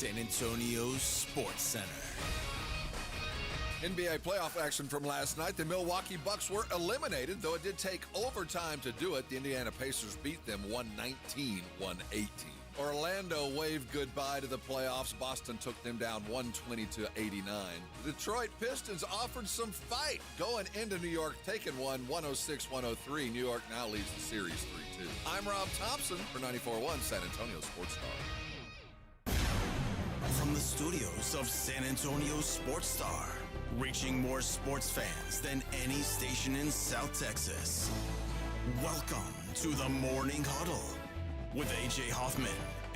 San Antonio's Sports Center. NBA playoff action from last night. The Milwaukee Bucks were eliminated, though it did take overtime to do it. The Indiana Pacers beat them 119-118. Orlando waved goodbye to the playoffs. Boston took them down 120-89. The Detroit Pistons offered some fight going into New York, taking one 106-103. New York now leads the series 3-2. I'm Rob Thompson for 94.1 San Antonio Sports Star. From the studios of San Antonio Sports Star, reaching more sports fans than any station in South Texas. Welcome to the Morning Huddle with AJ Hoffman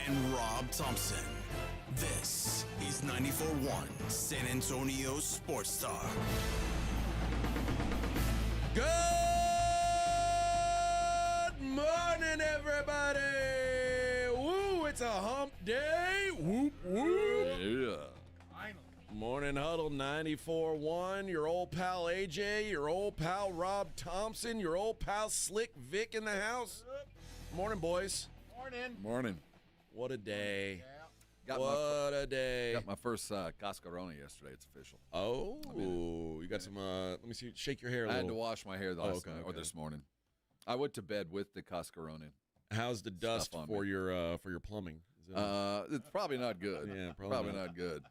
and Rob Thompson. This is 94.1 San Antonio Sports Star. Good morning, everybody. Woo, it's a hump day. Whoop, whoop. Yeah. Morning Huddle 94.1, your old pal AJ, your old pal Rob Thompson, your old pal Slick Vic in the house. Morning, boys. Morning. What a day. Got my first Cascarone yesterday. It's official. Oh, you got some, let me see, shake your hair a I little. had to wash my hair last night or this morning. I went to bed with the Cascarone. How's the dust for your plumbing? Is it It's probably not good. Yeah, probably not good.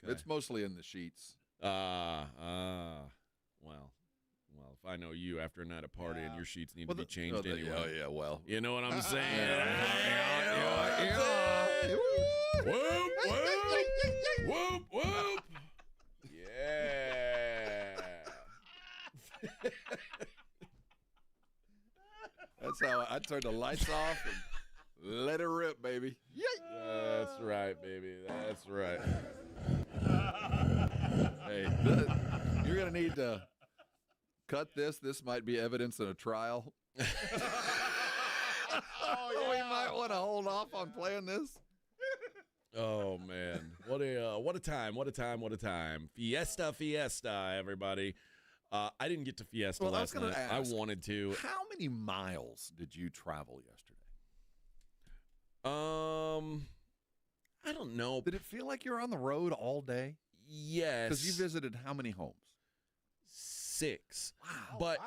Okay. It's mostly in the sheets. Well, if I know you after a night of partying, your sheets need to be changed anyway. Oh, yeah, well. You know what I'm saying? Whoop, whoop. Yeah. That's how I turned the lights off and let it rip, baby. That's right, baby. That's right. Hey, you're going to need to cut this. This might be evidence in a trial. We might want to hold off on playing this. Oh, man. What a time. Fiesta, everybody. I didn't get to Fiesta last night. I wanted to. How many miles did you travel yesterday? I don't know. Did it feel like you were on the road all day? Yes. Because you visited how many homes? 6. Wow. But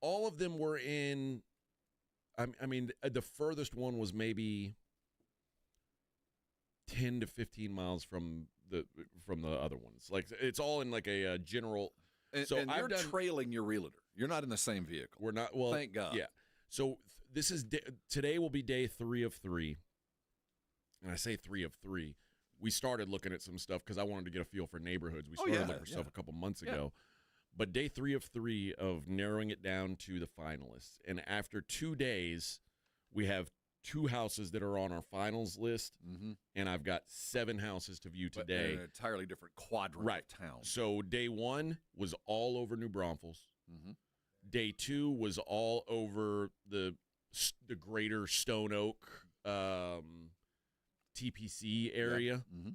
all of them were in, I mean, the furthest one was maybe 10 to 15 miles from the other ones. Like, it's all in like a general. And you're trailing your realtor. You're not in the same vehicle. We're not. Well, thank God. Yeah. So this is today will be day 3 of 3. And I say 3 of 3. We started looking at some stuff because I wanted to get a feel for neighborhoods. We started looking for stuff a couple months ago. But day 3 of 3 of narrowing it down to the finalists. And after 2 days, we have 2 houses that are on our finals list. Mm-hmm. And I've got 7 houses to view today. In an entirely different quadrant of town. So day 1 was all over New Braunfels. Mm-hmm. Day 2 was all over the greater Stone Oak TPC area. Mm-hmm.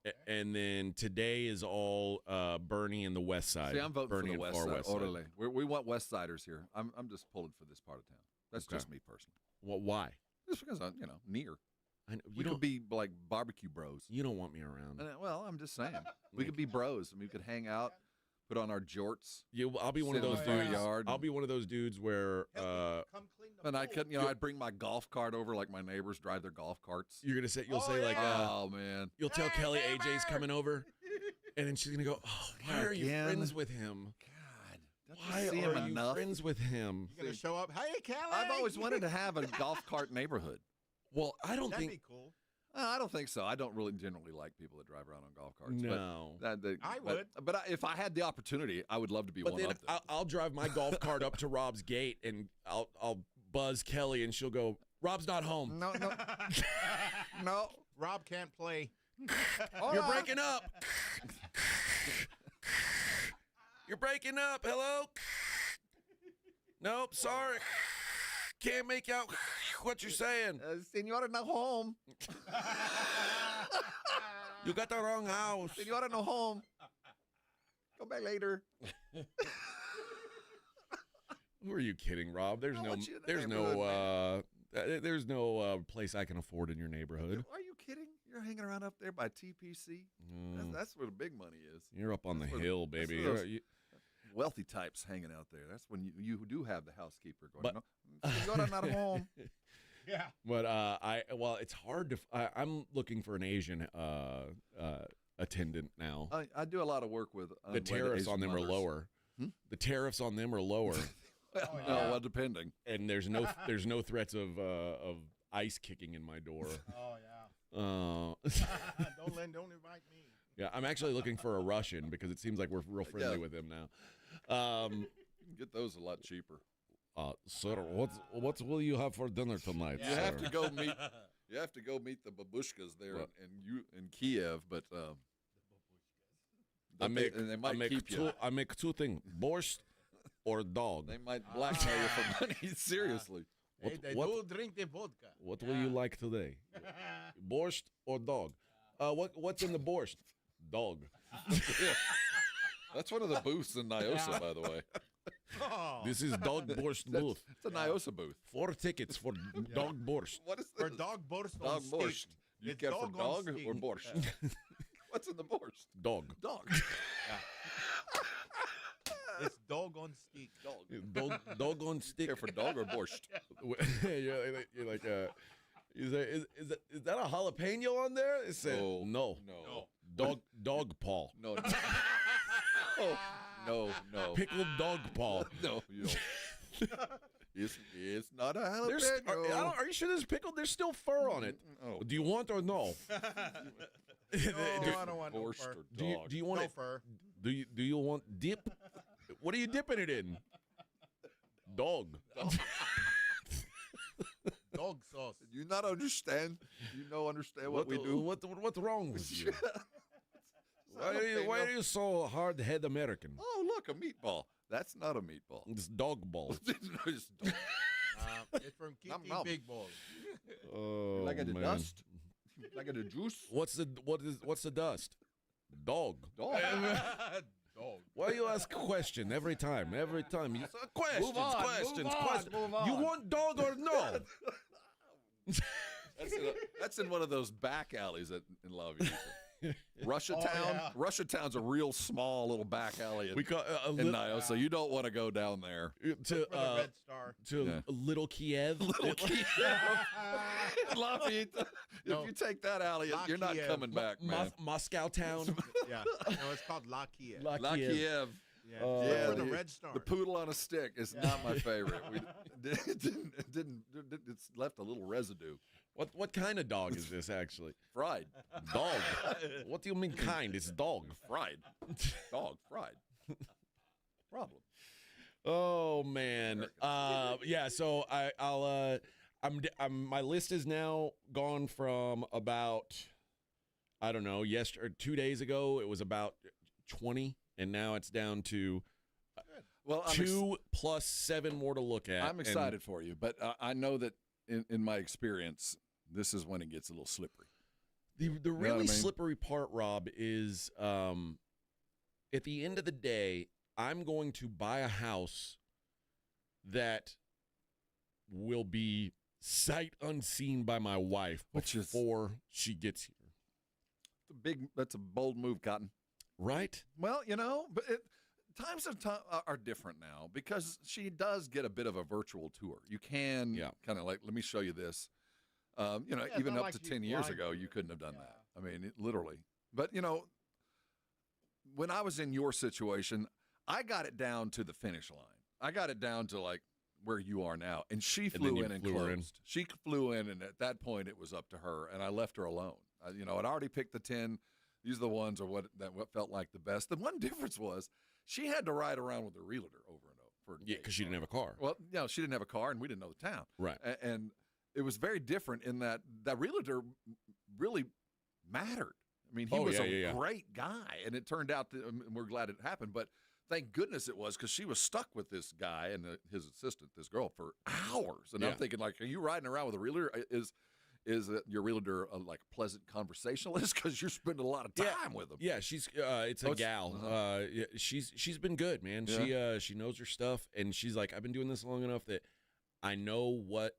Okay. And then today is all Bernie and the West Side. See, I'm voting for the West Side. Totally. We want West Siders here. I'm just pulling for this part of town. That's just me personally. Well, why? Just because I'm, near. We could be like barbecue bros. You don't want me around. Well, I'm just saying. We could be bros and we could hang out, put on our jorts. I'll be one of those dudes. I'll be one of those dudes where come clean the and I could, I'd bring my golf cart over like my neighbors drive their golf carts. You'll say like, oh man, you'll tell Kelly AJ's coming over, and then she's gonna go, oh, why are you friends with him? God, why are you friends with him? You're gonna show up. Hey, Kelly. I've always wanted to have a golf cart neighborhood. Well, I don't That'd think. be cool. I don't think so. I don't really generally like people that drive around on golf carts. No. I would. But if I had the opportunity, I would love to be one of them. I'll drive my golf cart up to Rob's gate, and I'll buzz Kelly, and she'll go, Rob's not home. No. No. Rob can't play. You're breaking up. You're breaking up. Hello? Nope, sorry. Can't make out what you're saying. Senora, no home. You got the wrong house. Senora, no home. Come back later. Who are you kidding, Rob? There's no place I can afford in your neighborhood. Are you kidding? You're hanging around up there by TPC. That's where the big money is. You're up on the hill, baby. Wealthy types hanging out there. That's when you do have the housekeeper going. You're not home. Yeah. But it's hard to. I'm looking for an Asian attendant now. I do a lot of work with the tariffs on them are lower. The tariffs on them are lower. Well, depending. And there's no threats of ice kicking in my door. Oh yeah. Don't invite me. Yeah, I'm actually looking for a Russian because it seems like we're real friendly with him now. You can get those a lot cheaper. Sir, what will you have for dinner tonight? You have to go meet. You have to go meet the babushkas there in Kiev, but they might keep you. I make two things: borscht or dog. They might blackmail you for money. Seriously. They do drink the vodka. What will you like today? Borscht or dog? What's in the borscht? Dog. That's one of the booths in Nyosa, by the way. Oh. This is dog borscht booth. It's a Nyosa booth. 4 tickets for dog borscht. What is this? For dog borscht. Dog borscht. You It's get for dog on dog stick. or borscht? What's in the borscht? Dog. Dog. It's dog on stick. Dog on stick. Care for dog or borscht? You're like, is that a jalapeno on there? It said no. Dog paw. No. No. Pickled dog paw. No, you don't. It's not a jalapeno. Are you sure there's pickled? There's still fur on it. Oh. Do you want or no? No, I don't want no Borscht fur. or Do dog? you want No it? fur. Do you want dip? What are you dipping it in? Dog. Dog sauce. Do you not understand? Do you understand what we do? What's wrong with you? Why are you so hard-head American? Oh, look, a meatball. That's not a meatball. It's dog ball. It's dog. It's from Kitty nom. Big Balls. Oh, Like the man. dust. Like the juice. What's the dust? Dog. Dog. Dog. Why you ask a question every time? Every time you say questions, Move on, questions, move on, questions. move on. You want dog or no? That's in one of those back alleys in La Vista. Russia Oh, Town. yeah. Russia Town's a real small little back alley We call in Nio, so you don't want to go down there. to For the Red Star. Little Kiev. Little Kiev. La Vista. No. If you take that alley, La you're not Kiev. coming back, man. Moscow Town. Yeah. No, it's called La Kiev. La Kiev. Yeah. Yeah, For the Red Star. The poodle on a stick is not my favorite. It's left a little residue. What kind of dog is this actually? Fried. Dog. What do you mean kind? It's dog. Fried. Dog. Fried. Problem. Oh man. Yeah. So my list is now gone from about, I don't know, 2 days ago it was about 20, and now it's down to Well, 2 plus 7 more to look at. I'm excited for you, but I know that in my experience, this is when it gets a little slippery. The know really what I mean? slippery part, Rob, is at the end of the day, I'm going to buy a house that will be sight unseen by my wife before she gets here. That's a bold move, Cotton. Right? Well, but times are different now because she does get a bit of a virtual tour. You can kind of like, let me show you this. Even not up like to she's 10 years blind ago, to you it. couldn't have done Yeah. that. I mean, literally. But, when I was in your situation, I got it down to the finish line. I got it down to like where you are now. And she flew in and closed. She flew in, and at that point, it was up to her, and I left her alone. I'd already picked the 10. These are the ones what felt like the best. The one difference was she had to ride around with the realtor over and over. Yeah, because she didn't have a car. Well, she didn't have a car, and we didn't know the town. Right. And it was very different in that realtor really mattered. I mean, he was a great guy, and it turned out that we're glad it happened. But thank goodness it was, because she was stuck with this guy and his assistant, this girl, for hours. And I'm thinking, like, are you riding around with a realtor? Is your realtor like a pleasant conversationalist because you're spending a lot of time with him? Yeah, she's it's a gal. She's been good, man. Yeah. She knows her stuff, and she's like, I've been doing this long enough that I know what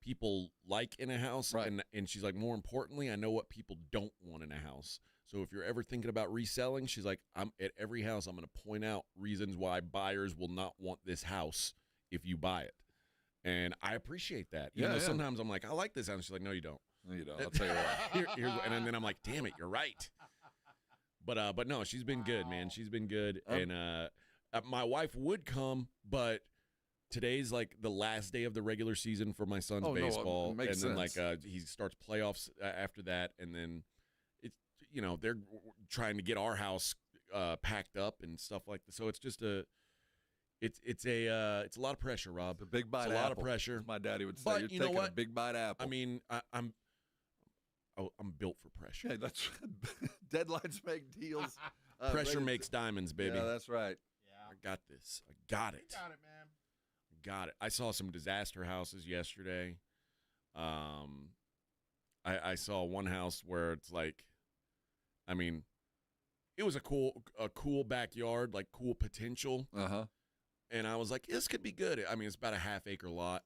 people like in a house. Right. And she's like, more importantly, I know what people don't want in a house. So if you're ever thinking about reselling, she's like, I'm at every house, I'm going to point out reasons why buyers will not want this house if you buy it. And I appreciate that. You know, sometimes I'm like, I like this house. She's like, no, you don't. No, you don't. I'll tell you what. And then I'm like, damn it, you're right. But no, she's been good, man. She's been good. And my wife would come, but today's like the last day of the regular season for my son's baseball. No, it makes and then sense. he starts playoffs after that, and then it's they're trying to get our house packed up and stuff like that. So it's just it's a lot of pressure, Rob. A big bite it's a apple. lot of pressure. As my daddy would say, But you're you know taking what? a big bite apple. I mean, I'm built for pressure. Hey, that's deadlines make deals. Pressure ready makes diamonds, baby. Yeah, that's right. I got this. I got it. You got it, man. Got it. I saw some disaster houses yesterday. I saw one house where it's like, I mean, it was a cool backyard, like cool potential. Uh-huh. And I was like, this could be good. I mean, it's about a half-acre lot.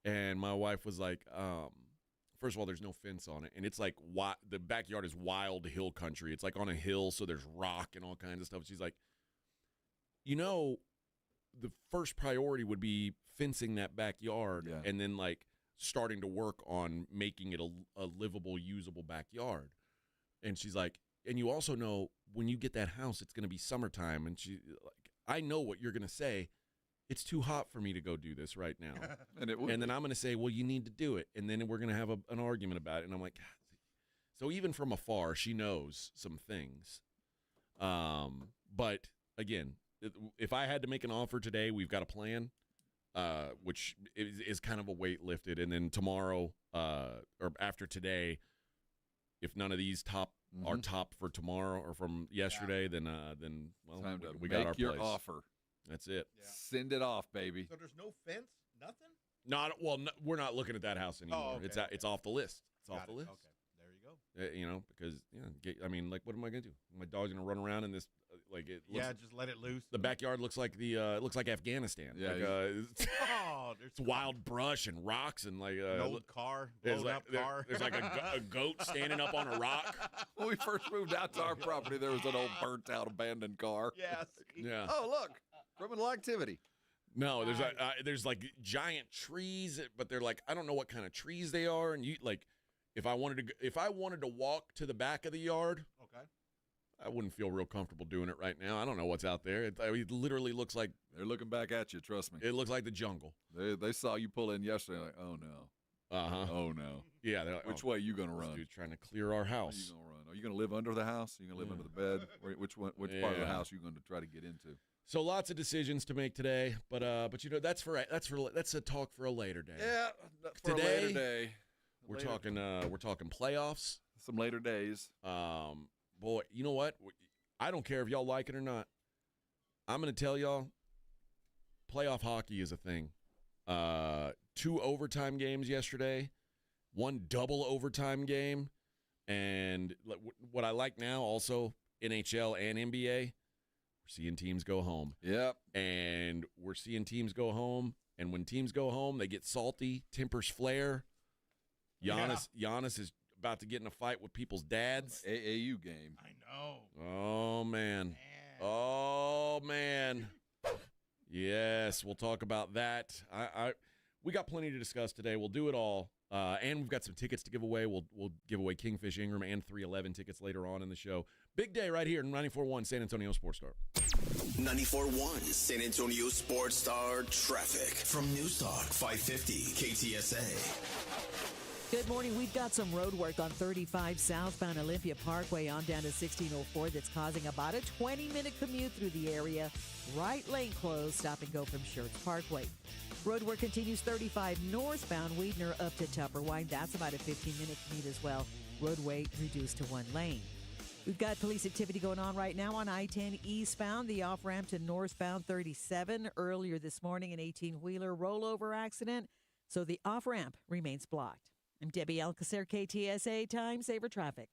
And my wife was like, first of all, there's no fence on it. And it's like, the backyard is wild hill country. It's like on a hill, so there's rock and all kinds of stuff. She's like, the first priority would be fencing that backyard and then like starting to work on making it a livable, usable backyard. And she's like, and you also know when you get that house, it's going to be summertime. And she like, I know what you're going to say. It's too hot for me to go do this right now. And then I'm going to say, well, you need to do it. And then we're going to have an argument about it. And I'm like, God. So even from afar, she knows some things. But again, if I had to make an offer today, we've got a plan, which is kind of a weight lifted. And then tomorrow, or after today, if none of these are top for tomorrow or from yesterday, then well, time to we got our your place. offer. That's it. Yeah. Send it off, baby. So there's no fence, nothing. We're not looking at that house anymore. okay, It's off the list. It's off Got the it. list. Okay, there you go. Because I mean, like, what am I gonna do? My dog's gonna run around in this Just let it loose. The backyard looks like it looks like Afghanistan. Yeah, There's it's wild brush and rocks and like an old car, there's blown like, up car. there's like a goat standing up on a rock. When we first moved out to our property, there was an old burnt-out abandoned car. Yes. Yeah. Oh, look, criminal activity. No, there's like giant trees, but they're like, I don't know what kind of trees they are. And you like, if I wanted to walk to the back of the yard, Okay. I wouldn't feel real comfortable doing it right now. I don't know what's out there. It literally looks like They're looking back at you. Trust me. it looks like the jungle. They saw you pull in yesterday. Like, oh no. Oh no. Yeah. They're like, Which way you gonna this run? dude's trying to clear our Where house. you gonna run? Are you gonna live under the house? Are you gonna live under the bed? Which part of the Yeah. house are you gonna try to get into? So lots of decisions to make today, but that's a talk for a later day. Yeah, for Today, a later day. We're talking playoffs. Some later days. Boy, you know what? I don't care if y'all like it or not. I'm going to tell y'all, playoff hockey is a thing. 2 overtime games yesterday, 1 double overtime game, and what I like now also NHL and NBA, we're seeing teams go home. Yep. And we're seeing teams go home, and when teams go home, they get salty, tempers flare. Giannis is about to get in a fight with people's dads. AAU game. I know. Oh, man. Oh, man. Yes, we'll talk about that. We got plenty to discuss today. We'll do it all. And we've got some tickets to give away. We'll give away Kingfish Ingram and 311 tickets later on in the show. Big day right here in 94.1 San Antonio Sports Star. 94.1 San Antonio Sports Star traffic from News Talk 550 KTSA. Good morning. We've got some road work on 35 southbound Olympia Parkway on down to 1604 that's causing about a 20-minute commute through the area. Right lane closed. Stop and go from Schertz Parkway. Road work continues 35 northbound Weidner up to Tupperwine. That's about a 15-minute commute as well. Roadway reduced to 1 lane. We've got police activity going on right now on I-10 eastbound, the off-ramp to northbound 37. Earlier this morning, an 18-wheeler rollover accident, so the off-ramp remains blocked. I'm Debbie Alcacer, KTSA Time Saver Traffic.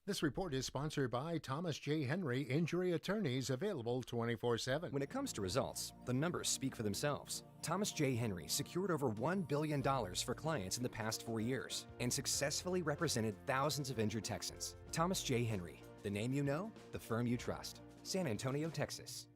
This report is sponsored by Thomas J. Henry Injury Attorneys, available 24/7. When it comes to results, the numbers speak for themselves. Thomas J. Henry secured over $1 billion for clients in the past 4 years and successfully represented thousands of injured Texans. Thomas J. Henry, the name you know, the firm you trust. San Antonio, Texas.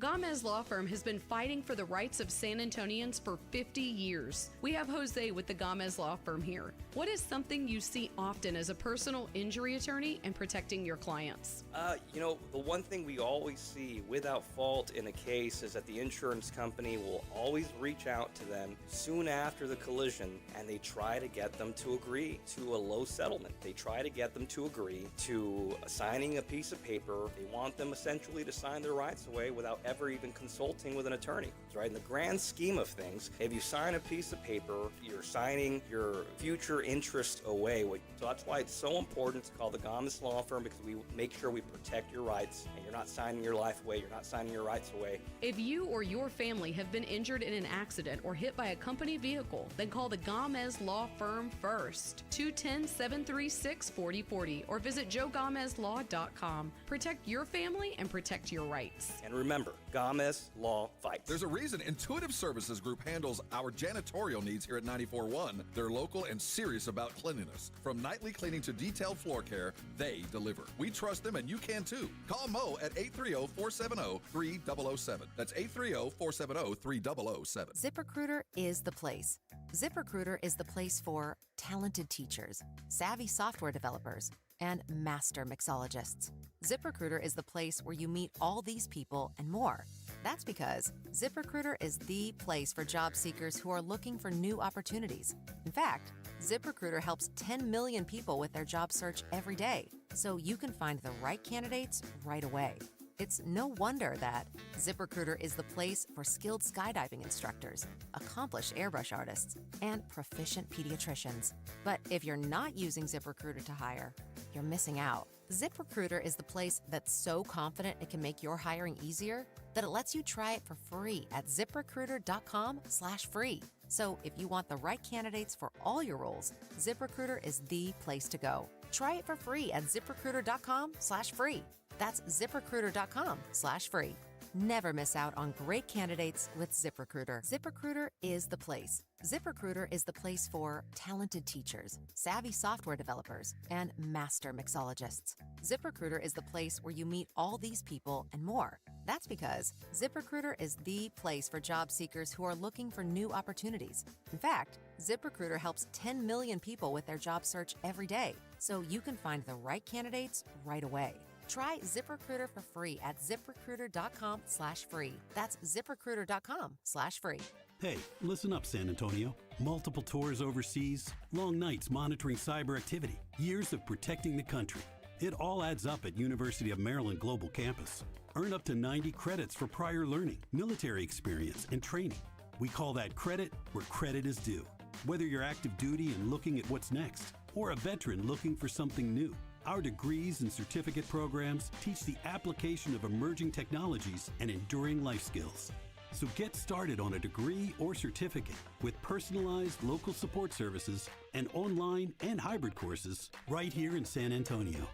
Gomez Law Firm has been fighting for the rights of San Antonians for 50 years. We have Jose with the Gomez Law Firm here. What is something you see often as a personal injury attorney and protecting your clients? The one thing we always see without fault in a case is that the insurance company will always reach out to them soon after the collision, and they try to get them to agree to a low settlement. They try to get them to agree to signing a piece of paper. They want them essentially to sign their rights away without ever even consulting with an attorney. Right? In the grand scheme of things, if you sign a piece of paper, you're signing your future interest away. So that's why it's so important to call the Gomez Law Firm, because we make sure we protect your rights, and you're not signing your life away, you're not signing your rights away. If you or your family have been injured in an accident or hit by a company vehicle, then call the Gomez Law Firm first. 210-736-4040 or visit joegomezlaw.com. Protect your family and protect your rights. And remember, Gomez Law fights. There's a reason Intuitive Services Group handles our janitorial needs here at 94.1. They're local and serious about cleanliness. From nightly cleaning to detailed floor care, they deliver. We trust them, and you can too. Call Mo at 830-470-3007. That's 830-470-3007. ZipRecruiter is the place. ZipRecruiter is the place for talented teachers, savvy software developers, and master mixologists. ZipRecruiter is the place where you meet all these people and more. That's because ZipRecruiter is the place for job seekers who are looking for new opportunities. In fact, ZipRecruiter helps 10 million people with their job search every day, so you can find the right candidates right away. It's no wonder that ZipRecruiter is the place for skilled skydiving instructors, accomplished airbrush artists, and proficient pediatricians. But if you're not using ZipRecruiter to hire, you're missing out. ZipRecruiter is the place that's so confident it can make your hiring easier that it lets you try it for free at ZipRecruiter.com/free. So if you want the right candidates for all your roles, ZipRecruiter is the place to go. Try it for free at ZipRecruiter.com/free. That's ZipRecruiter.com/free. Never miss out on great candidates with ZipRecruiter. ZipRecruiter is the place. ZipRecruiter is the place for talented teachers, savvy software developers, and master mixologists. ZipRecruiter is the place where you meet all these people and more. That's because ZipRecruiter is the place for job seekers who are looking for new opportunities. In fact, ZipRecruiter helps 10 million people with their job search every day, so you can find the right candidates right away. Try ZipRecruiter for free at ZipRecruiter.com/free. That's ZipRecruiter.com/free. Hey, listen up, San Antonio. Multiple tours overseas, long nights monitoring cyber activity, years of protecting the country. It all adds up at University of Maryland Global Campus. Earn up to 90 credits for prior learning, military experience, and training. We call that credit where credit is due. Whether you're active duty and looking at what's next, or a veteran looking for something new, our degrees and certificate programs teach the application of emerging technologies and enduring life skills. So get started on a degree or certificate with personalized local support services and online and hybrid courses right here in San Antonio.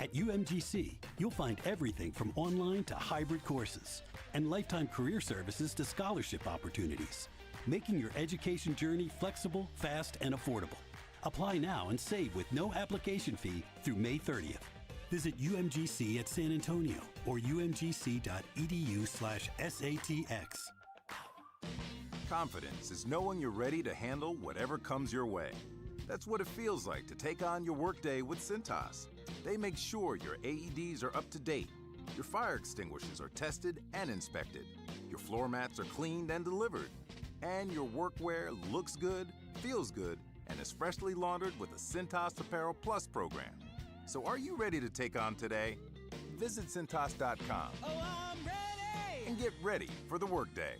At UMGC, you'll find everything from online to hybrid courses and lifetime career services to scholarship opportunities, making your education journey flexible, fast, and affordable. Apply now and save with no application fee through May 30th. Visit UMGC at San Antonio or umgc.edu/SATX. Confidence is knowing you're ready to handle whatever comes your way. That's what it feels like to take on your workday with Cintas. They make sure your AEDs are up to date, your fire extinguishers are tested and inspected, your floor mats are cleaned and delivered, and your workwear looks good, feels good, and is freshly laundered with a Cintas Apparel Plus program. So are you ready to take on today? Visit Cintas.com and get ready for the workday.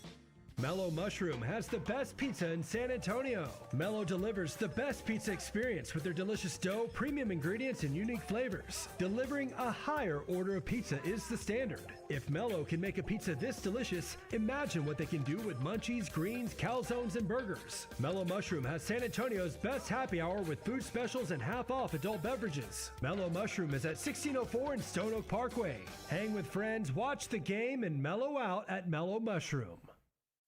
Mellow Mushroom has the best pizza in San Antonio. Mellow delivers the best pizza experience with their delicious dough, premium ingredients, and unique flavors. Delivering a higher order of pizza is the standard. If Mellow can make a pizza this delicious, imagine what they can do with munchies, greens, calzones, and burgers. Mellow Mushroom has San Antonio's best happy hour with food specials and half-off adult beverages. Mellow Mushroom is at 1604 in Stone Oak Parkway. Hang with friends, watch the game, and mellow out at Mellow Mushroom.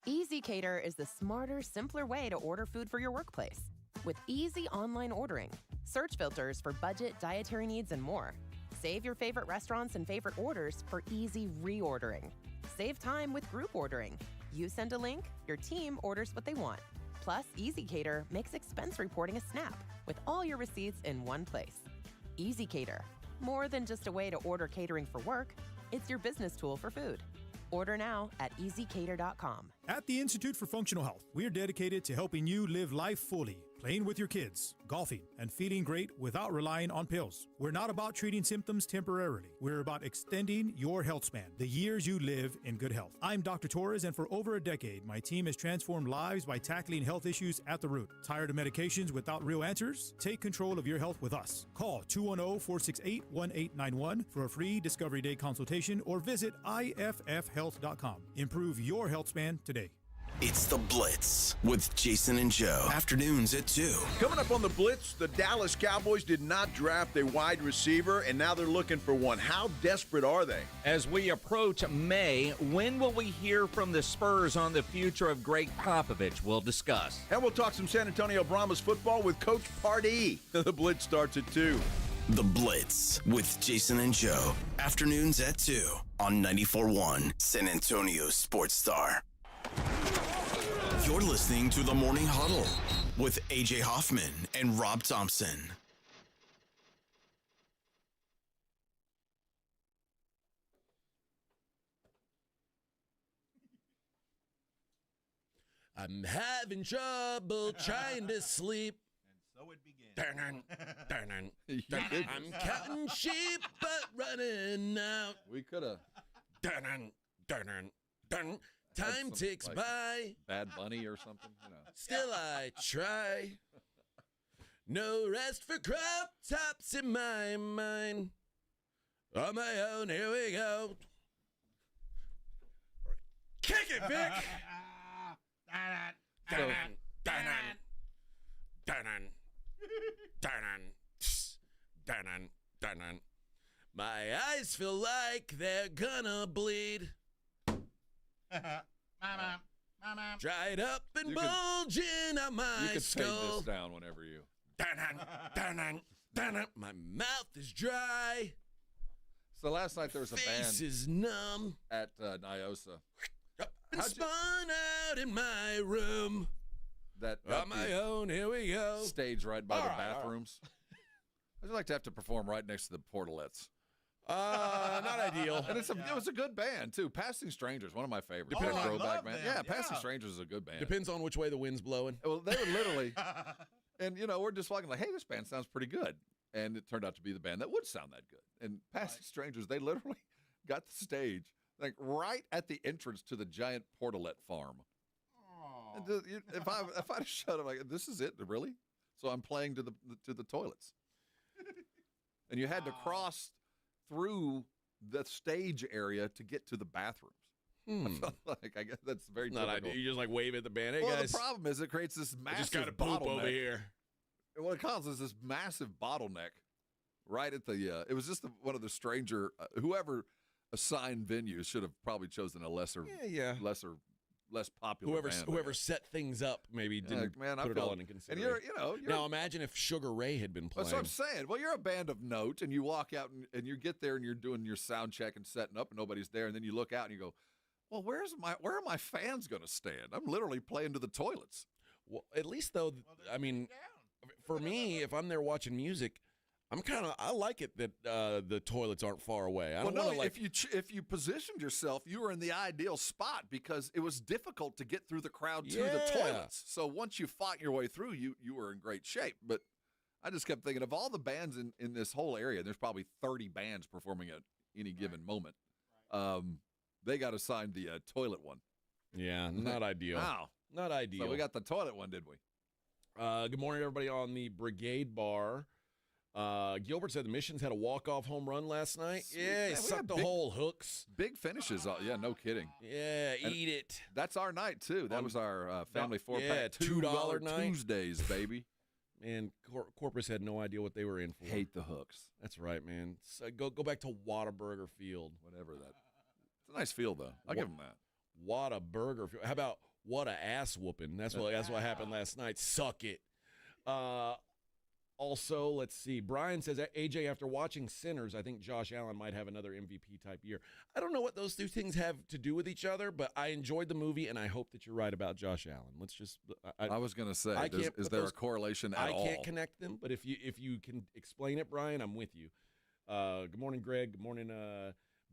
Easy Cater is the smarter, simpler way to order food for your workplace. With easy online ordering, search filters for budget, dietary needs, and more. Save your favorite restaurants and favorite orders for easy reordering. Save time with group ordering. You send a link, your team orders what they want. Plus, Easy Cater makes expense reporting a snap with all your receipts in one place. Easy Cater, more than just a way to order catering for work, it's your business tool for food. Order now at easycater.com. At the Institute for Functional Health, we are dedicated to helping you live life fully, playing with your kids, golfing, and feeling great without relying on pills. We're not about treating symptoms temporarily. We're about extending your health span, the years you live in good health. I'm Dr. Torres, and for over a decade, my team has transformed lives by tackling health issues at the root. Tired of medications without real answers? Take control of your health with us. Call 210-468-1891 for a free Discovery Day consultation or visit iffhealth.com. Improve your health span today. It's The Blitz with Jason and Joe. Afternoons at 2. Coming up on The Blitz, the Dallas Cowboys did not draft a wide receiver, and now they're looking for one. How desperate are they? As we approach May, when will we hear from the Spurs on the future of Greg Popovich? We'll discuss. And we'll talk some San Antonio Brahmas football with Coach Pardee. The Blitz starts at 2. The Blitz with Jason and Joe. Afternoons at 2 on 94.1 San Antonio Sports Star. You're listening to The Morning Huddle with A.J. Hoffman and Rob Thompson. I'm having trouble trying to sleep. And so it began. I'm counting sheep, but running out. We could have. Time ticks by. Bad Bunny or something, Still I try. No rest for crop tops in my mind. On my own, here we go. Kick it, Vic. My eyes feel like they're gonna bleed. Mama. Dried up and bulging out my You can skull. take this down whenever you. My mouth is dry. So last night there was a Face band is numb. at Nyosa. And spun out in my room. That On my own, here we go. stage right by All the right, bathrooms. I'd like to have to perform right next to the portalettes. Not ideal. And it was a good band too. Passing Strangers, one of my favorites. Depends- That I throwback love band. them, Yeah, yeah. Passing Strangers is a good band. Depends on which way the wind's blowing. Well, they were literally, and we're just walking like, hey, this band sounds pretty good, and it turned out to be the band that would sound that good. And Passing Strangers, they literally got the stage like right at the entrance to the giant portalette farm. And if I'd shut up, like, this is it, really? So I'm playing to the toilets, and you had to cross through the stage area to get to the bathrooms. I felt like I guess that's very Not typical. ideal. You just like wave at the band. Hey, Well, guys. the problem is it creates this I just massive got to poop bottleneck. over here. And what it causes is this massive bottleneck right at the. It was just one of the stranger. Whoever assigned venues should have probably chosen a less popular. band, I Whoever guess. set things up maybe didn't man, I put it felt- all into and consideration. you're now imagine if Sugar Ray had been playing. That's what I'm saying. Well, you're a band of note, and you walk out and you get there and you're doing your sound check and setting up, and nobody's there, and then you look out and you go, "Well, where are my fans going to stand? I'm literally playing to the toilets." Well, at least though, I mean, for me, if I'm there watching music, I like it that the toilets aren't far away. I don't want to like. If you positioned yourself, you were in the ideal spot because it was difficult to get through the crowd to the Yeah. toilets. So once you fought your way through, you were in great shape. But I just kept thinking of all the bands in this whole area. There's probably 30 bands performing at any given moment. They got assigned the toilet one. Yeah, not ideal. Wow. Not ideal. So we got the toilet one, did we? Good morning, everybody on the Brigade Bar. Gilbert said the Missions had a walk-off home run last night. Yeah, he sucked the whole hooks. Big finishes. Yeah, no kidding. Yeah, eat it. That's our night, too. That was our family four-pack. $2 night. Tuesdays, baby. Man, Corpus had no idea what they were in for. Hate the hooks. That's right, man. So go back to Whataburger Field. Whatever that. It's a nice field, though. I'll give them that. Whataburger Field. How about what a ass whooping? That's what happened last night. Suck it. Also, let's see. Brian says, AJ, after watching Sinners, I think Josh Allen might have another MVP type year. I don't know what those two things have to do with each other, but I enjoyed the movie, and I hope that you're right about Josh Allen. Let's just. I was going to say, is there a correlation at all? I can't connect them, but if you can explain it, Brian, I'm with you. Good morning, Greg. Good morning,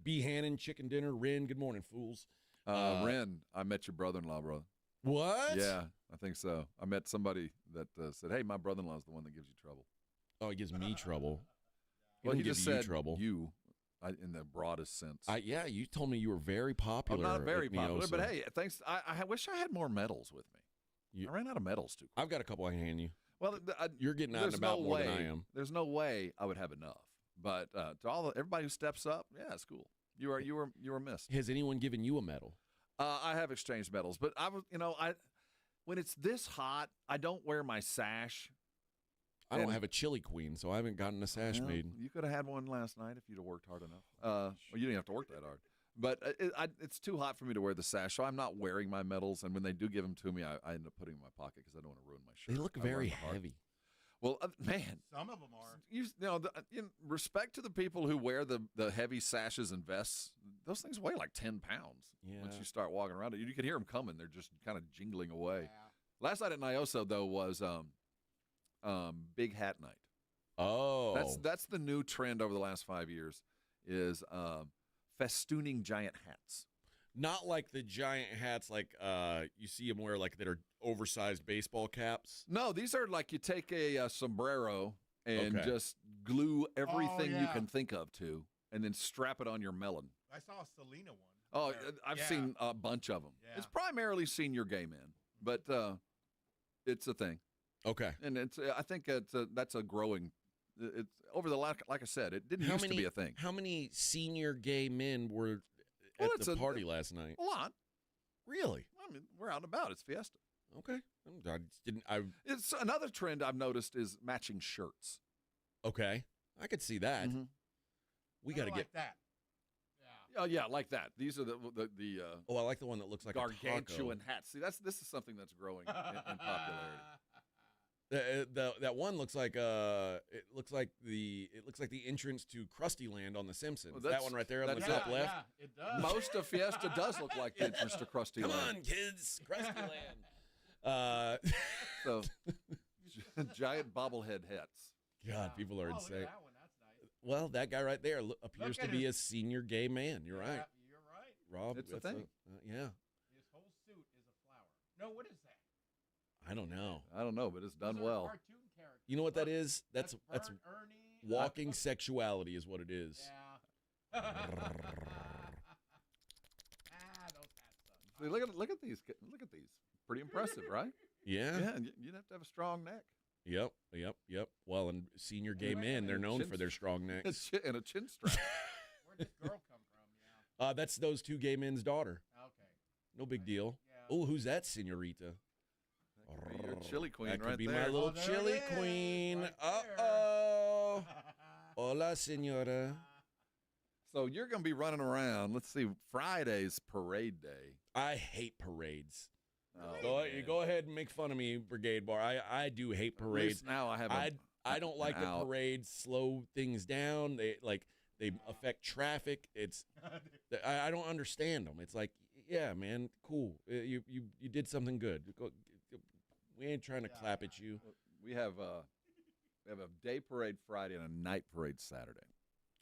B. Hannon, Chicken Dinner. Ren, good morning, fools. Ren, I met your brother-in-law, brother. What? Yeah, I think so. I met somebody that said, hey, my brother-in-law is the one that gives you trouble. Oh, he gives me trouble. Well, he just said trouble. You, in the broadest sense. Yeah, you told me you were very popular. I'm not very popular, but so. hey, thanks. I wish I had more medals with me. I ran out of medals, too. I've got a couple I can hand you. Well, you're getting out and about more than I am. There's no way I would have enough. But to everybody who steps up, yeah, it's cool. You were missed. Has anyone given you a medal? I have exchanged medals, but when it's this hot, I don't wear my sash. I don't have a chili queen, so I haven't gotten a sash made. You could have had one last night if you'd have worked hard enough. Well, you didn't have to work that hard. But it's too hot for me to wear the sash, so I'm not wearing my medals. And when they do give them to me, I end up putting them in my pocket because I don't want to ruin my shirt. They look very heavy. Well, man. Some of them are. In respect to the people who wear the heavy sashes and vests, those things weigh like 10 pounds. Yeah. Once you start walking around it, you can hear them coming. They're just kind of jingling away. Yeah. Last night at Nyoso, though, was Big Hat Night. Oh. That's the new trend over the last 5 years is festooning giant hats. Not like the giant hats like you see them wear like that are oversized baseball caps. No, these are like you take a sombrero and just glue everything you can think of to, and then strap it on your melon. I saw a Selena one. Oh, I've seen a bunch of them. Yeah. It's primarily senior gay men, but it's a thing. Okay, and I think that's a growing. It's over the like I said, it didn't used to be a thing. How many senior gay men were at the party last night? A lot. Really? I mean, we're out and about. It's Fiesta. Okay. It's another trend I've noticed is matching shirts. Okay, I could see that. Mm-hmm. We got to get that. Yeah. Oh yeah, like that. These are the I like the one that looks like gargantuan hats. See, this is something that's growing in popularity. That one looks like it looks like the entrance to Krusty Land on The Simpsons. Well, that one right there on the top left. Yeah, it does. Most of Fiesta does look like the entrance to Krusty Land. Come on, kids, Krusty Land. So giant bobblehead hats. God, people are insane. Look at that one. That's nice. Well, that guy right there appears to be a senior gay man. You're right. You're right. Rob, it's a thing. Yeah. His whole suit is a flower. No, what is that? I don't know. But it's done well. Cartoon character. You know what that is? That's Ernie. walking sexuality is what it is. Yeah. Those hats. See, look at these. Look at these. Pretty impressive, right? Yeah. Yeah. And you'd have to have a strong neck. Yep. Well, and senior gay men, they're known for their strong necks. And a chin strap. Where'd this girl come from? Yeah. That's those two gay men's daughter. Okay. No big deal. Yeah. Oh, who's that, senorita? Your chili queen that right could be there. my little chili queen. Right Uh-oh. Hola, senora. So you're going to be running around. Let's see, Friday's parade day. I hate parades. Oh, go ahead and make fun of me, Brigade Bar. I do hate parades. Now I have. I don't like the parades. Slow things down. They affect traffic. I don't understand them. It's like, yeah, man, cool. You did something good. We ain't trying to clap at you. We have a day parade Friday and a night parade Saturday.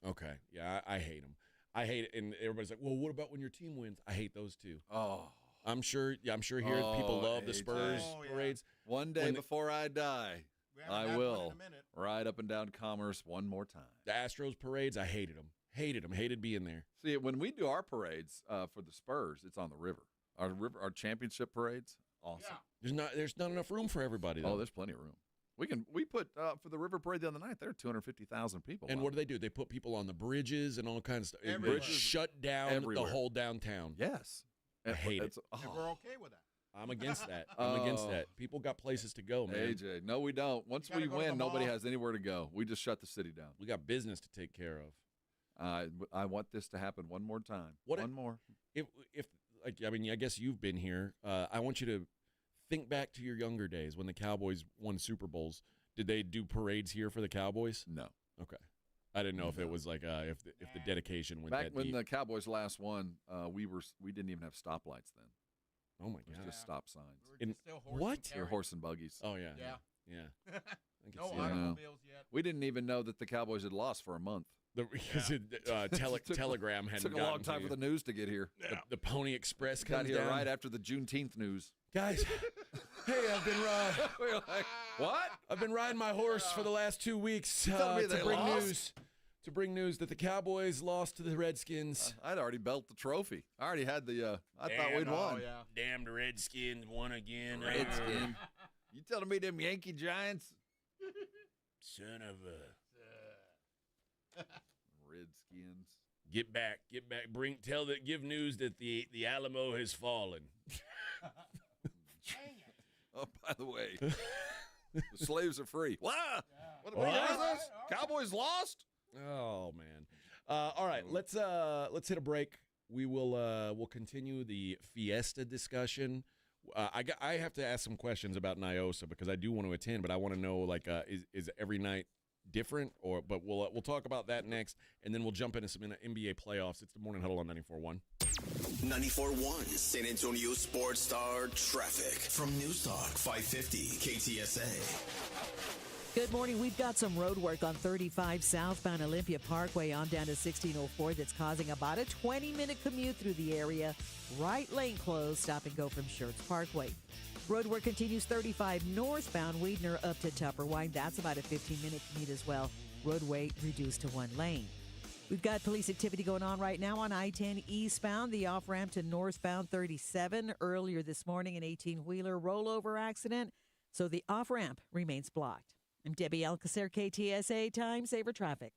Okay, yeah, I hate them. I hate it, and everybody's like, well, what about when your team wins? I hate those too. Oh. I'm sure here people love the Spurs parades. One day before I die, I will ride up and down Commerce one more time. The Astros parades, I hated them. Hated being there. See, when we do our parades for the Spurs, it's on the river. Our championship parades, awesome. Yeah. There's not enough room for everybody, though. Oh, there's plenty of room. We put for the river parade the other night. There are 250,000 people. And what do? They put people on the bridges and all kinds of stuff. Everywhere. Bridges shut down Everywhere. the whole downtown. Yes, I hate it. And we're okay with that. I'm against that. I'm against that. People got places to go, man. AJ, no, we don't. Once gotta we go to win, the nobody mall. has anywhere to go. We just shut the city down. We got business to take care of. I want this to happen one more time. One more. If I guess you've been here. I want you to think back to your younger days when the Cowboys won Super Bowls. Did they do parades here for the Cowboys? No. Okay. I didn't know if it was like if the dedication went Back that when deep. the Cowboys last won, we didn't even have stoplights then. Oh my It was god. just stop signs. We were just still horse what? and Or carriage. horse and buggies. Oh yeah. Yeah. Yeah. I can No see that. automobiles yet. We didn't even know that the Cowboys had lost for a month. Telegram hadn't Took a gotten long time to for you. the news to get here. The Pony Express Got comes here down. right after the Juneteenth news. Guys, hey, I've been We were like, what? I've been riding my horse for the last 2 weeks telling me to they bring lost? news. To bring news that the Cowboys lost to the Redskins. I'd already built the trophy. I already had the. I thought we'd won. yeah. Damn, the Redskins won again. Redskin. You telling me them Yankee Giants? Son of a. Redskins. Get back. Give news that the Alamo has fallen. Oh, by the way, the slaves are free. Wow. What What? is this? Cowboys lost? Oh man. All right, let's hit a break. We'll continue the Fiesta discussion. I have to ask some questions about Nyosa because I do want to attend, but I want to know is every night different but we'll talk about that next, and then we'll jump into some NBA playoffs. It's the Morning Huddle on 94.1. 94.1 San Antonio Sports Star traffic from News Talk 550 KTSA. Good morning. We've got some road work on 35 southbound Olympia Parkway on down to 1604 that's causing about a 20-minute commute through the area. Right lane closed. Stop and go from Schertz Parkway. Road work continues 35 northbound Weidner up to Tupperwine. That's about a 15-minute commute as well. Roadway reduced to one lane. We've got police activity going on right now on I-10 eastbound, the off-ramp to northbound 37. Earlier this morning, an 18-wheeler rollover accident, so the off-ramp remains blocked. I'm Debbie Alcacer, KTSA Time Saver Traffic.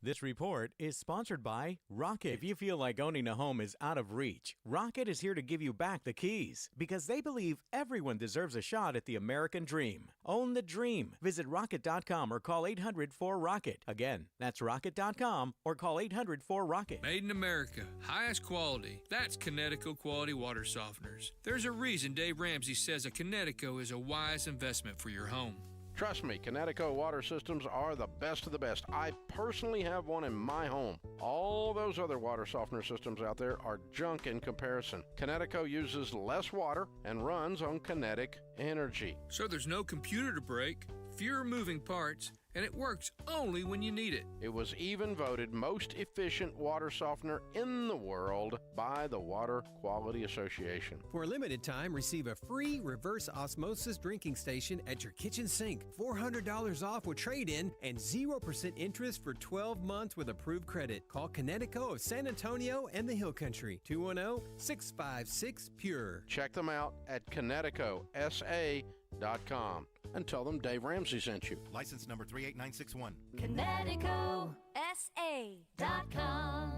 This report is sponsored by Rocket. If you feel like owning a home is out of reach, Rocket is here to give you back the keys because they believe everyone deserves a shot at the American dream. Own the dream. Visit Rocket.com or call 800-4ROCKET. Again, that's Rocket.com or call 800-4ROCKET. Made in America. Highest quality. That's Connecticut Quality Water Softeners. There's a reason Dave Ramsey says a Connecticut is a wise investment for your home. Trust me, Connecticut water systems are the best of the best. I personally have one in my home. All those other water softener systems out there are junk in comparison. Connecticut uses less water and runs on kinetic energy. So there's no computer to break, fewer moving parts, and it works only when you need it. It was even voted most efficient water softener in the world by the Water Quality Association. For a limited time, receive a free reverse osmosis drinking station at your kitchen sink. $400 off with trade-in and 0% interest for 12 months with approved credit. Call Connecticut of San Antonio and the Hill Country. 210-656-PURE. Check them out at ConnecticutSA.com and tell them Dave Ramsey sent you. License number 38961. ConnecticutSA.com.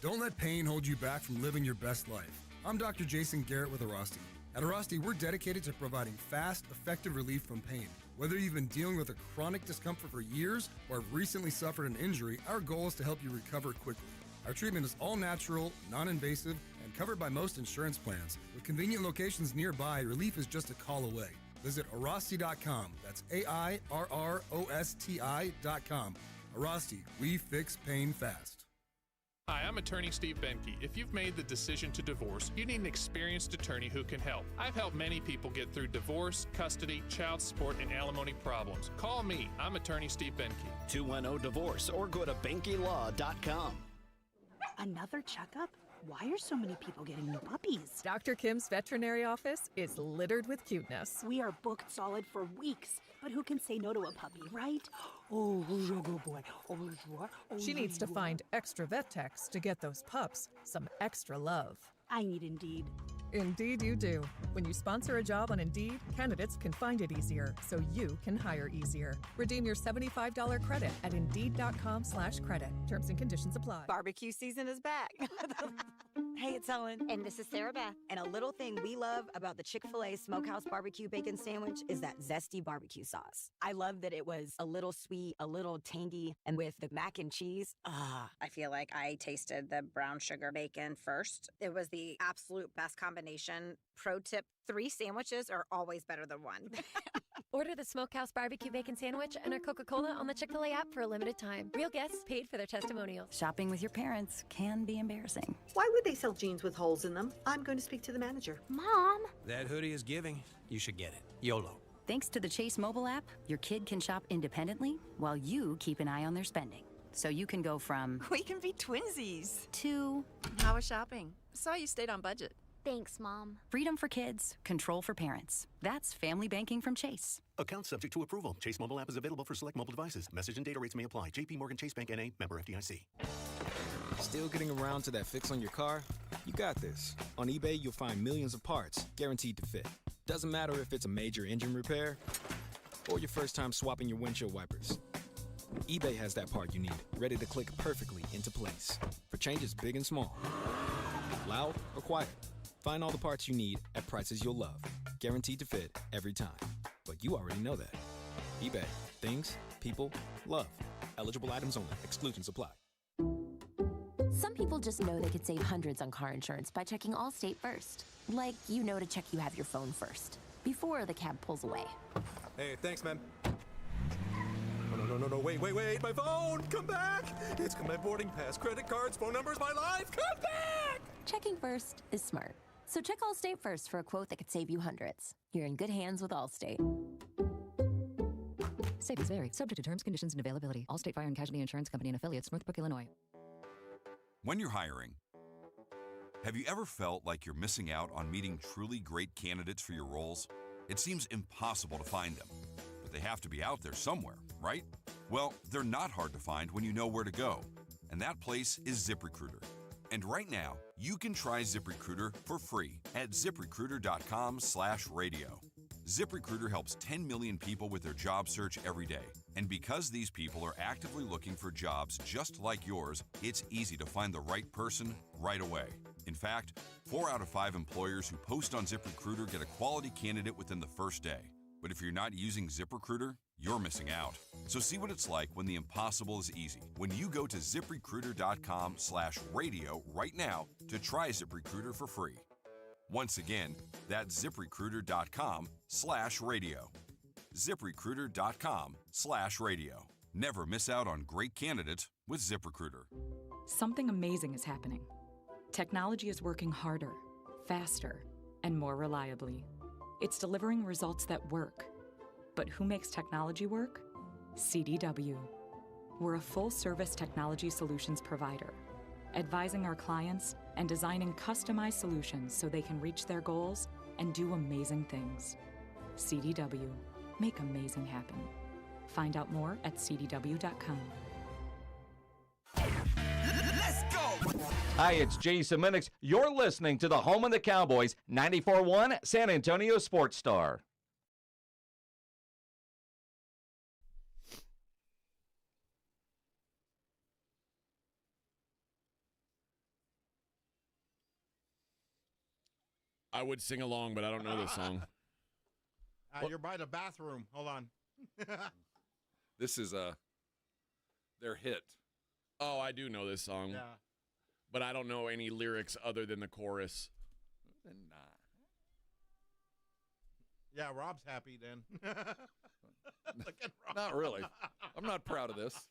Don't let pain hold you back from living your best life. I'm Dr. Jason Garrett with Arasti. At Arasti, we're dedicated to providing fast, effective relief from pain. Whether you've been dealing with a chronic discomfort for years or have recently suffered an injury, our goal is to help you recover quickly. Our treatment is all natural, non-invasive, and covered by most insurance plans. With convenient locations nearby, relief is just a call away. Visit Arasti.com. That's AIRROSTI.com. Arasti, we fix pain fast. Hi, I'm attorney Steve Benke. If you've made the decision to divorce, you need an experienced attorney who can help. I've helped many people get through divorce, custody, child support, and alimony problems. Call me. I'm attorney Steve Benke. 210-DIVORCE or go to BenkeLaw.com. Another checkup? Why are so many people getting new puppies? Dr. Kim's veterinary office is littered with cuteness. We are booked solid for weeks, but who can say no to a puppy, right? Oh, who's your good boy? Oh, She needs to find extra vet techs to get those pups some extra love. I need Indeed. Indeed you do. When you sponsor a job on Indeed, candidates can find it easier, so you can hire easier. Redeem your $75 credit at Indeed.com/credit. Terms and conditions apply. Barbecue season is back. Hey, it's Ellen. And this is Sarah Beth. And a little thing we love about the Chick-fil-A Smokehouse Barbecue Bacon Sandwich is that zesty barbecue sauce. I love that it was a little sweet, a little tangy, and with the mac and cheese, I feel like I tasted the brown sugar bacon first. It was the absolute best combination. Pro tip, 3 sandwiches are always better than 1. Order the Smokehouse Barbecue Bacon Sandwich and our Coca-Cola on the Chick-fil-A app for a limited time. Real guests paid for their testimonials. Shopping with your parents can be embarrassing. Why would they sell jeans with holes in them? I'm going to speak to the manager. Mom! That hoodie is giving. You should get it. YOLO. Thanks to the Chase mobile app, your kid can shop independently while you keep an eye on their spending. So you can go from... We can be twinsies. ...to... How was shopping? Saw you stayed on budget. Thanks, Mom. Freedom for kids, control for parents. That's family banking from Chase. Account subject to approval. Chase mobile app is available for select mobile devices. Message and data rates may apply. JP Morgan Chase Bank N.A. member FDIC. Still getting around to that fix on your car? You got this. On eBay, you'll find millions of parts guaranteed to fit. Doesn't matter if it's a major engine repair or your first time swapping your windshield wipers. eBay has that part you need, ready to click perfectly into place for changes big and small. Loud or quiet. Find all the parts you need at prices you'll love. Guaranteed to fit every time. But you already know that. eBay. Things, people, love. Eligible items only. Exclusions apply. Some people just know they could save hundreds on car insurance by checking Allstate first. Like, you know to check you have your phone first, before the cab pulls away. Hey, thanks, man. No, wait, my phone! Come back! It's got my boarding pass, credit cards, phone numbers, my life! Come back! Checking first is smart. So check Allstate first for a quote that could save you hundreds. You're in good hands with Allstate. Savings vary, subject to terms, conditions, and availability. Allstate Fire and Casualty Insurance Company and Affiliates, Northbrook, Illinois. When you're hiring, have you ever felt like you're missing out on meeting truly great candidates for your roles? It seems impossible to find them, but they have to be out there somewhere, right? Well, they're not hard to find when you know where to go, and that place is ZipRecruiter. And right now, you can try ZipRecruiter for free at ZipRecruiter.com/radio. ZipRecruiter helps 10 million people with their job search every day. And because these people are actively looking for jobs just like yours, it's easy to find the right person right away. In fact, 4 out of 5 employers who post on ZipRecruiter get a quality candidate within the first day. But if you're not using ZipRecruiter, you're missing out. So see what it's like when the impossible is easy. When you go to ZipRecruiter.com/radio right now to try ZipRecruiter for free. Once again, that's ZipRecruiter.com/radio. ZipRecruiter.com/radio. Never miss out on great candidates with ZipRecruiter. Something amazing is happening. Technology is working harder, faster, and more reliably. It's delivering results that work. But who makes technology work? CDW. We're a full-service technology solutions provider, advising our clients and designing customized solutions so they can reach their goals and do amazing things. CDW. Make amazing happen. Find out more at cdw.com. Let's go! Hi, it's Jason Minix. You're listening to the home of the Cowboys, 94.1 San Antonio Sports Star. I would sing along, but I don't know this song. You're by the bathroom. Hold on. This is their hit. Oh, I do know this song. Yeah. But I don't know any lyrics other than the chorus. Yeah, Rob's happy then. Look at Rob. Not really. I'm not proud of this.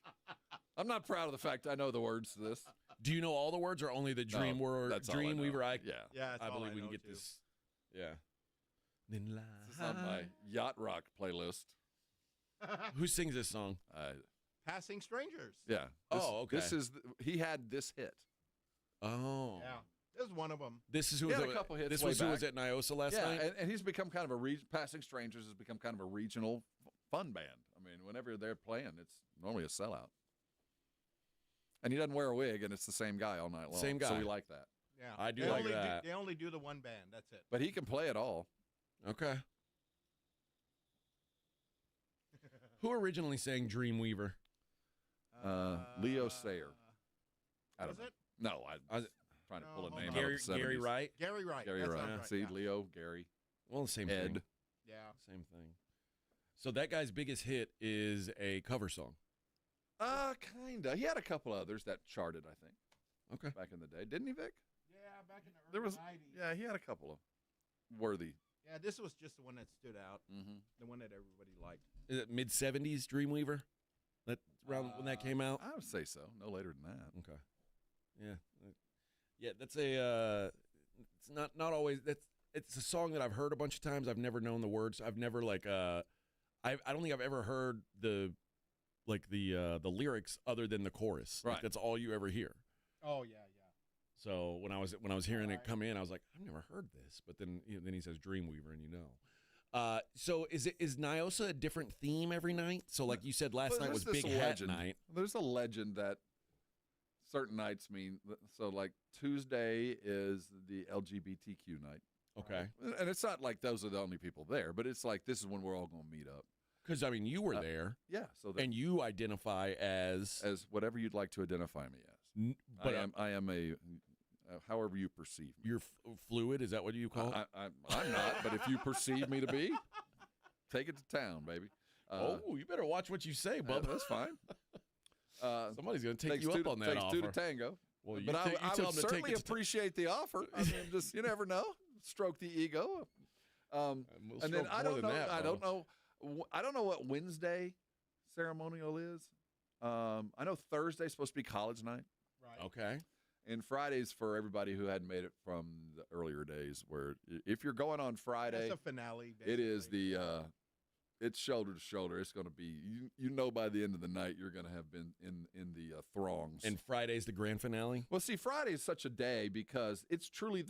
I'm not proud of the fact I know the words to this. Do you know all the words or only the dream word? That's all I know. Dreamweaver. Yeah, I believe we can get this. Yeah. This is on my yacht rock playlist. Who sings this song? Passing Strangers. Yeah. Okay. He had this hit. Oh. Yeah. This is one of them. This is who he was had a couple hits. This way was back. who was at Niosa last night. And he's become kind of Passing Strangers has become kind of a regional fun band. I mean, whenever they're playing, it's normally a sellout. And he doesn't wear a wig, and it's the same guy all night long. Same guy. So we like that. Yeah, I do they like only that. They only do the one band. That's it. But he can play it all. Okay. Who originally sang Dreamweaver? Leo Sayer. I don't Was know. it? No, I was trying to pull a name out Gary, of the 70s. Gary Wright? Gary Wright. Gary That Wright. sounds right, See, yeah. Leo, Gary. Well, the same Ed. thing. Yeah. Same thing. So that guy's biggest hit is a cover song. Kinda. He had a couple others that charted, I think. Okay. Back in the day, didn't he, Vic? Yeah, back in the early 90s. Yeah, he had a couple of worthy. Yeah, this was just the one that stood out. Mm-hmm. The one that everybody liked. Is it mid-70s Dreamweaver? That's around when that came out? I would say so. No later than that. Okay. Yeah. Yeah, that's a it's not always it's a song that I've heard a bunch of times. I've never known the words. I've never I don't think I've ever heard the lyrics other than the chorus. Right. Like, that's all you ever hear. Oh yeah. So when I was hearing it come in, I was like, I've never heard this. But then then he says Dreamweaver, and you know. So is Nyosa a different theme every night? So like you said, last night was Big Hat Night. There's a legend that certain nights mean. So like Tuesday is the LGBTQ night. Okay. And it's not like those are the only people there, but it's like this is when we're all going to meet up. Because I mean, you were there. Yeah. So and you identify as whatever you'd like to identify me as. But I am a. However you perceive me. You're fluid? Is that what you call it? I'm not, but if you perceive me to be, take it to town, baby. You better watch what you say, bub. That's fine. Somebody's going to take you up on that offer. Takes two to tango. Well, but I would certainly appreciate the offer. I mean, just you never know. Stroke the ego. And then I don't know. I don't know what Wednesday ceremonial is. I know Thursday's supposed to be college night. Right. Okay. And Friday's for everybody who hadn't made it from the earlier days, where if you're going on Friday, it's a finale. Basically. It is it's shoulder to shoulder. It's going to be you know by the end of the night you're going to have been in the throngs. And Friday's the grand finale. Well, see, Friday is such a day because it's truly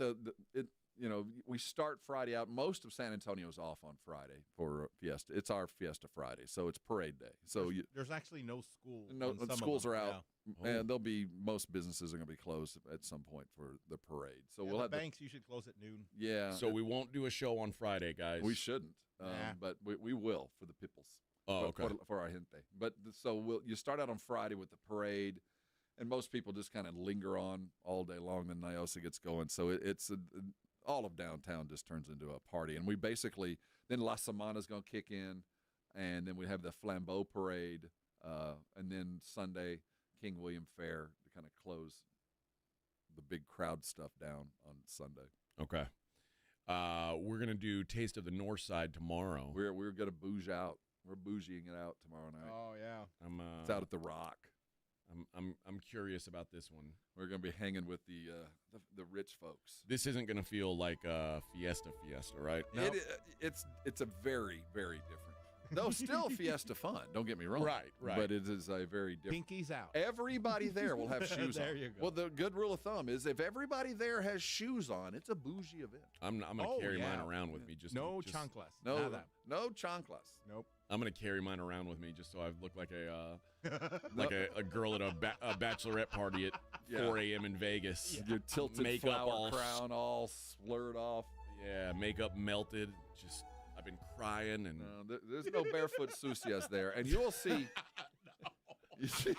we start Friday out. Most of San Antonio's off on Friday for Fiesta. It's our Fiesta Friday, so it's parade day. So there's actually no school. No, some schools of them. are out, Yeah. and most businesses are going to be closed at some point for the parade. So Yeah, we'll have banks. You should close at noon. Yeah. So we won't do a show on Friday, guys. We shouldn't, Nah. but we will for the peoples. Oh, okay. For our gente. But so you start out on Friday with the parade, and most people just kind of linger on all day long. Then Nyosa gets going. So all of downtown just turns into a party. And we basically, then La Semana's going to kick in, and then we have the Flambeau Parade, and then Sunday, King William Fair to kind of close the big crowd stuff down on Sunday. Okay. We're going to do Taste of the North Side tomorrow. We're going to bougie out. We're bougieing it out tomorrow night. Oh, yeah. It's out at the Rock. I'm curious about this one. We're going to be hanging with the rich folks. This isn't going to feel like Fiesta, right? Nope. It's a very, very different. Though still Fiesta fun. Don't get me wrong. Right. But it is a very different. Pinkies out. Everybody there will have shoes on. There you go. Well, the good rule of thumb is if everybody there has shoes on, it's a bougie event. I'm going to carry mine around with me. No chanclas. No chanclas. Nope. I'm going to carry mine around with me just so I look like a girl at a bachelorette party at 4 a.m. in Vegas. Yeah. Your tilted makeup flower crown all slurred off. Yeah, makeup melted. Just I've been crying and there's no barefoot sucias there, and you'll see. You see,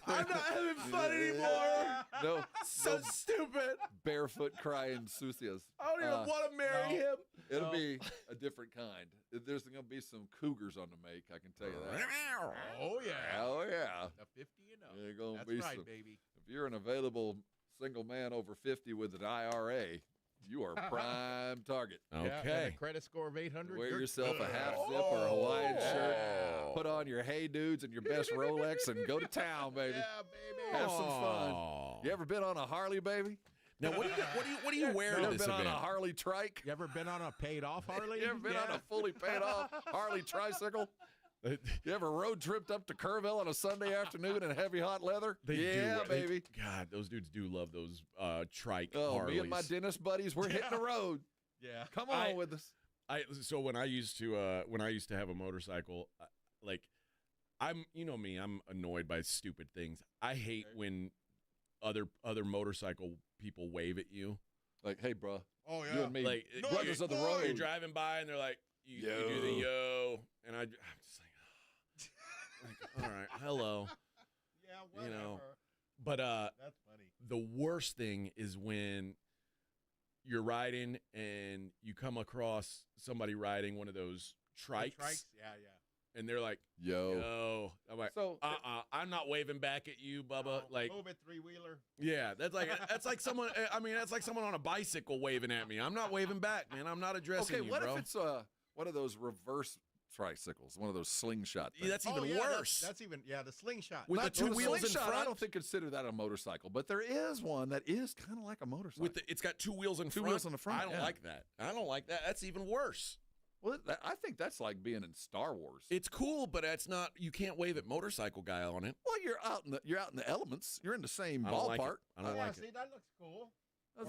I'm not having fun anymore. No, so stupid. Barefoot crying sucias. I don't even want to marry him. It'll be a different kind. There's going to be some cougars on the make. I can tell you that. Oh yeah. Oh yeah. The 50 and up. There's gonna That's be right, some, baby. If you're an available single man over 50 with an IRA, you are prime target. Okay. Yeah, and a credit score of 800. Wear you're yourself good. a half zip or a Hawaiian shirt. Put on your Hey Dudes and your best Rolex and go to town, baby. Yeah, baby. Have some fun. You ever been on a Harley, baby? Now, what do you wear You to ever this been event? on a Harley trike? You ever been on a paid off Harley? You ever been on a fully paid off Harley tricycle? You ever road tripped up to Kerrville on a Sunday afternoon in heavy hot leather? They baby. God, those dudes do love those trike Oh, Harleys. me and my dentist buddies, we're hitting the road. Yeah. Come on with us. So when I used to have a motorcycle, I'm you know me, I'm annoyed by stupid things. I hate when other motorcycle people wave at you. Like, hey, bro. Oh, yeah. You and me, like brothers of the road. You're driving by, and they're like, you do the yo. And I'm just like, all right, hello. Yeah, whatever. But that's funny. The worst thing is when you're riding and you come across somebody riding one of those trikes. Yeah. And they're like, yo. I'm like, I'm not waving back at you, Bubba. Like, move it, three-wheeler. Yeah, that's like someone. I mean, that's like someone on a bicycle waving at me. I'm not waving back, man. I'm not addressing you, what bro. if it's one of those reverse tricycles, one of those slingshot things? That's even worse. That's even the slingshot With the two wheels in front. I don't think consider that a motorcycle, but there is one that is kind of like a motorcycle. It's got two wheels in front. Two wheels on the front. I don't like that. I don't like that. That's even worse. Well, I think that's like being in Star Wars. It's cool, but that's not. You can't wave at motorcycle guy on it. Well, you're out in the elements. You're in the same ballpark. I don't like it. See, that looks cool.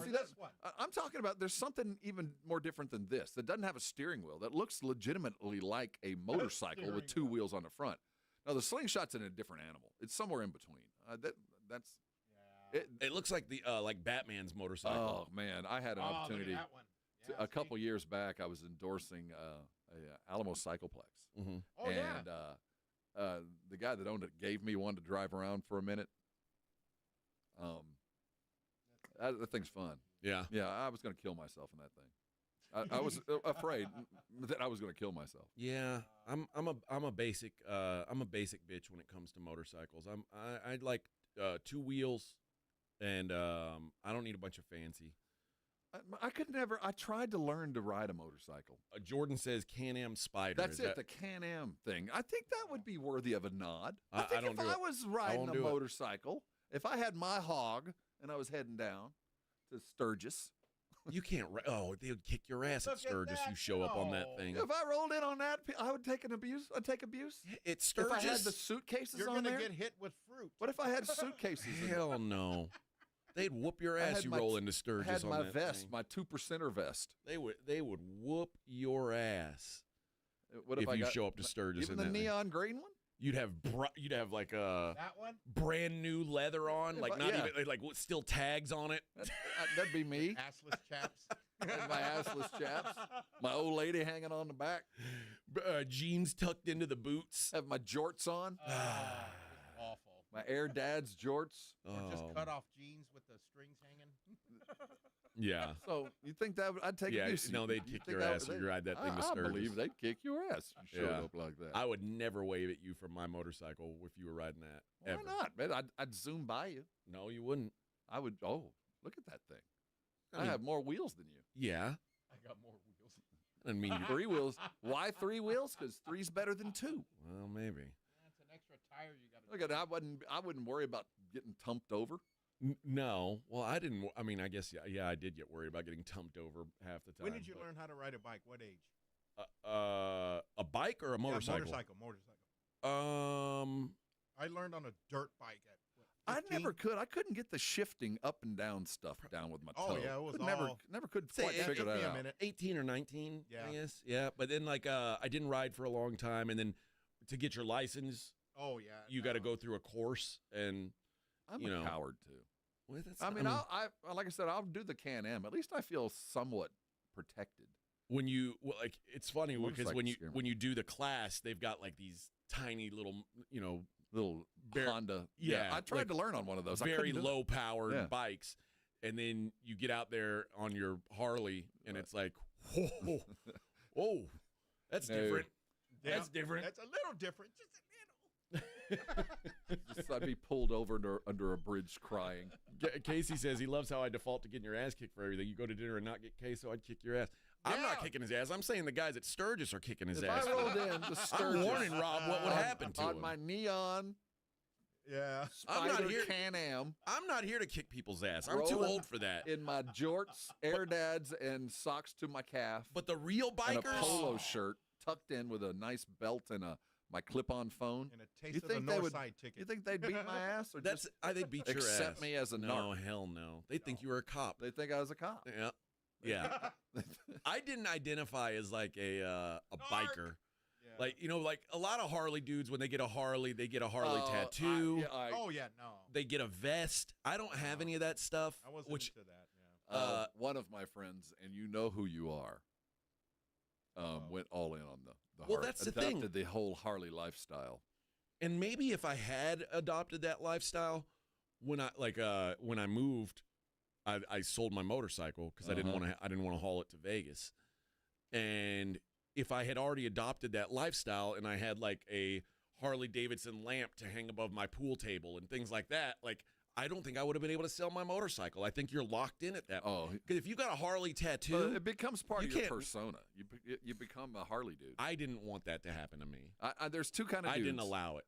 See, this one. I'm talking about. There's something even more different than this that doesn't have a steering wheel that looks legitimately like a motorcycle with two wheels on the front. Now the slingshot's in a different animal. It's somewhere in between. It looks like the like Batman's motorcycle. Oh man, I had an opportunity. Look at that one. A couple years back, I was endorsing a Alamo Cycleplex. Mm-hmm. Oh, and the guy that owned it gave me one to drive around for a minute. That thing's fun. Yeah. Yeah, I was going to kill myself in that thing. I was afraid that I was going to kill myself. Yeah, I'm a basic bitch when it comes to motorcycles. I like two wheels, and I don't need a bunch of fancy. I could never. I tried to learn to ride a motorcycle. Jordan says Can-Am Spider. That's it, the Can-Am thing. I think that would be worthy of a nod. I think if I was riding a motorcycle, if I had my hog and I was heading down to Sturgis. You can't. They would kick your ass at Sturgis. You show up on that thing. If I rolled in on that, I would take abuse. I'd take abuse. It's Sturgis. If I had the suitcases You're on there, gonna get hit with fruit. What if I had suitcases? Hell no. They'd whoop your ass. You roll into Sturgis. I had on my that vest, thing. my 2%er vest. They would whoop your ass. What if you show up to Sturgis? Even in the that neon green one. You'd have like a that one? brand new leather on, like even like still tags on it. That'd be me. Assless chaps. My assless chaps. My old lady hanging on the back. Jeans tucked into the boots. Have my jorts on. Awful. My Air Dad's jorts. Or just cut off jeans with the strings hanging. Yeah. So you think that I'd take abuse? No, they'd kick your ass if you ride that thing to Sturgis. I believe they'd kick your ass if you showed up like that. I would never wave at you from my motorcycle if you were riding that. Why ever. not, man? I'd zoom by you. No, you wouldn't. I would. Oh, look at that thing. I have more wheels than you. Yeah. I got more wheels. I mean, 3 wheels. Why 3 wheels? Because 3's better than 2. Well, maybe. That's an extra tire you got to. Look at that. I wouldn't worry about getting tumped over. No. Well, I didn't. I mean, I guess yeah, I did get worried about getting tumped over half the time. When did you learn how to ride a bike? What age? A bike or a motorcycle? Motorcycle. I learned on a dirt bike at. I never could. I couldn't get the shifting up and down stuff down with my toe. Oh yeah, it was never could quite figure that out. 18 or 19, yeah. I guess. Yeah, but then I didn't ride for a long time, and then to get your license, you got to go through a course, and I'm a coward too. Well, like I said, I'll do the Can-Am. At least I feel somewhat protected. When it's funny because when you do the class, they've got like these tiny little Honda. Yeah, I tried to learn on one of those. Very low powered bikes, and then you get out there on your Harley, and it's like, whoa, that's different. Yeah, that's different. That's a little different, just a little. I'd be pulled over under a bridge crying. Casey says he loves how I default to getting your ass kicked for everything. You go to dinner and not get queso, I'd kick your ass. I'm not kicking his ass. I'm saying the guys at Sturgis are kicking his ass. If I rolled in to Sturgis, I'm warning Rob what would happen to him. On my neon Spider Can-Am. I'm not here to kick people's ass. I'm too old for that. In my jorts, Air Dads, and socks to my calf. But the real bikers? And a polo shirt tucked in with a nice belt and my clip-on phone. And a taste of the North Side ticket. You think they'd beat my ass? Or they'd beat your ass. Accept me as a narc? No, hell no. They think you were a cop. They think I was a cop. Yeah. I didn't identify as like a biker. Like, like a lot of Harley dudes, when they get a Harley tattoo. They get a vest. I don't have any of that stuff. I wasn't into that, one of my friends, and you know who you are, went all in on the Harley. That's the thing. Adopted the whole Harley lifestyle. And maybe if I had adopted that lifestyle, when I moved, I sold my motorcycle because I didn't want to haul it to Vegas. And if I had already adopted that lifestyle and I had like a Harley Davidson lamp to hang above my pool table and things like that, like I don't think I would have been able to sell my motorcycle. I think you're locked in at that point. Because if you got a Harley tattoo, it becomes part of your persona. You become a Harley dude. I didn't want that to happen to me. There's two kind of dudes. I didn't allow it.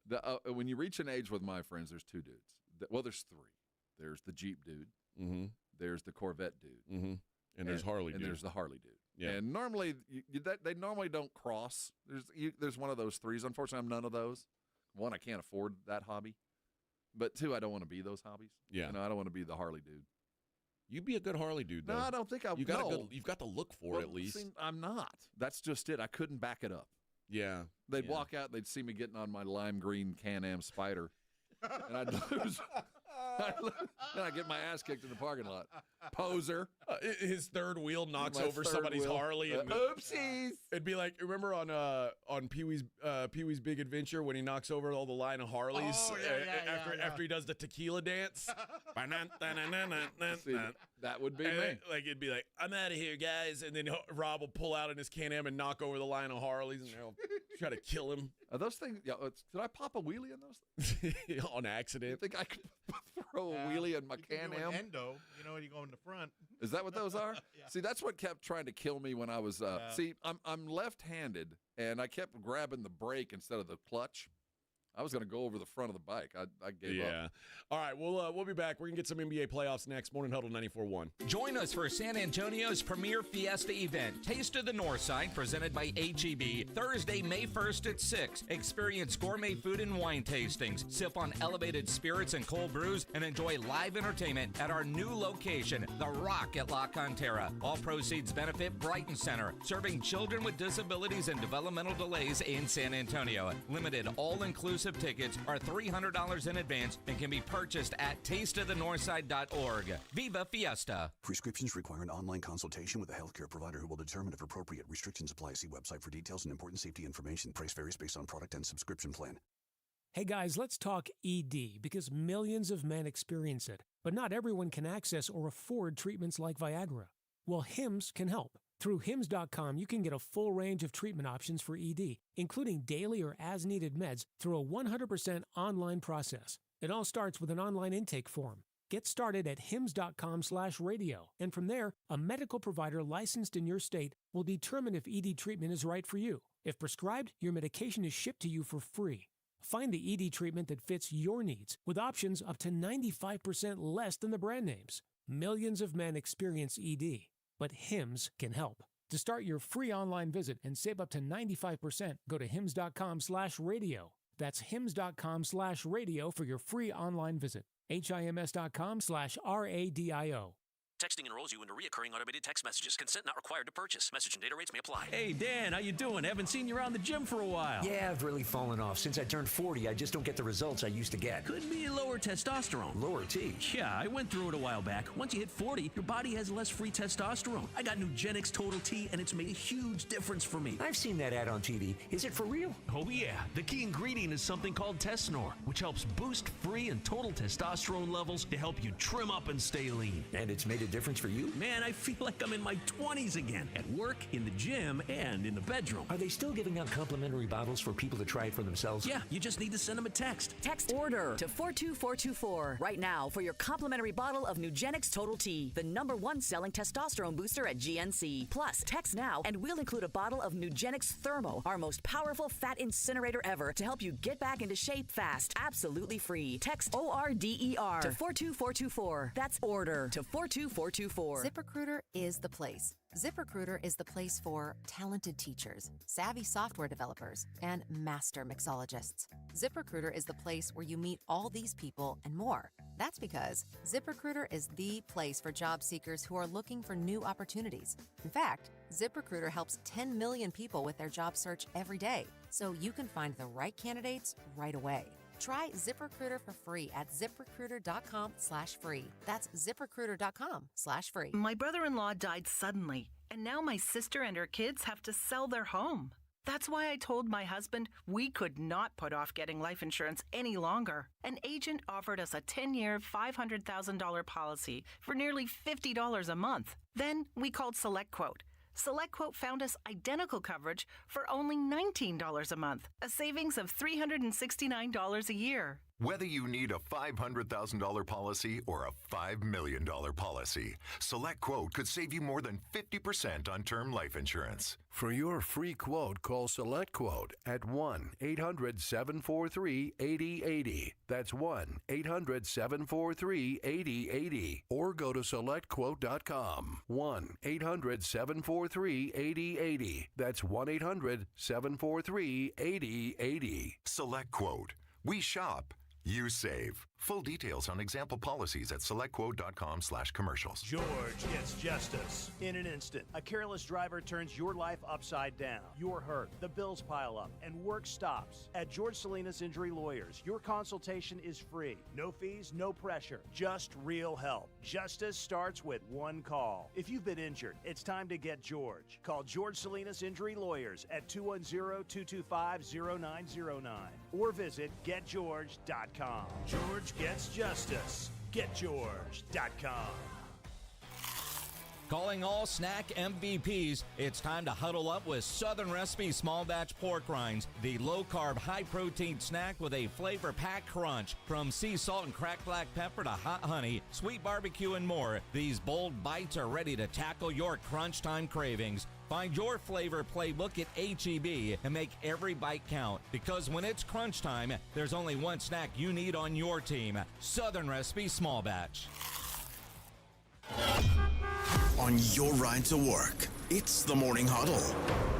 When you reach an age with my friends, there's two dudes. Well, there's three. There's the Jeep dude. Mm-hmm. There's the Corvette dude. Mm-hmm. And there's Harley dude. And there's the Harley dude. Yeah. And normally, they normally don't cross. There's one of those threes. Unfortunately, I'm none of those. One, I can't afford that hobby. But two, I don't want to be those hobbies. Yeah. I don't want to be the Harley dude. You'd be a good Harley dude, though. No, I don't think I would. You've got the look for it, at least. See, I'm not. That's just it. I couldn't back it up. Yeah. They'd walk out, they'd see me getting on my lime green Can-Am Spider, and I'd lose. Then I get my ass kicked in the parking lot. Poser. His third wheel knocks over somebody's Harley. And oopsies. It'd be like, remember on Pee-wee's Big Adventure when he knocks over all the line of Harleys after he does the tequila dance? See, that would be me. Like it'd be like, I'm out of here, guys, and then Rob will pull out in his Can-Am and knock over the line of Harleys, and they'll try to kill him. Are those things? Yeah, did I pop a wheelie in those things? On accident? You think I could throw a wheelie in my Can-Am? Endo, when you go in the front. Is that what those are? Yeah. See, that's what kept trying to kill me when I was. See, I'm left-handed, and I kept grabbing the brake instead of the clutch. I was going to go over the front of the bike. I gave up. All right, we'll be back. We're going to get some NBA playoffs next. Morning Huddle 94.1. Join us for San Antonio's premier Fiesta event, Taste of the Northside, presented by H-E-B, Thursday, May 1st at 6. Experience gourmet food and wine tastings, sip on elevated spirits and cold brews, and enjoy live entertainment at our new location, The Rock at La Cantera. All proceeds benefit Brighton Center, serving children with disabilities and developmental delays in San Antonio. Limited all-inclusive tickets are $300 in advance and can be purchased at tasteofthenorthside.org. Viva Fiesta. Prescriptions require an online consultation with a healthcare provider who will determine if appropriate. Restrictions apply. See website for details and important safety information. Price varies based on product and subscription plan. Hey guys, let's talk ED because millions of men experience it, but not everyone can access or afford treatments like Viagra. Well, Hims can help. Through Hims.com, you can get a full range of treatment options for ED, including daily or as-needed meds through a 100% online process. It all starts with an online intake form. Get started at hims.com/radio, and from there, a medical provider licensed in your state will determine if ED treatment is right for you. If prescribed, your medication is shipped to you for free. Find the ED treatment that fits your needs with options up to 95% less than the brand names. Millions of men experience ED. But Hims can help. To start your free online visit and save up to 95%, go to hims.com/radio. That's hims.com/radio for your free online visit. HIMS.com/RADIO. Texting enrolls you into recurring automated text messages. Consent not required to purchase. Message and data rates may apply. Hey, Dan, how you doing? Haven't seen you around the gym for a while. Yeah, I've really fallen off. Since I turned 40, I just don't get the results I used to get. Could be lower testosterone. Lower T? Yeah, I went through it a while back. Once you hit 40, your body has less free testosterone. I got Nugenix Total T, and it's made a huge difference for me. I've seen that ad on TV. Is it for real? Oh, yeah. The key ingredient is something called Tesnor, which helps boost free and total testosterone levels to help you trim up and stay lean. And it's made a difference for you? Man, I feel like I'm in my 20s again, at work, in the gym, and in the bedroom. Are they still giving out complimentary bottles for people to try it for themselves? Yeah, you just need to send them a text. Text ORDER to 42424 right now for your complimentary bottle of Nugenix Total T, the #1 selling testosterone booster at GNC. Plus, text now and we'll include a bottle of Nugenix Thermo, our most powerful fat incinerator ever, to help you get back into shape fast, absolutely free. Text ORDER to 42424. That's ORDER to 42424. ZipRecruiter is the place. ZipRecruiter is the place for talented teachers, savvy software developers, and master mixologists. ZipRecruiter is the place where you meet all these people and more. That's because ZipRecruiter is the place for job seekers who are looking for new opportunities. In fact, ZipRecruiter helps 10 million people with their job search every day. so you can find the right candidates right away. Try ZipRecruiter for free at ZipRecruiter.com/free. That's ZipRecruiter.com/free. My brother-in-law died suddenly, and now my sister and her kids have to sell their home. That's why I told my husband we could not put off getting life insurance any longer. An agent offered us a 10-year, $500,000 policy for nearly $50 a month. Then we called SelectQuote. SelectQuote found us identical coverage for only $19 a month, a savings of $369 a year. Whether you need a $500,000 policy or a $5 million policy, SelectQuote could save you more than 50% on term life insurance. For your free quote, call SelectQuote at 1-800-743-8080. That's 1-800-743-8080. Or go to SelectQuote.com. 1-800-743-8080. That's 1-800-743-8080. SelectQuote. We shop. You save. Full details on example policies at selectquote.com/commercials. George gets justice. In an instant, a careless driver turns your life upside down. You're hurt, the bills pile up, and work stops. At George Salinas Injury Lawyers, your consultation is free. No fees, no pressure, just real help. Justice starts with one call. If you've been injured, it's time to get George. Call George Salinas Injury Lawyers at 210-225-0909 or visit getgeorge.com. George gets justice. GetGeorge.com. Calling all snack MVPs, it's time to huddle up with Southern Recipe Small Batch Pork Rinds, the low-carb, high-protein snack with a flavor-packed crunch. From sea salt and cracked black pepper to hot honey, sweet barbecue, and more, these bold bites are ready to tackle your crunch time cravings. Find your flavor playbook at H-E-B and make every bite count. Because when it's crunch time, there's only one snack you need on your team. Southern Recipe Small Batch. On your ride to work, it's the Morning Huddle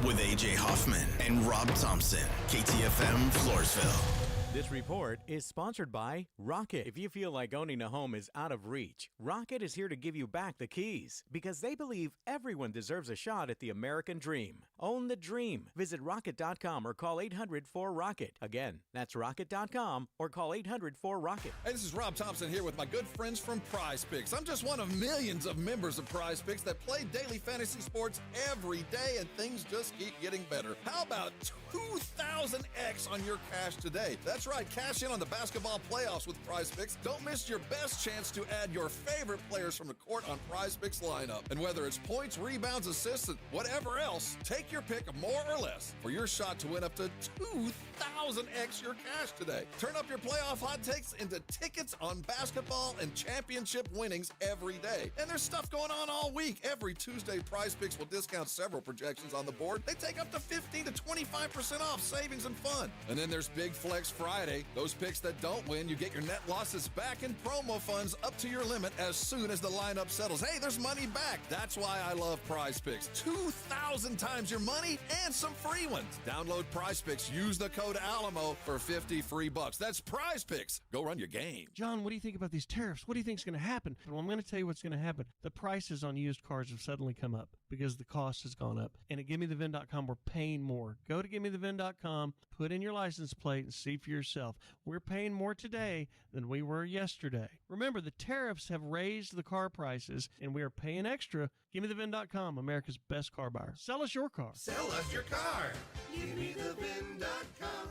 with A.J. Hoffman and Rob Thompson, KTFM Floresville. This report is sponsored by Rocket. If you feel like owning a home is out of reach, Rocket is here to give you back the keys because they believe everyone deserves a shot at the American dream. Own the dream. Visit Rocket.com or call 800-4ROCKET. Again, that's Rocket.com or call 800-4ROCKET. Hey, this is Rob Thompson here with my good friends from Prize Picks. I'm just one of millions of members of Prize Picks that play daily fantasy sports every day, and things just keep getting better. How about 2,000x on your cash today? That's right, cash in on the basketball playoffs with Prize Picks. Don't miss your best chance to add your favorite players from the court on Prize Picks lineup. And whether it's points, rebounds, assists, and whatever else, take your pick more or less for your shot to win up to 2,000x your cash today. Turn up your playoff hot takes into tickets on basketball and championship winnings every day. And there's stuff going on all week. Every Tuesday, Prize Picks will discount several projections on the board. They take up to 15 to 25% off savings and fun. And then there's Big Flex Friday. Those picks that don't win, you get your net losses back in promo funds up to your limit as soon as the lineup settles. Hey, there's money back. That's why I love Prize Picks. 2,000 times your money and some free ones. Download Prize Picks. Use the code Alamo for 50 free bucks. That's Prize Picks. Go run your game. John, what do you think about these tariffs? What do you think is going to happen? Well, I'm going to tell you what's going to happen. The prices on used cars have suddenly come up because the cost has gone up. And at GiveMeTheVin.com, we're paying more. Go to GiveMeTheVin.com, put in your license plate, and see for yourself. We're paying more today than we were yesterday. Remember, the tariffs have raised the car prices, and we are paying extra. GiveMeTheVin.com, America's best car buyer. Sell us your car. Sell us your car. GiveMeTheVin.com.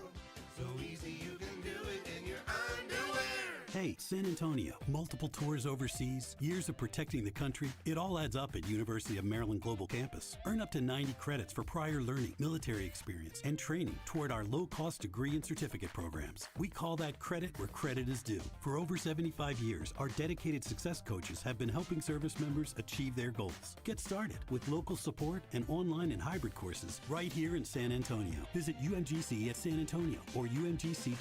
So easy you can do it in your underwear. Hey, San Antonio, multiple tours overseas, years of protecting the country. It all adds up at University of Maryland Global Campus. Earn up to 90 credits for prior learning, military experience, and training toward our low-cost degree and certificate programs. We call that credit where credit is due. For over 75 years, our dedicated success coaches have been helping service members achieve their goals. Get started with local support and online and hybrid courses right here in San Antonio. Visit UMGC at San Antonio or umgc.edu/SATX.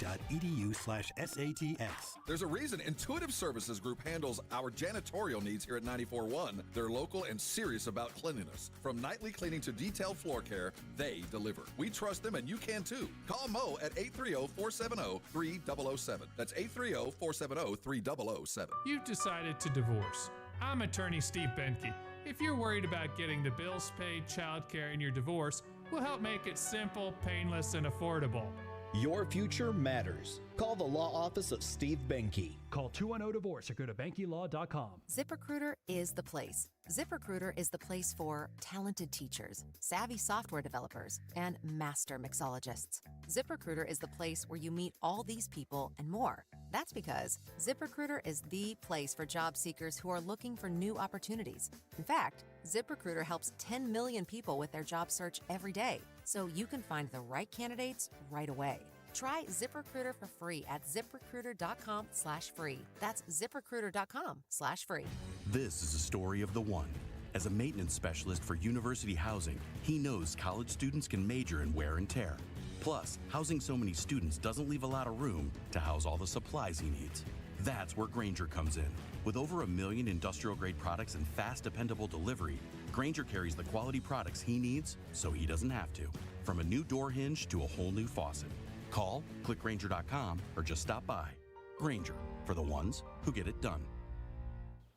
There's a reason Intuitive Services Group handles our janitorial needs here at 94.1. They're local and serious about cleanliness. From nightly cleaning to detailed floor care, they deliver. We trust them, and you can too. Call Mo at 830-470-3007. That's 830-470-3007. You've decided to divorce. I'm attorney Steve Benke. If you're worried about getting the bills paid, childcare, and your divorce, We'll help make it simple, painless, and affordable. Your future matters. Call the law office of Steve Benke. Call 210-DIVORCE or go to BenkeLaw.com. ZipRecruiter is the place. ZipRecruiter is the place for talented teachers, savvy software developers, and master mixologists. ZipRecruiter is the place where you meet all these people and more. That's because ZipRecruiter is the place for job seekers who are looking for new opportunities. In fact, ZipRecruiter helps 10 million people with their job search every day, so you can find the right candidates right away. Try ZipRecruiter for free at ziprecruiter.com/free. That's ziprecruiter.com/free. This is a story of the one. As a maintenance specialist for university housing, he knows college students can major in wear and tear. Plus, housing so many students doesn't leave a lot of room to house all the supplies he needs. That's where Grainger comes in. With over 1 million industrial-grade products and fast, dependable delivery, Grainger carries the quality products he needs so he doesn't have to. From a new door hinge to a whole new faucet. Call, click Grainger.com, or just stop by. Grainger, for the ones who get it done.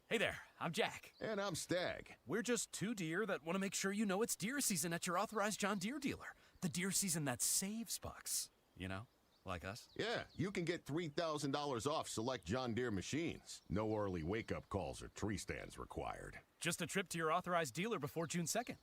Hey there, I'm Jack. And I'm Stag. We're just two deer that want to make sure you know it's deer season at your authorized John Deere dealer. The deer season that saves bucks. You know, like us. Yeah, you can get $3,000 off select John Deere machines. No early wake-up calls or tree stands required. Just a trip to your authorized dealer before June 2nd.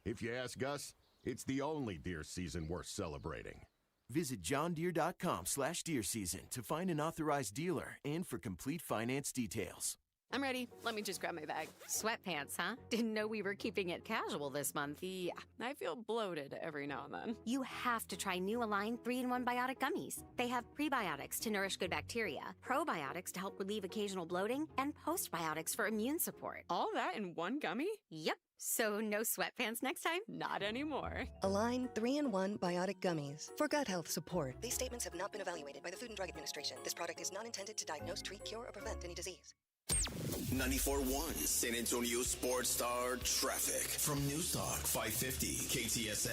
If you ask us, it's the only deer season worth celebrating. Visit johndeere.com/deer season to find an authorized dealer and for complete finance details. I'm ready. Let me just grab my bag. Sweatpants, huh? Didn't know we were keeping it casual this month. Yeah, I feel bloated every now and then. You have to try new Align 3-in-1 Biotic Gummies. They have prebiotics to nourish good bacteria, probiotics to help relieve occasional bloating, and postbiotics for immune support. All that in one gummy? Yep. So no sweatpants next time? Not anymore. Align 3-in-1 Biotic Gummies for gut health support. These statements have not been evaluated by the Food and Drug Administration. This product is not intended to diagnose, treat, cure, or prevent any disease. 94.1 San Antonio Sports Star traffic from Newstalk 550 KTSA.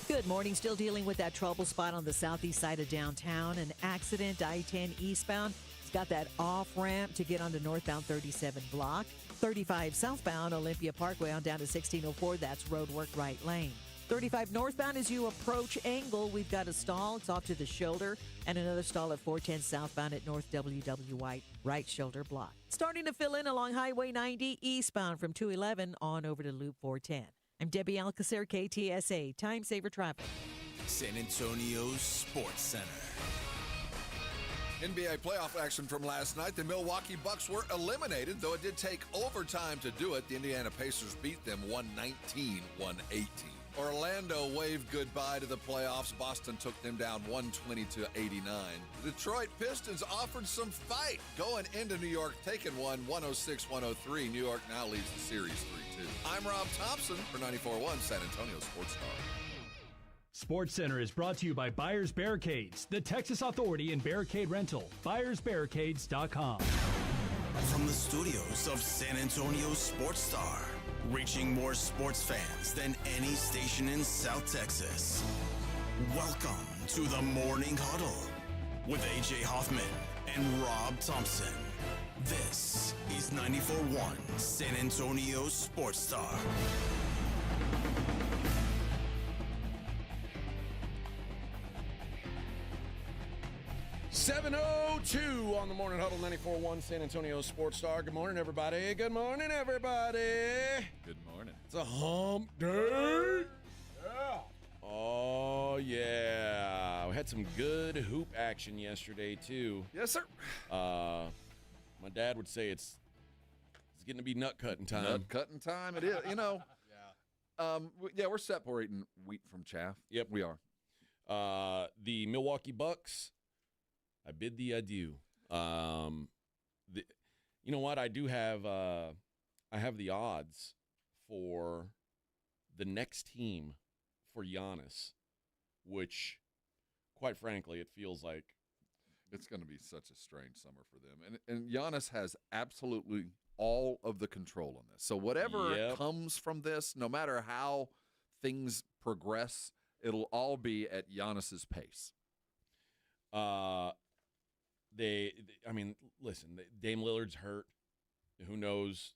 Good morning. Still dealing with that trouble spot on the southeast side of downtown. An accident, I-10 eastbound. It's got that off-ramp to get onto northbound 37 block. 35 southbound Olympia Parkway on down to 1604. That's road work right lane. 35 northbound as you approach Angle, we've got a stall. It's off to the shoulder, and another stall at 410 southbound at North WW White, right shoulder block. Starting to fill in along Highway 90 eastbound from 211 on over to Loop 410. I'm Debbie Alcacer, KTSA, Time Saver Traffic. San Antonio Sports Center. NBA playoff action from last night. The Milwaukee Bucks were eliminated, though it did take overtime to do it. The Indiana Pacers beat them 119-118. Orlando waved goodbye to the playoffs. Boston took them down 120-89. The Detroit Pistons offered some fight going into New York, taking one 106-103. New York now leads the series 3-2. I'm Rob Thompson for 94.1 San Antonio Sports Star. Sports Center is brought to you by Buyers Barricades, the Texas Authority in Barricade Rental. BuyersBarricades.com. From the studios of San Antonio Sports Star, reaching more sports fans than any station in South Texas. Welcome to the Morning Huddle with A.J. Hoffman and Rob Thompson. This is 94.1 San Antonio Sports Star. .702 on the Morning Huddle, 94.1 San Antonio Sports Star. Good morning, everybody. Good morning, everybody. Good morning. It's a hump day. Yeah. Oh, yeah. We had some good hoop action yesterday, too. Yes, sir. My dad would say it's getting to be nut cutting time. Nut cutting time. It is. You know. Yeah, we're separating wheat from chaff. Yep, we are. The Milwaukee Bucks, I bid thee adieu. You know what? I do have I have the odds for the next team for Giannis, which, quite frankly, it feels like it's going to be such a strange summer for them. And Giannis has absolutely all of the control on this. So whatever comes from this, no matter how things progress, it'll all be at Giannis's pace. I mean, listen, Dame Lillard's hurt. Who knows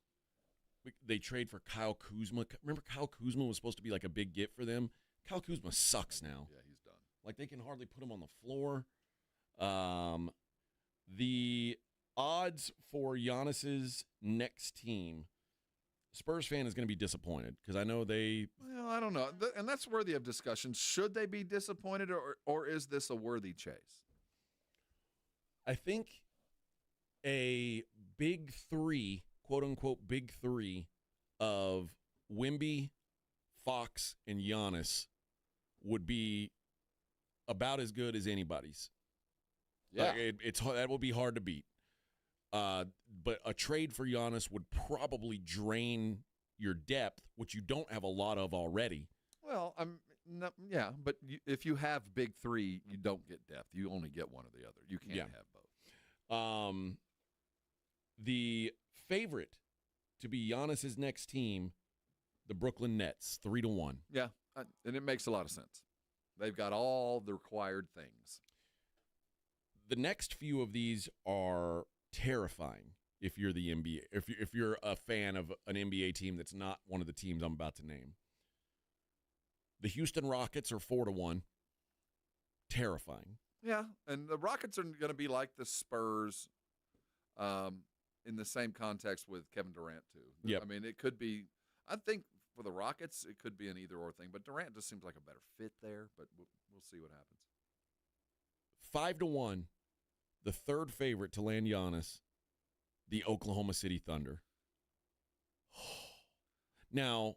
They trade for Kyle Kuzma. Remember, Kyle Kuzma was supposed to be like a big get for them. Kyle Kuzma sucks now. Yeah, he's done. Like, they can hardly put him on the floor. The odds for Giannis's next team, Spurs fan is going to be disappointed because I know they. Well, I don't know, and that's worthy of discussion. Should they be disappointed, or is this a worthy chase? I think a big three, quote unquote, big three of Wemby, Fox, and Giannis would be about as good as anybody's. Yeah, that will be hard to beat. But a trade for Giannis would probably drain your depth, which you don't have a lot of already. Well, but if you have big three, you don't get depth. You only get one or the other. You can't have both. The favorite to be Giannis's next team, the Brooklyn Nets, 3-1. Yeah, and it makes a lot of sense. They've got all the required things. The next few of these are terrifying if you're the NBA, if you're a fan of an NBA team that's not one of the teams I'm about to name. The Houston Rockets are 4-1. Terrifying. Yeah, and the Rockets are going to be like the Spurs in the same context with Kevin Durant, too. Yep. I mean, it could be – I think for the Rockets, it could be an either-or thing, but Durant just seems like a better fit there, but we'll see what happens. 5-1, the third favorite to land Giannis, the Oklahoma City Thunder. Now,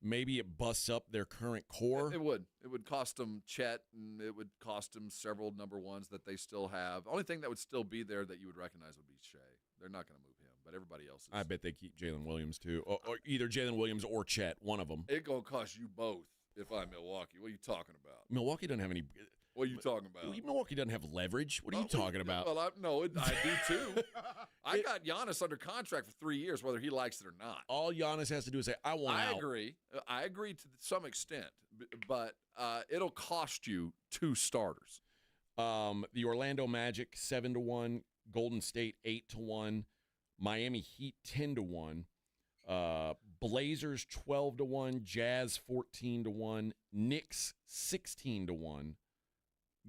maybe it busts up their current core. It would. It would cost them Chet, and it would cost them several number ones that they still have. The only thing that would still be there that you would recognize would be Shea. They're not going to move him, but everybody else is. I bet they keep Jalen Williams, too, or either Jalen Williams or Chet, one of them. It's going to cost you both if I'm Milwaukee. What are you talking about? Milwaukee doesn't have any. What are you talking about? Milwaukee doesn't have leverage. What are you talking about? Well, I do too. I got Giannis under contract for 3 years, whether he likes it or not. All Giannis has to do is say, I want out. I agree to some extent, but it'll cost you 2 starters. The Orlando Magic, 7-1. Golden State, 8-1. Miami Heat, 10-1. Blazers, 12-1. Jazz, 14-1. Knicks, 16-1.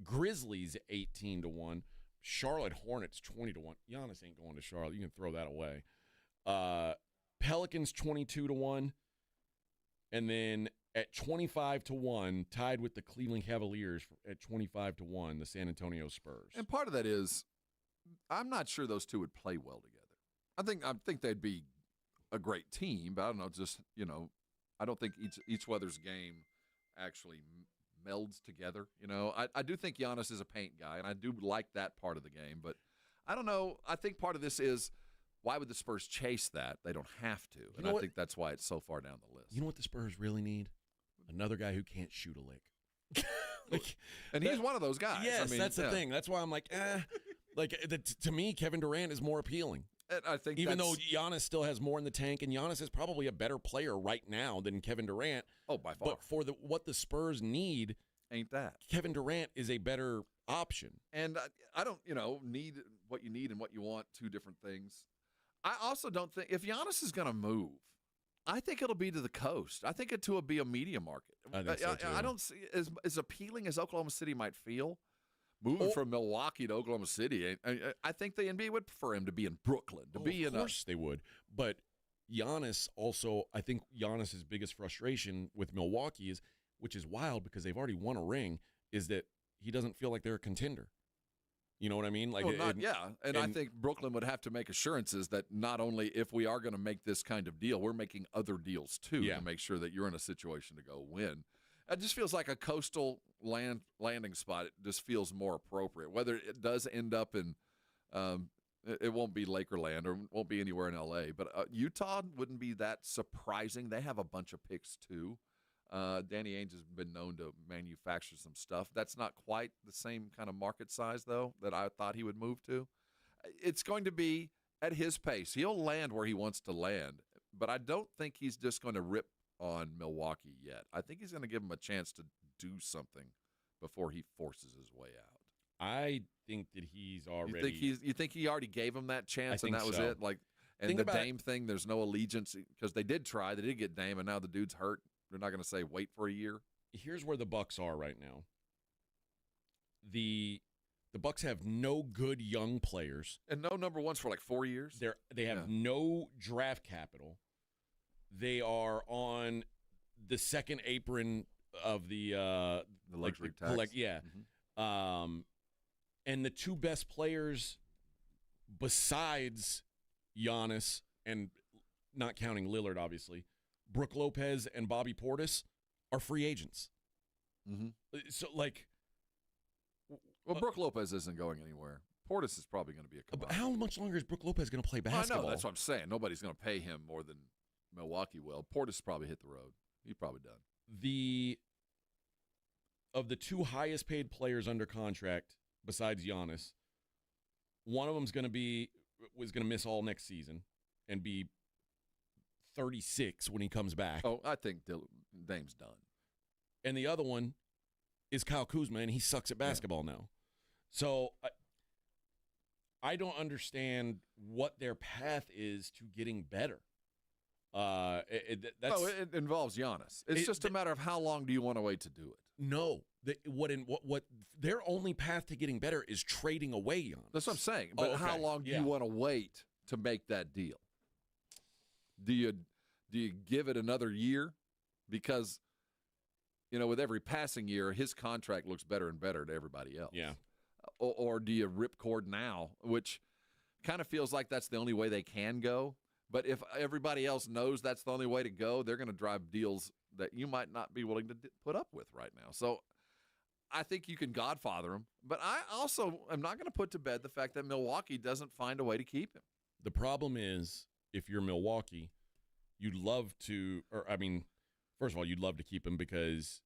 Grizzlies 18-1, Charlotte Hornets 20-1. Giannis ain't going to Charlotte. You can throw that away. Pelicans 22-1, and then at 25-1, tied with the Cleveland Cavaliers at 25-1, the San Antonio Spurs. And part of that is, I'm not sure those two would play well together. I think they'd be a great team, but I don't know. Just I don't think each weather's game actually melds together. I do think Giannis is a paint guy, and I do like that part of the game, but I don't know. I think part of this is, why would the Spurs chase that? They don't have to, and I think that's why it's so far down the list. You know what the Spurs really need? Another guy who can't shoot a lick. And he's one of those guys. Yes, that's the thing. That's why I'm like, to me, Kevin Durant is more appealing. And I think even though Giannis still has more in the tank, and Giannis is probably a better player right now than Kevin Durant. Oh, by far. But for what the Spurs need, ain't that Kevin Durant is a better option. And I don't, need what you need and what you want, 2 different things. I also don't think if Giannis is going to move, I think it'll be to the coast. I think it'll be a media market. I think so too. I don't see as appealing as Oklahoma City might feel. Moving from Milwaukee to Oklahoma City, I think the NBA would prefer him to be in Brooklyn. Of course they would. But Giannis also, I think Giannis's biggest frustration with Milwaukee is, which is wild because they've already won a ring, is that he doesn't feel like they're a contender. You know what I mean? Like, And I think Brooklyn would have to make assurances that not only if we are going to make this kind of deal, we're making other deals too to make sure that you're in a situation to go win. It just feels like a coastal landing spot. It just feels more appropriate. Whether it does end up in, it won't be Lakerland or won't be anywhere in L.A., but Utah wouldn't be that surprising. They have a bunch of picks too. Danny Ainge has been known to manufacture some stuff. That's not quite the same kind of market size, though, that I thought he would move to. It's going to be at his pace. He'll land where he wants to land, but I don't think he's just going to rip on Milwaukee yet. I think he's going to give him a chance to do something before he forces his way out. I think that he's already. You think he already gave him that chance, and that was it? Like, And the Dame thing, there's no allegiance because they did try. They did get Dame, and now the dude's hurt. They're not going to say wait for a year. Here's where the Bucks are right now. The Bucks have no good young players. And no number ones for like 4 years. They have no draft capital. They are on the second apron of the luxury tax. And the two best players besides Giannis, and not counting Lillard, obviously, Brook Lopez and Bobby Portis are free agents. Mm-hmm. So, like... Well, Brook Lopez isn't going anywhere. Portis is probably going to be a commodity. How much longer is Brook Lopez going to play basketball? I know, that's what I'm saying. Nobody's going to pay him more than Milwaukee will. Portis probably hit the road. He's probably done. Of the two highest paid players under contract besides Giannis, one of them's going to miss all next season and be 36 when he comes back. Oh, I think Dame's done. And the other one is Kyle Kuzma, and he sucks at basketball now. So I don't understand what their path is to getting better. It involves Giannis. It's just a matter of how long do you want to wait to do it. No, what their only path to getting better is trading away Giannis. That's what I'm saying. But how long do you want to wait to make that deal? Do you give it another year? Because with every passing year, his contract looks better and better to everybody else. Yeah. Or do you rip cord now, which kind of feels like that's the only way they can go. But if everybody else knows that's the only way to go, they're going to drive deals that you might not be willing to put up with right now. So I think you can godfather him. But I also am not going to put to bed the fact that Milwaukee doesn't find a way to keep him. The problem is, if you're Milwaukee, you'd love to – first of all, you'd love to keep him because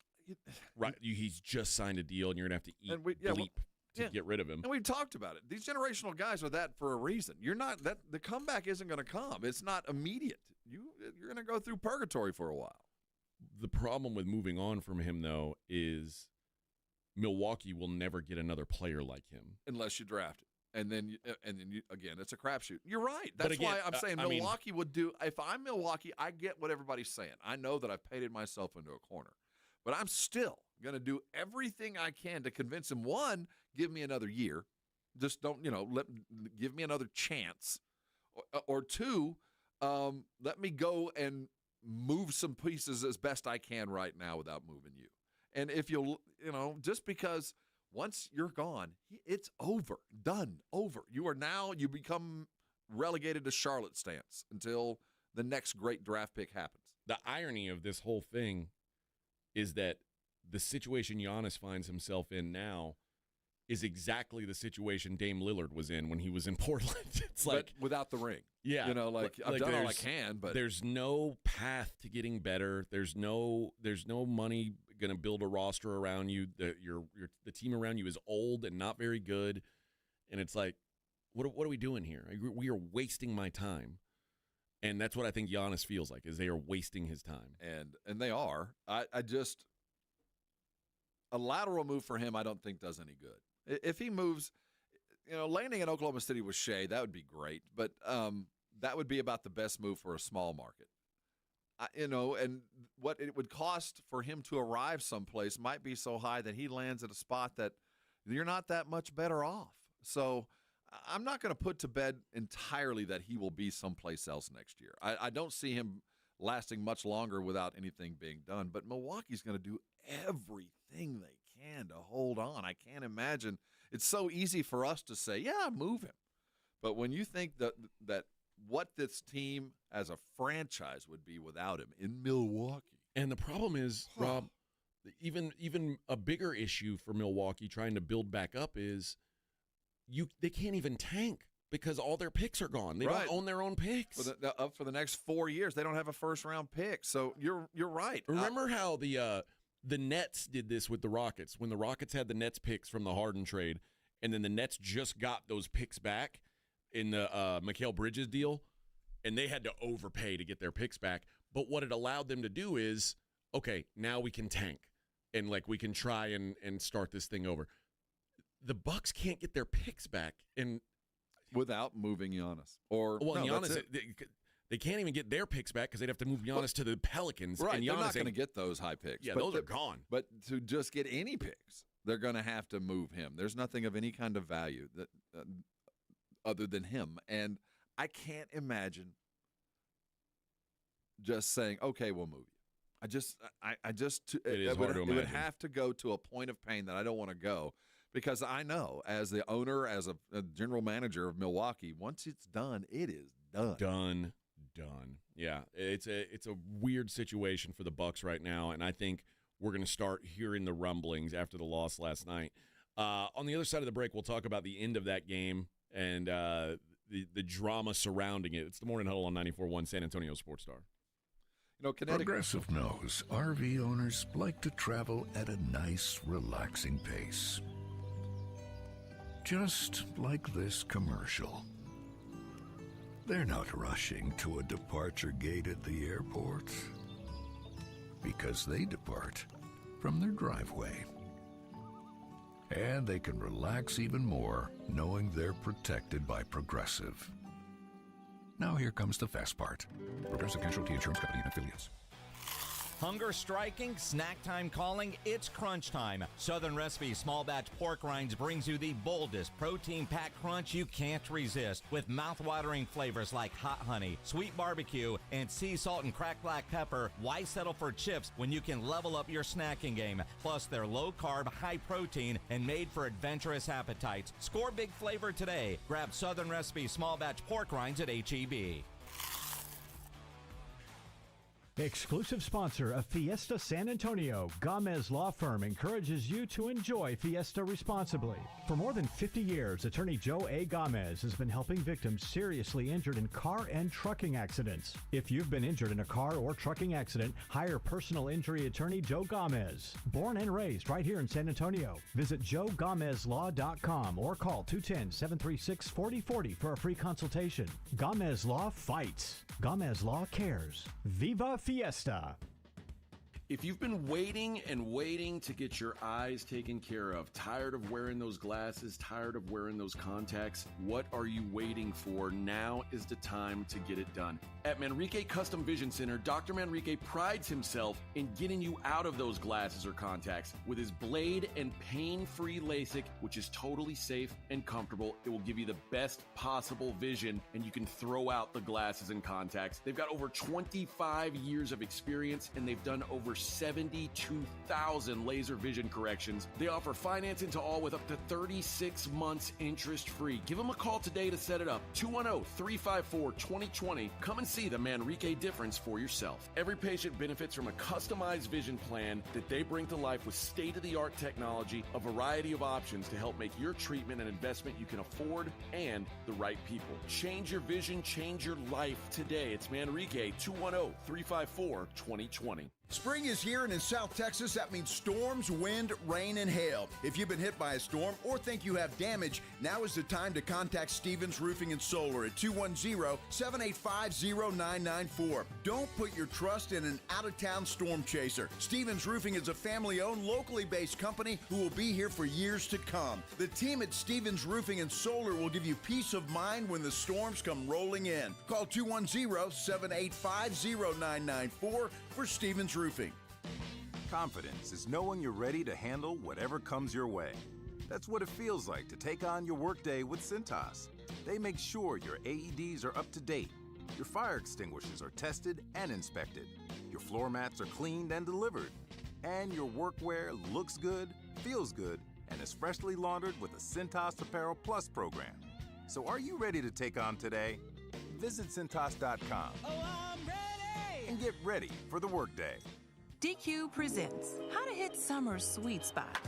he's just signed a deal and you're going to have to bleep to get rid of him. And we've talked about it. These generational guys are that for a reason. The comeback isn't going to come. It's not immediate. You're going to go through purgatory for a while. The problem with moving on from him, though, is Milwaukee will never get another player like him unless you draft it. And then again, it's a crapshoot. You're right. That's why I'm saying Milwaukee would do. If I'm Milwaukee, I get what everybody's saying. I know that I've painted myself into a corner, but I'm still going to do everything I can to convince him. One, give me another year. Just don't, give me another chance. Or two, let me go and move some pieces as best I can right now without moving you. And if you'll, just because once you're gone, it's over, done, over. You become relegated to Charlotte stance until the next great draft pick happens. The irony of this whole thing is that the situation Giannis finds himself in now is exactly the situation Dame Lillard was in when he was in Portland. It's like, but without the ring. Yeah. I've done all I can, but there's no path to getting better. There's no money going to build a roster around you. The team around you is old and not very good. And it's like, what are we doing here? We are wasting my time. And that's what I think Giannis feels like, is they are wasting his time. And they are. I just a lateral move for him I don't think does any good. If he moves, landing in Oklahoma City with Shea, that would be great. But that would be about the best move for a small market. And what it would cost for him to arrive someplace might be so high that he lands at a spot that you're not that much better off. So I'm not going to put to bed entirely that he will be someplace else next year. I don't see him lasting much longer without anything being done. But Milwaukee's going to do everything they can to hold on. I can't imagine. It's so easy for us to say, yeah, move him. But when you think that what this team as a franchise would be without him in Milwaukee. And the problem is, Rob, even a bigger issue for Milwaukee trying to build back up is they can't even tank because all their picks are gone. They don't own their own picks. For the next 4 years, they don't have a first-round pick. So you're right. Remember how the Nets did this with the Rockets when the Rockets had the Nets picks from the Harden trade, and then the Nets just got those picks back in the Mikal Bridges deal, and they had to overpay to get their picks back. But what it allowed them to do is, okay, now we can tank, and we can try and start this thing over. The Bucks can't get their picks back, and without moving Giannis. Or Giannis, they can't even get their picks back because they'd have to move Giannis to the Pelicans. Right, and they're Giannis not going to get those high picks. Yeah, those are gone. But to just get any picks, they're going to have to move him. There's nothing of any kind of value that other than him. And I can't imagine just saying, okay, we'll move you. It would have to go to a point of pain that I don't want to go, because I know as the owner, as a general manager of Milwaukee, once it's done, it is done. Done. Yeah, it's a weird situation for the Bucks right now, and I think we're going to start hearing the rumblings after the loss last night. On the other side of the break, we'll talk about the end of that game and the drama surrounding it. It's the Morning Huddle on 94.1 San Antonio Sports Star. Progressive knows RV owners like to travel at a nice, relaxing pace. Just like this commercial. They're not rushing to a departure gate at the airport, because they depart from their driveway. And they can relax even more knowing they're protected by Progressive. Now here comes the fast part. Progressive Casualty Insurance Company and Affiliates. Hunger striking, snack time calling, it's crunch time. Southern Recipe Small Batch Pork Rinds brings you the boldest protein-packed crunch you can't resist, with mouth-watering flavors like hot honey, sweet barbecue, and sea salt and cracked black pepper. Why settle for chips when you can level up your snacking game? Plus, they're low-carb, high-protein, and made for adventurous appetites. Score big flavor today. Grab Southern Recipe Small Batch Pork Rinds at H-E-B. Exclusive sponsor of Fiesta San Antonio, Gomez Law Firm encourages you to enjoy Fiesta responsibly. For more than 50 years, attorney Joe A. Gomez has been helping victims seriously injured in car and trucking accidents. If you've been injured in a car or trucking accident, hire personal injury attorney Joe Gomez. Born and raised right here in San Antonio. Visit joegomezlaw.com or call 210-736-4040 for a free consultation. Gomez Law fights. Gomez Law cares. Viva Fiesta. If you've been waiting and waiting to get your eyes taken care of, tired of wearing those glasses, tired of wearing those contacts, what are you waiting for? Now is the time to get it done. At Manrique Custom Vision Center, Dr. Manrique prides himself in getting you out of those glasses or contacts with his blade and pain-free LASIK, which is totally safe and comfortable. It will give you the best possible vision, and you can throw out the glasses and contacts. They've got over 25 years of experience, and they've done over 72,000 laser vision corrections. They offer financing to all with up to 36 months interest-free. Give them a call today to set it up. 210-354-2020. Come and see the Manrique difference for yourself. Every patient benefits from a customized vision plan that they bring to life with state-of-the-art technology, a variety of options to help make your treatment an investment you can afford, and the right people. Change your vision, change your life today. It's Manrique, 210-354-2020. Spring is here, and in South Texas, that means storms, wind, rain, and hail. If you've been hit by a storm or think you have damage, now is the time to contact Stevens Roofing and Solar at 210-785-0994. Don't put your trust in an out-of-town storm chaser. Stevens Roofing is a family-owned, locally based company who will be here for years to come. The team at Stevens Roofing and Solar will give you peace of mind when the storms come rolling in. Call 210-785-0994 for Stevens Roofing. Confidence is knowing you're ready to handle whatever comes your way. That's what it feels like to take on your workday with Cintas. They make sure your AEDs are up to date, your fire extinguishers are tested and inspected, your floor mats are cleaned and delivered, and your workwear looks good, feels good, and is freshly laundered with a Cintas Apparel Plus program. So are you ready to take on today? Visit Cintas.com. And get ready for the workday. DQ presents How to Hit Summer's Sweet Spot.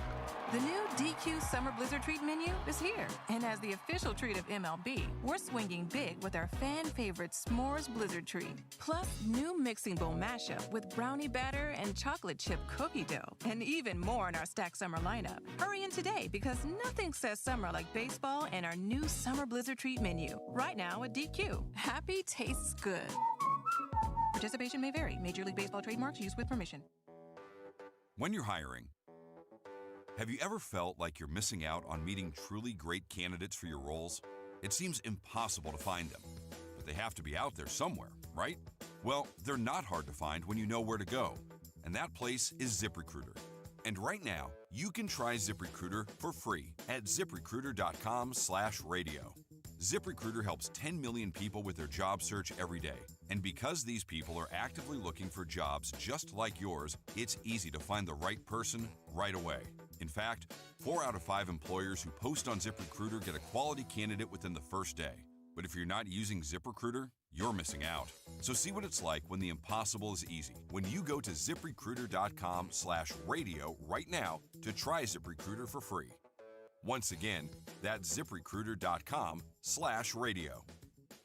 The new DQ Summer Blizzard Treat menu is here. And as the official treat of MLB, we're swinging big with our fan-favorite S'mores Blizzard Treat. Plus, new mixing bowl mashup with brownie batter and chocolate chip cookie dough. And even more in our Stack Summer lineup. Hurry in today, because nothing says summer like baseball and our new Summer Blizzard Treat menu. Right now at DQ. Happy tastes good. Participation may vary. Major League Baseball trademarks used with permission. When you're hiring, have you ever felt like you're missing out on meeting truly great candidates for your roles? It seems impossible to find them, but they have to be out there somewhere, right? Well, they're not hard to find when you know where to go, and that place is ZipRecruiter. And right now, you can try ZipRecruiter for free at ZipRecruiter.com/radio. ZipRecruiter helps 10 million people with their job search every day. And because these people are actively looking for jobs just like yours, it's easy to find the right person right away. In fact, 4 out of 5 employers who post on ZipRecruiter get a quality candidate within the first day. But if you're not using ZipRecruiter, you're missing out. So see what it's like when the impossible is easy. When you go to ZipRecruiter.com/radio right now to try ZipRecruiter for free. Once again, that's ZipRecruiter.com/radio.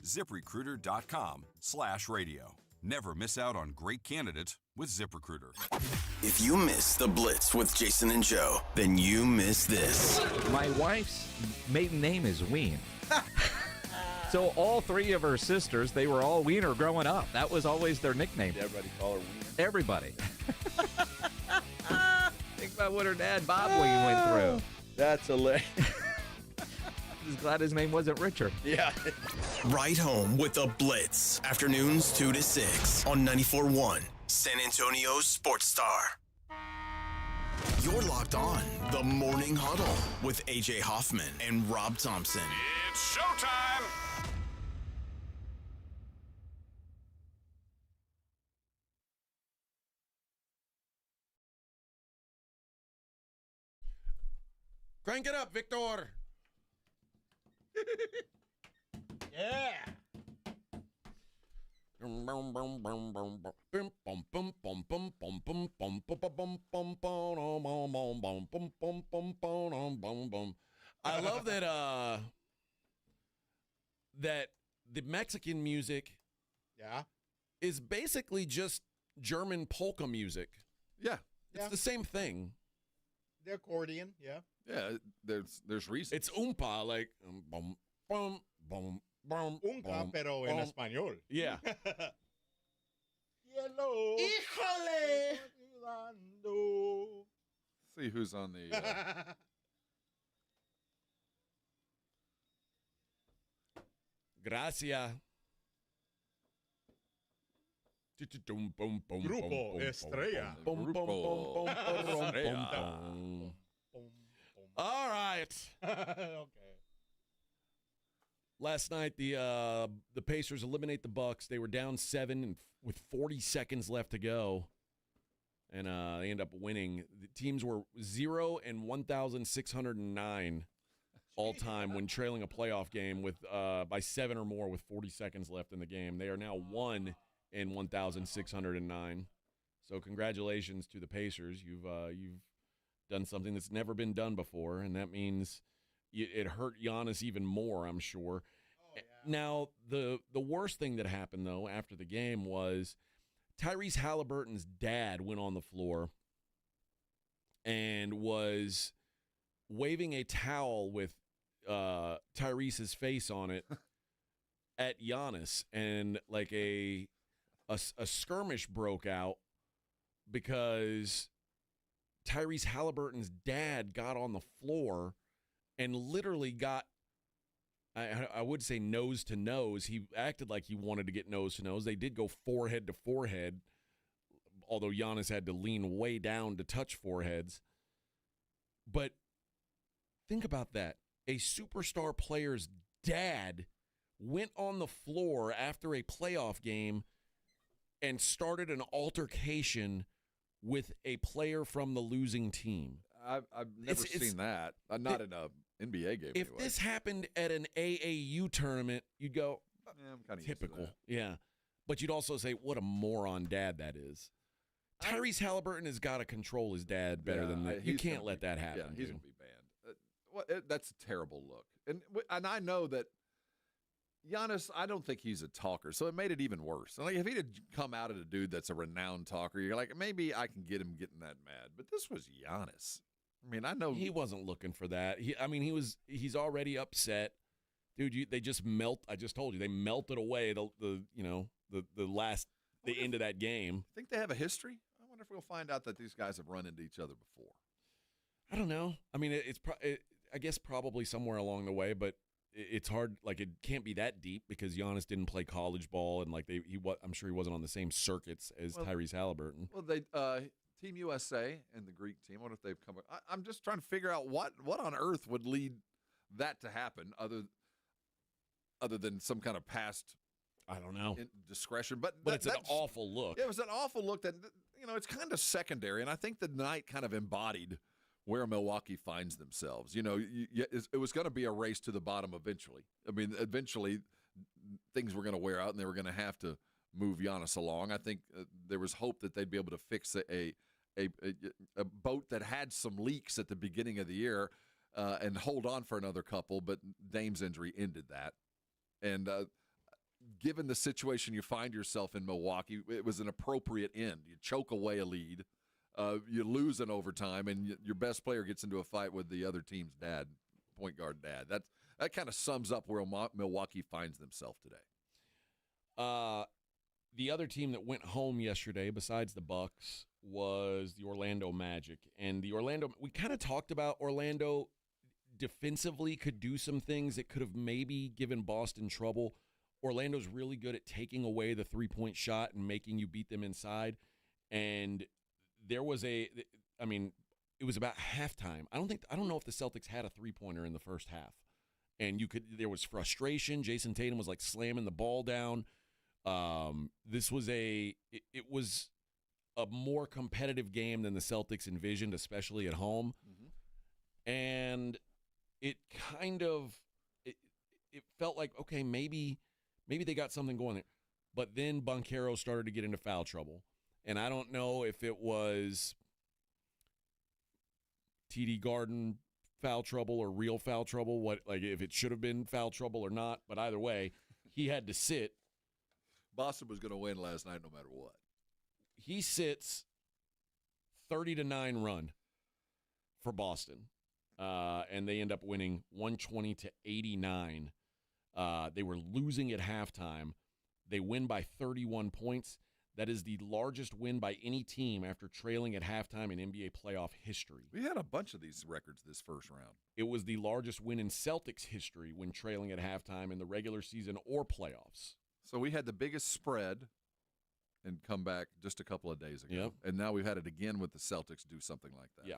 ZipRecruiter.com/radio. Never miss out on great candidates with ZipRecruiter. If you miss the Blitz with Jason and Joe, then you miss this. My wife's maiden name is Ween. So all 3 of her sisters, they were all Wiener growing up. That was always their nickname. Did everybody call her Wiener? Everybody. Think about what her dad, Bob Ween, went through. That's hilarious. Just glad his name wasn't Richard. Yeah. Right home with the Blitz. Afternoons 2 to 6 on 94.1 San Antonio's Sports Star. You're locked on the Morning Huddle with AJ Hoffman and Rob Thompson. It's showtime! Crank it up, Victor. Yeah. I love that the Mexican music is basically just German polka music. Yeah. It's the same thing. The accordion, yeah. Yeah, there's reason. It's umpa, like bum, bum, bum, bum, Unca, bum, pero en bum. español. Yeah. Hielo. Híjole. See who's on the. Gracias. Grupo Estrella. Grupo Estrella. All right. Okay. Last night, the Pacers eliminate the Bucks. They were down 7 and with 40 seconds left to go, and they end up winning. The teams were 0 and 1,609 all time when trailing a playoff game with by 7 or more with 40 seconds left in the game. They are now 1 and 1,609. So congratulations to the Pacers. You've done something that's never been done before, and that means it hurt Giannis even more, I'm sure. Oh, yeah. Now, the worst thing that happened, though, after the game was Tyrese Halliburton's dad went on the floor and was waving a towel with Tyrese's face on it at Giannis, and like a skirmish broke out because Tyrese Halliburton's dad got on the floor and literally got, I would say nose to nose. He acted like he wanted to get nose to nose. They did go forehead to forehead, although Giannis had to lean way down to touch foreheads. But think about that. A superstar player's dad went on the floor after a playoff game and started an altercation with a player from the losing team. I've never seen that. Not in a NBA game. If anyway. this happened at an AAU tournament, you'd go, I'm kind of typical. Yeah. But you'd also say, what a moron dad that is. Tyrese Halliburton has got to control his dad better than that. You can't let that happen. Yeah, he's going to be banned. That's a terrible look. And I know that Giannis, I don't think he's a talker, so it made it even worse. Like if he'd have come out at a dude that's a renowned talker, you're like, maybe I can get him getting that mad. But this was Giannis. I mean, I know he wasn't looking for that. He's already upset, dude. They just melt. I just told you they melted away the end of that game. Think they have a history? I wonder if we'll find out that these guys have run into each other before. I don't know. I mean, I guess probably somewhere along the way, but it's hard. Like, it can't be that deep because Giannis didn't play college ball, and like I'm sure he wasn't on the same circuits as Tyrese Halliburton. Well, they Team USA and the Greek team. I wonder if they've come. I'm just trying to figure out what on earth would lead that to happen, other than some kind of past. I don't know. Discretion, but it's an awful look. Yeah, it was an awful look that, it's kind of secondary, and I think the night kind of embodied where Milwaukee finds themselves. It was going to be a race to the bottom eventually. I mean, eventually things were going to wear out, and they were going to have to move Giannis along. I think there was hope that they'd be able to fix a boat that had some leaks at the beginning of the year and hold on for another couple, but Dame's injury ended that. And given the situation you find yourself in Milwaukee, it was an appropriate end. You choke away a lead, you lose in overtime, and your best player gets into a fight with the other team's dad, point guard dad. That kind of sums up where Milwaukee finds themselves today. The other team that went home yesterday, besides the Bucks, was the Orlando Magic. And we kind of talked about Orlando defensively could do some things that could have maybe given Boston trouble. Orlando's really good at taking away the three-point shot and making you beat them inside. And there was it was about halftime. I don't know if the Celtics had a three-pointer in the first half. And there was frustration. Jason Tatum was like slamming the ball down. This was it was a more competitive game than the Celtics envisioned, especially at home. Mm-hmm. And it kind of it felt like, okay, maybe they got something going there. But then Banchero started to get into foul trouble. And I don't know if it was TD Garden foul trouble or real foul trouble, if it should have been foul trouble or not. But either way, he had to sit. Boston was going to win last night no matter what. He sits 30-9 run for Boston. And they end up winning 120-89. They were losing at halftime. They win by 31 points. That is the largest win by any team after trailing at halftime in NBA playoff history. We had a bunch of these records this first round. It was the largest win in Celtics history when trailing at halftime in the regular season or playoffs. So we had the biggest spread and come back just a couple of days ago. Yep. And now we've had it again with the Celtics do something like that. Yeah.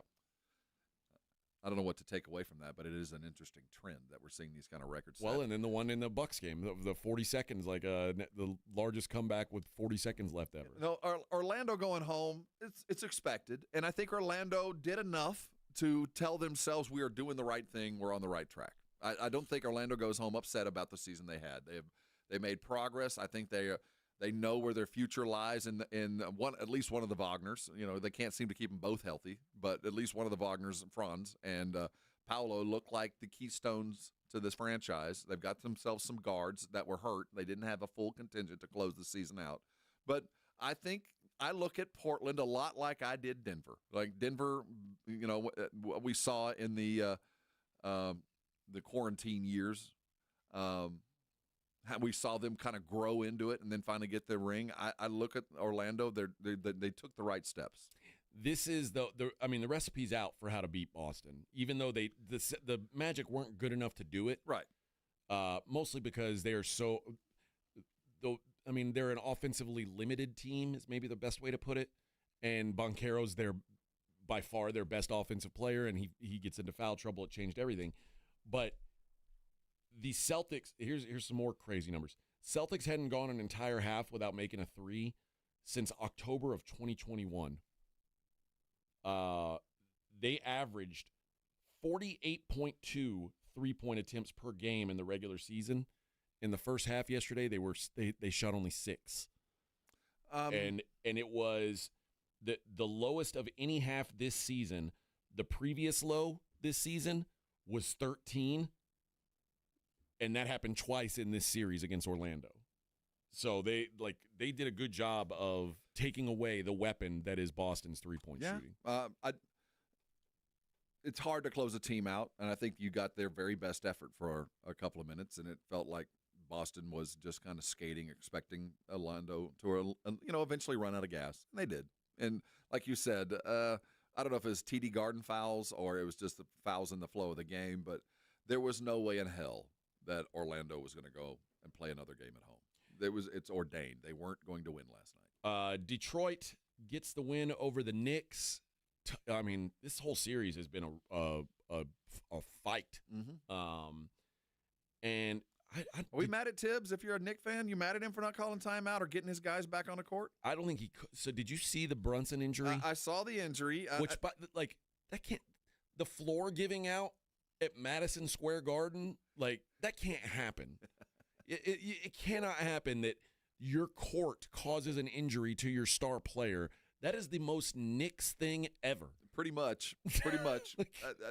I don't know what to take away from that, but it is an interesting trend that we're seeing these kind of records. Well, and then the one in the Bucks game, the 40 seconds, the largest comeback with 40 seconds left ever. No, Orlando going home, it's expected, and I think Orlando did enough to tell themselves we are doing the right thing, we're on the right track. I don't think Orlando goes home upset about the season they had. They made progress. I think they know where their future lies in at least one of the Wagners. They can't seem to keep them both healthy, but at least one of the Wagners, Franz and Paolo, look like the keystones to this franchise. They've got themselves some guards that were hurt. They didn't have a full contingent to close the season out. But I think I look at Portland a lot like I did Denver. Like Denver, what we saw in the quarantine years. How we saw them kind of grow into it and then finally get their ring. I look at Orlando; they took the right steps. This is the recipe's out for how to beat Boston, even though the Magic weren't good enough to do it. Right. Mostly because they are so. They're an offensively limited team is maybe the best way to put it, and Banchero's by far their best offensive player, and he gets into foul trouble. It changed everything, but. The Celtics, here's some more crazy numbers. Celtics hadn't gone an entire half without making a three since October of 2021. They averaged 48.2 three-point attempts per game in the regular season. In the first half yesterday, they shot only 6. And it was the lowest of any half this season. The previous low this season was 13. And that happened twice in this series against Orlando. So they did a good job of taking away the weapon that is Boston's three-point shooting. It's hard to close a team out, and I think you got their very best effort for a couple of minutes, and it felt like Boston was just kind of skating, expecting Orlando to eventually run out of gas. And they did. And like you said, I don't know if it was TD Garden fouls or it was just the fouls in the flow of the game, but there was no way in hell that Orlando was going to go and play another game at home. It's ordained. They weren't going to win last night. Detroit gets the win over the Knicks. I mean, this whole series has been a fight. And Are we mad at Tibbs? If you're a Knick fan, you mad at him for not calling timeout or getting his guys back on the court? I don't think he could. So did you see the Brunson injury? I saw the injury. That can't – the floor giving out at Madison Square Garden, that can't happen. It cannot happen that your court causes an injury to your star player. That is the most Knicks thing ever. Pretty much.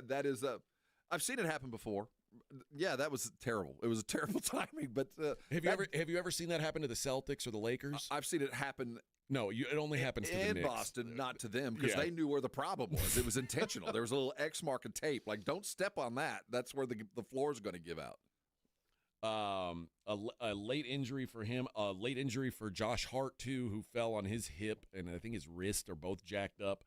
That is I've seen it happen before. Yeah, that was terrible. It was a terrible timing. But have you ever seen that happen to the Celtics or the Lakers? I've seen it happen. No, it only happens to the Knicks. In Boston, not to them, because they knew where the problem was. It was intentional. There was a little X mark of tape. Don't step on that. That's where the floor is going to give out. A late injury for him. A late injury for Josh Hart too, who fell on his hip and I think his wrist are both jacked up.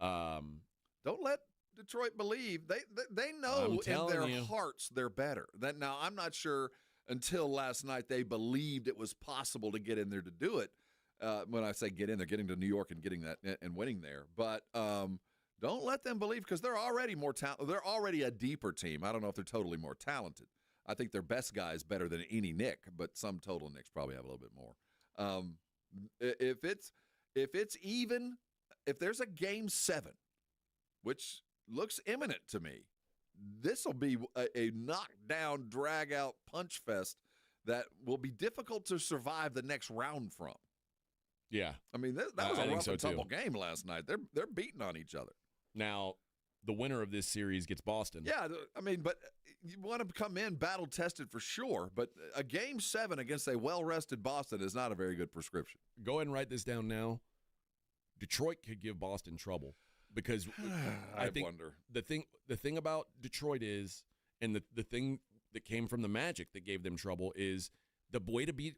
Don't let Detroit believe they know in their hearts they're better. Now I'm not sure until last night they believed it was possible to get in there to do it. When I say get in, they're getting to New York and getting that and winning there. But don't let them believe, because they're already more talented. They're already a deeper team. I don't know if they're totally more talented. I think their best guy is better than any Knick, but some total Knicks probably have a little bit more. If it's even, if there's a game 7, which looks imminent to me, this will be a knockdown, drag-out punch fest that will be difficult to survive the next round from. Yeah. I mean, that was a rough and tumble game last night. They're beating on each other. Now, the winner of this series gets Boston. Yeah, I mean, but you want to come in battle-tested for sure, but a game 7 against a well-rested Boston is not a very good prescription. Go ahead and write this down now. Detroit could give Boston trouble, because I think wonder. The thing about Detroit is, and the thing that came from the Magic that gave them trouble is, the way to beat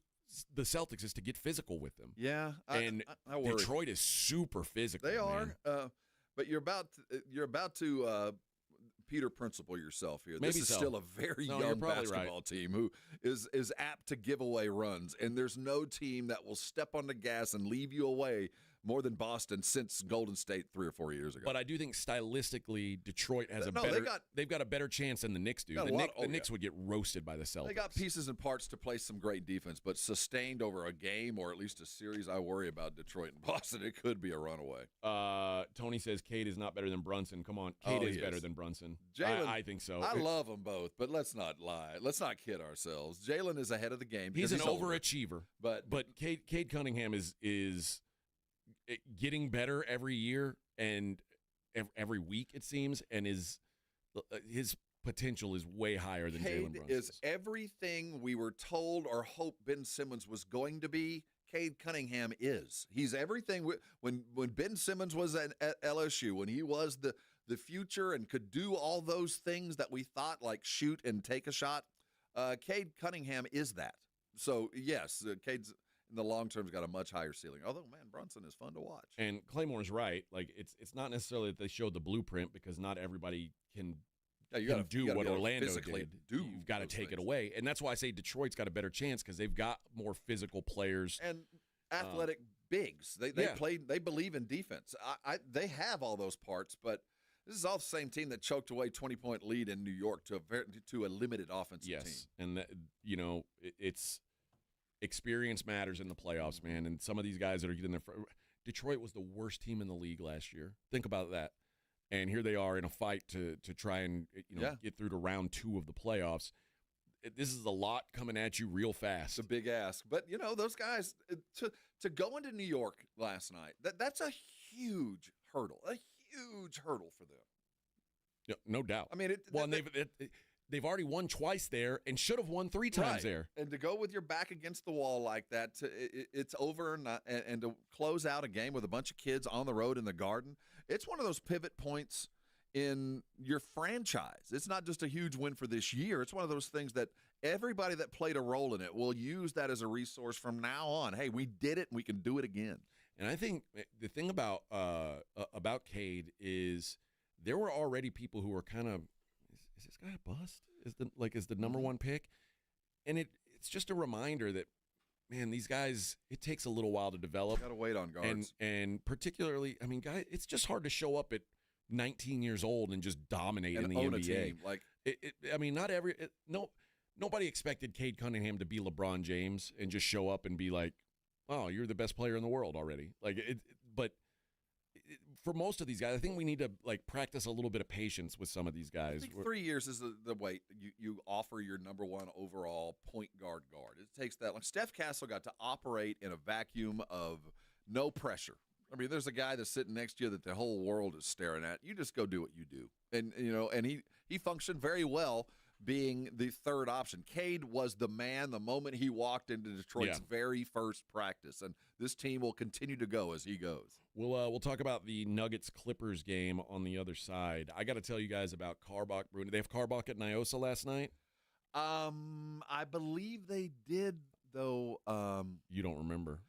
the Celtics is to get physical with them. Yeah, I worry. Detroit is super physical. They are, man. but you're about to Peter Principle yourself here. Maybe this is so. Still a very young basketball team who is apt to give away runs, and there's no team that will step on the gas and leave you away more than Boston since Golden State 3 or 4 years ago. But I do think stylistically, Detroit has they've got a better chance than the Knicks do. The Knicks would get roasted by the Celtics. They got pieces and parts to play some great defense, but sustained over a game or at least a series, I worry about Detroit and Boston. It could be a runaway. Tony says Cade is not better than Brunson. Come on, Cade is better than Brunson. Jalen, I think so. I love them both, but let's not lie. Let's not kid ourselves. Jalen is ahead of the game. He's an older. overachiever. But Cade Cunningham is getting better every year and every week, it seems, and his potential is way higher than Jalen Brunson. Is everything we were told or hoped Ben Simmons was going to be. Cade Cunningham is. He's everything. When Ben Simmons was at LSU, when he was the future and could do all those things that we thought, like shoot and take a shot, Cade Cunningham is that. So, yes, Cade's in the long term has got a much higher ceiling. Although, man, Brunson is fun to watch. And Claymore's right. It's not necessarily that they showed the blueprint, because not everybody can do what Orlando did. You've got to take it away. And that's why I say Detroit's got a better chance, because they've got more physical players. And athletic bigs. They believe in defense. They have all those parts, but this is all the same team that choked away 20-point lead in New York to a limited offensive team. Yes, and it's experience matters in the playoffs, man. And some of these guys that are getting there. Detroit was the worst team in the league last year. Think about that. And here they are in a fight to try and get through to round 2 of the playoffs. This is a lot coming at you real fast. It's a big ask. But, those guys, to go into New York last night, that's a huge hurdle. A huge hurdle for them. Yeah, no doubt. I mean, they've already won twice there and should have won 3 times there. And to go with your back against the wall like that, it's over, and to close out a game with a bunch of kids on the road in the Garden, it's one of those pivot points in your franchise. It's not just a huge win for this year. It's one of those things that everybody that played a role in it will use that as a resource from now on. Hey, we did it, and we can do it again. And I think the thing about Cade is there were already people who were kind of is this guy a bust? Is the number one pick? And it's just a reminder that, man, these guys, it takes a little while to develop. Got to wait on guards. And particularly, I mean, guys, it's just hard to show up at 19 years old and just dominate in the own NBA. A team. Like, I mean, nobody expected Cade Cunningham to be LeBron James and just show up and be like, oh, you're the best player in the world already. But for most of these guys, I think we need to practice a little bit of patience with some of these guys. I think 3 years is the wait. You offer your number one overall point guard. It takes that. Like Steph Castle got to operate in a vacuum of no pressure. I mean, there's a guy that's sitting next to you that the whole world is staring at. You just go do what you do, and he functioned very well being the third option. Cade was the man the moment he walked into Detroit's very first practice, and this team will continue to go as he goes. We'll talk about the Nuggets-Clippers game on the other side. I got to tell you guys about Carbach Brewing. Did they have Carbach at Nyosa last night? I believe they did, though. You don't remember?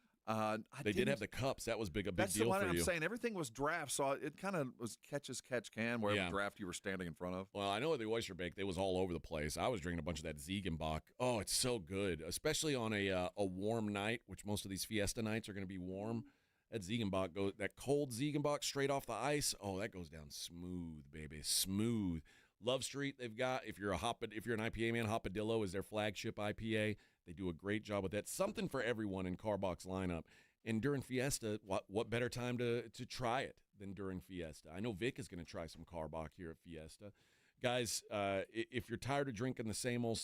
They did have the cups. That was a big deal for you. That's what I'm saying. Everything was draft, so it kind of was catch as catch can, wherever draft you were standing in front of. Well, I know at the Oyster Bank, they was all over the place. I was drinking a bunch of that Ziegenbach. Oh, it's so good, especially on a warm night, which most of these Fiesta nights are going to be warm. That Ziegenbach that cold Ziegenbach straight off the ice. Oh, that goes down smooth, baby, smooth. Love Street, they've got. If you're an IPA man, Hopadillo is their flagship IPA. They do a great job with that. Something for everyone in Carbach's lineup. And during Fiesta, what better time to try it than during Fiesta? I know Vic is going to try some Carbach here at Fiesta. Guys, if you're tired of drinking the same old,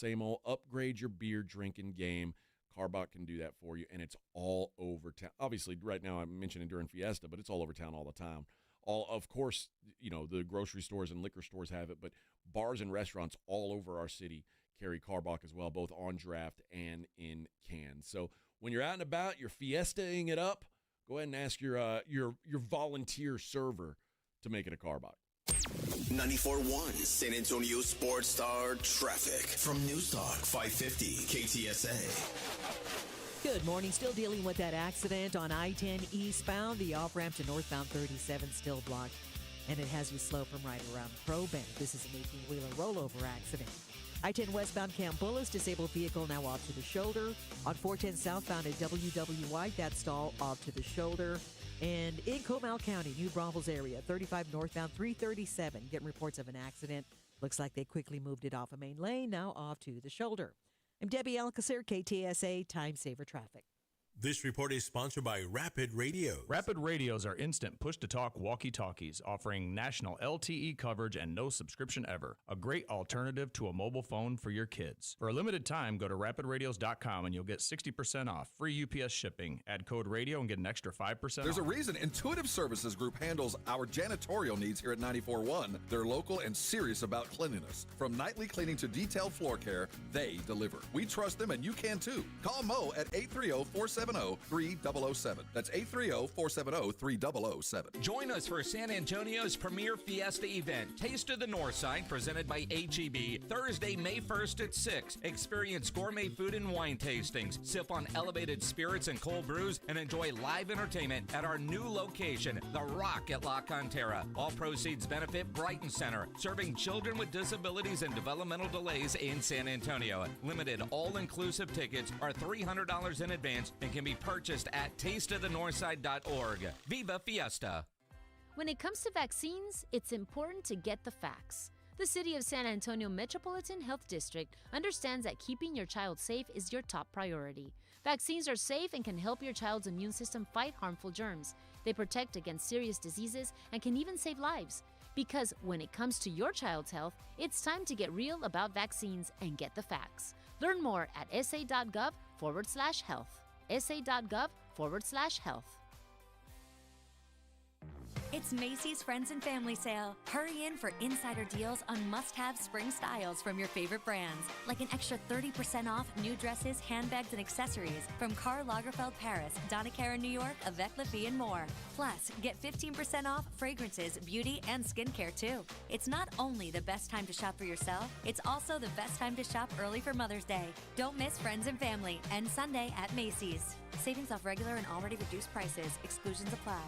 upgrade your beer drinking game. Carbach can do that for you, and it's all over town. Obviously, right now I'm mentioning during Fiesta, but it's all over town all the time. Of course, the grocery stores and liquor stores have it, but bars and restaurants all over our city carry Carbach as well, both on draft and in cans. So when you're out and about, you're Fiesta-ing it up, go ahead and ask your volunteer server to make it a Carbach. 94.1 San Antonio Sports Star traffic from News Talk 550 KTSA. Good morning. Still dealing with that accident on I-10 eastbound. The off-ramp to northbound 37 still blocked, and it has you slow from right around Pro Bank. This is an 18-wheeler rollover accident. I-10 westbound Camp Bullis, disabled vehicle now off to the shoulder. On 410 southbound at WW White, that stall off to the shoulder. And in Comal County, New Braunfels area, 35 northbound 337, getting reports of an accident. Looks like they quickly moved it off a main lane, now off to the shoulder. I'm Debbie Alcacer, KTSA Time Saver Traffic. This report is sponsored by Rapid Radios. Rapid Radios are instant push-to-talk walkie-talkies offering national LTE coverage and no subscription ever. A great alternative to a mobile phone for your kids. For a limited time, go to rapidradios.com and you'll get 60% off. Free UPS shipping. Add code radio and get an extra 5% There's off. a reason Intuitive Services Group handles our janitorial needs here at 94.1. They're local and serious about cleanliness. From nightly cleaning to detailed floor care, they deliver. We trust them and you can too. Call Mo at 830-470-3007. That's 830-470-3007. Join us for San Antonio's premier Fiesta event, Taste of the Northside, presented by H-E-B, Thursday, May 1st at 6. Experience gourmet food and wine tastings, sip on elevated spirits and cold brews, and enjoy live entertainment at our new location, The Rock at La Cantera. All proceeds benefit Brighton Center, serving children with disabilities and developmental delays in San Antonio. Limited all-inclusive tickets are $300 in advance and can be purchased at tasteofthenorthside.org. Viva Fiesta! When it comes to vaccines, it's important to get the facts. The City of San Antonio Metropolitan Health District understands that keeping your child safe is your top priority. Vaccines are safe and can help your child's immune system fight harmful germs. They protect against serious diseases and can even save lives. Because when it comes to your child's health, it's time to get real about vaccines and get the facts. Learn more at sa.gov/health. sa.gov/health. It's Macy's Friends and Family Sale. Hurry in for insider deals on must-have spring styles from your favorite brands, like an extra 30% off new dresses, handbags, and accessories from Karl Lagerfeld Paris, Donna Karan New York, Avec La Vie, and more. Plus, get 15% off fragrances, beauty, and skincare too. It's not only the best time to shop for yourself, it's also the best time to shop early for Mother's Day. Don't miss Friends and Family, and Sunday at Macy's. Savings off regular and already reduced prices. Exclusions apply.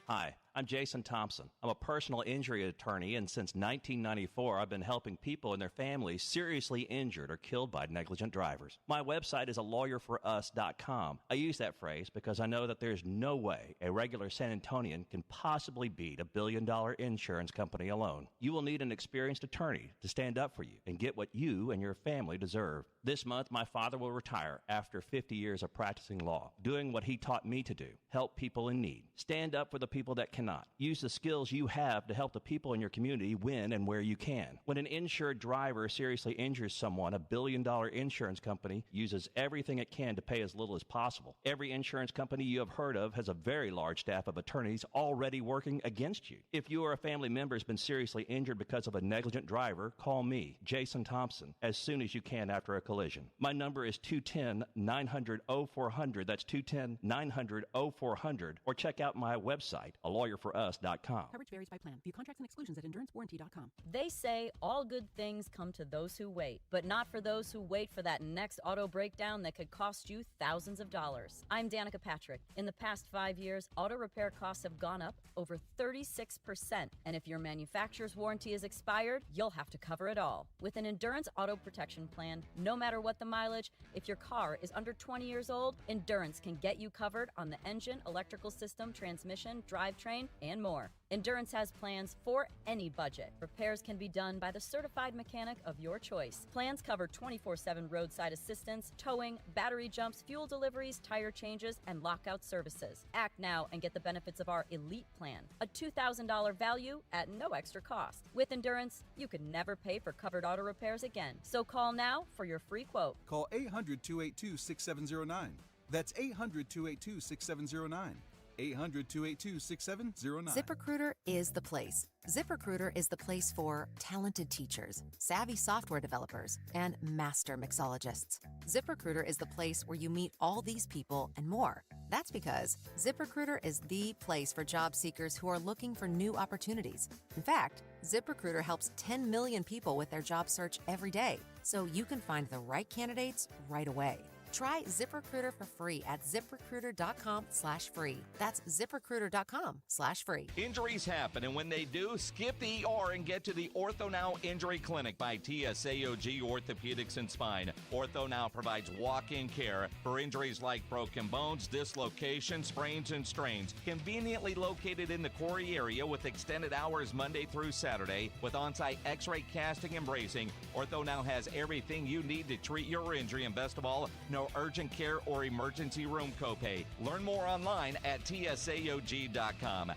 Hi, I'm Jason Thompson. I'm a personal injury attorney, and since 1994, I've been helping people and their families seriously injured or killed by negligent drivers. My website is alawyer4us.com. I use that phrase because I know that there's no way a regular San Antonian can possibly beat a billion-dollar insurance company alone. You will need an experienced attorney to stand up for you and get what you and your family deserve. This month, my father will retire after 50 years of practicing law, doing what he taught me to do, help people in need. Stand up for the people that cannot. Use the skills you have to help the people in your community win and where you can. When an insured driver seriously injures someone, a billion-dollar insurance company uses everything it can to pay as little as possible. Every insurance company you have heard of has a very large staff of attorneys already working against you. If you or a family member has been seriously injured because of a negligent driver, call me, Jason Thompson, as soon as you can after a collision. My number is 210-900-0400. That's 210-900-0400. Or check out my website, alawyer4us.com. Coverage varies by plan. View contracts and exclusions at endurancewarranty.com. They say all good things come to those who wait, but not for those who wait for that next auto breakdown that could cost you thousands of dollars. I'm Danica Patrick. In the past 5 years, auto repair costs have gone up over 36%, and if your manufacturer's warranty is expired, you'll have to cover it all. With an Endurance Auto Protection Plan, no matter what the mileage, if your car is under 20 years old, Endurance can get you covered on the engine, electrical system, transmission, drivetrain, and more. Endurance has plans for any budget. Repairs can be done by the certified mechanic of your choice. Plans cover 24/7 roadside assistance, towing, battery jumps, fuel deliveries, tire changes, and lockout services. Act now and get the benefits of our Elite Plan, a $2,000 value at no extra cost. With Endurance, you could never pay for covered auto repairs again. So call now for your free quote. Call 800-282-6709. That's 800-282-6709. 800-282-6709. ZipRecruiter is the place. ZipRecruiter is the place for talented teachers, savvy software developers, and master mixologists. ZipRecruiter is the place where you meet all these people and more. That's because ZipRecruiter is the place for job seekers who are looking for new opportunities. In fact, ZipRecruiter helps 10 million people with their job search every day, so you can find the right candidates right away. Try ZipRecruiter for free at ZipRecruiter.com/free. That's ZipRecruiter.com/free. Injuries happen, and when they do, skip the ER and get to the Ortho Now Injury Clinic by TSAOG Orthopedics and Spine. Ortho Now provides walk-in care for injuries like broken bones, dislocations, sprains, and strains. Conveniently located in the Quarry area with extended hours Monday through Saturday with on-site x-ray casting and bracing, Ortho Now has everything you need to treat your injury, and best of all, no urgent care or emergency room copay. Learn more online at tsaog.com.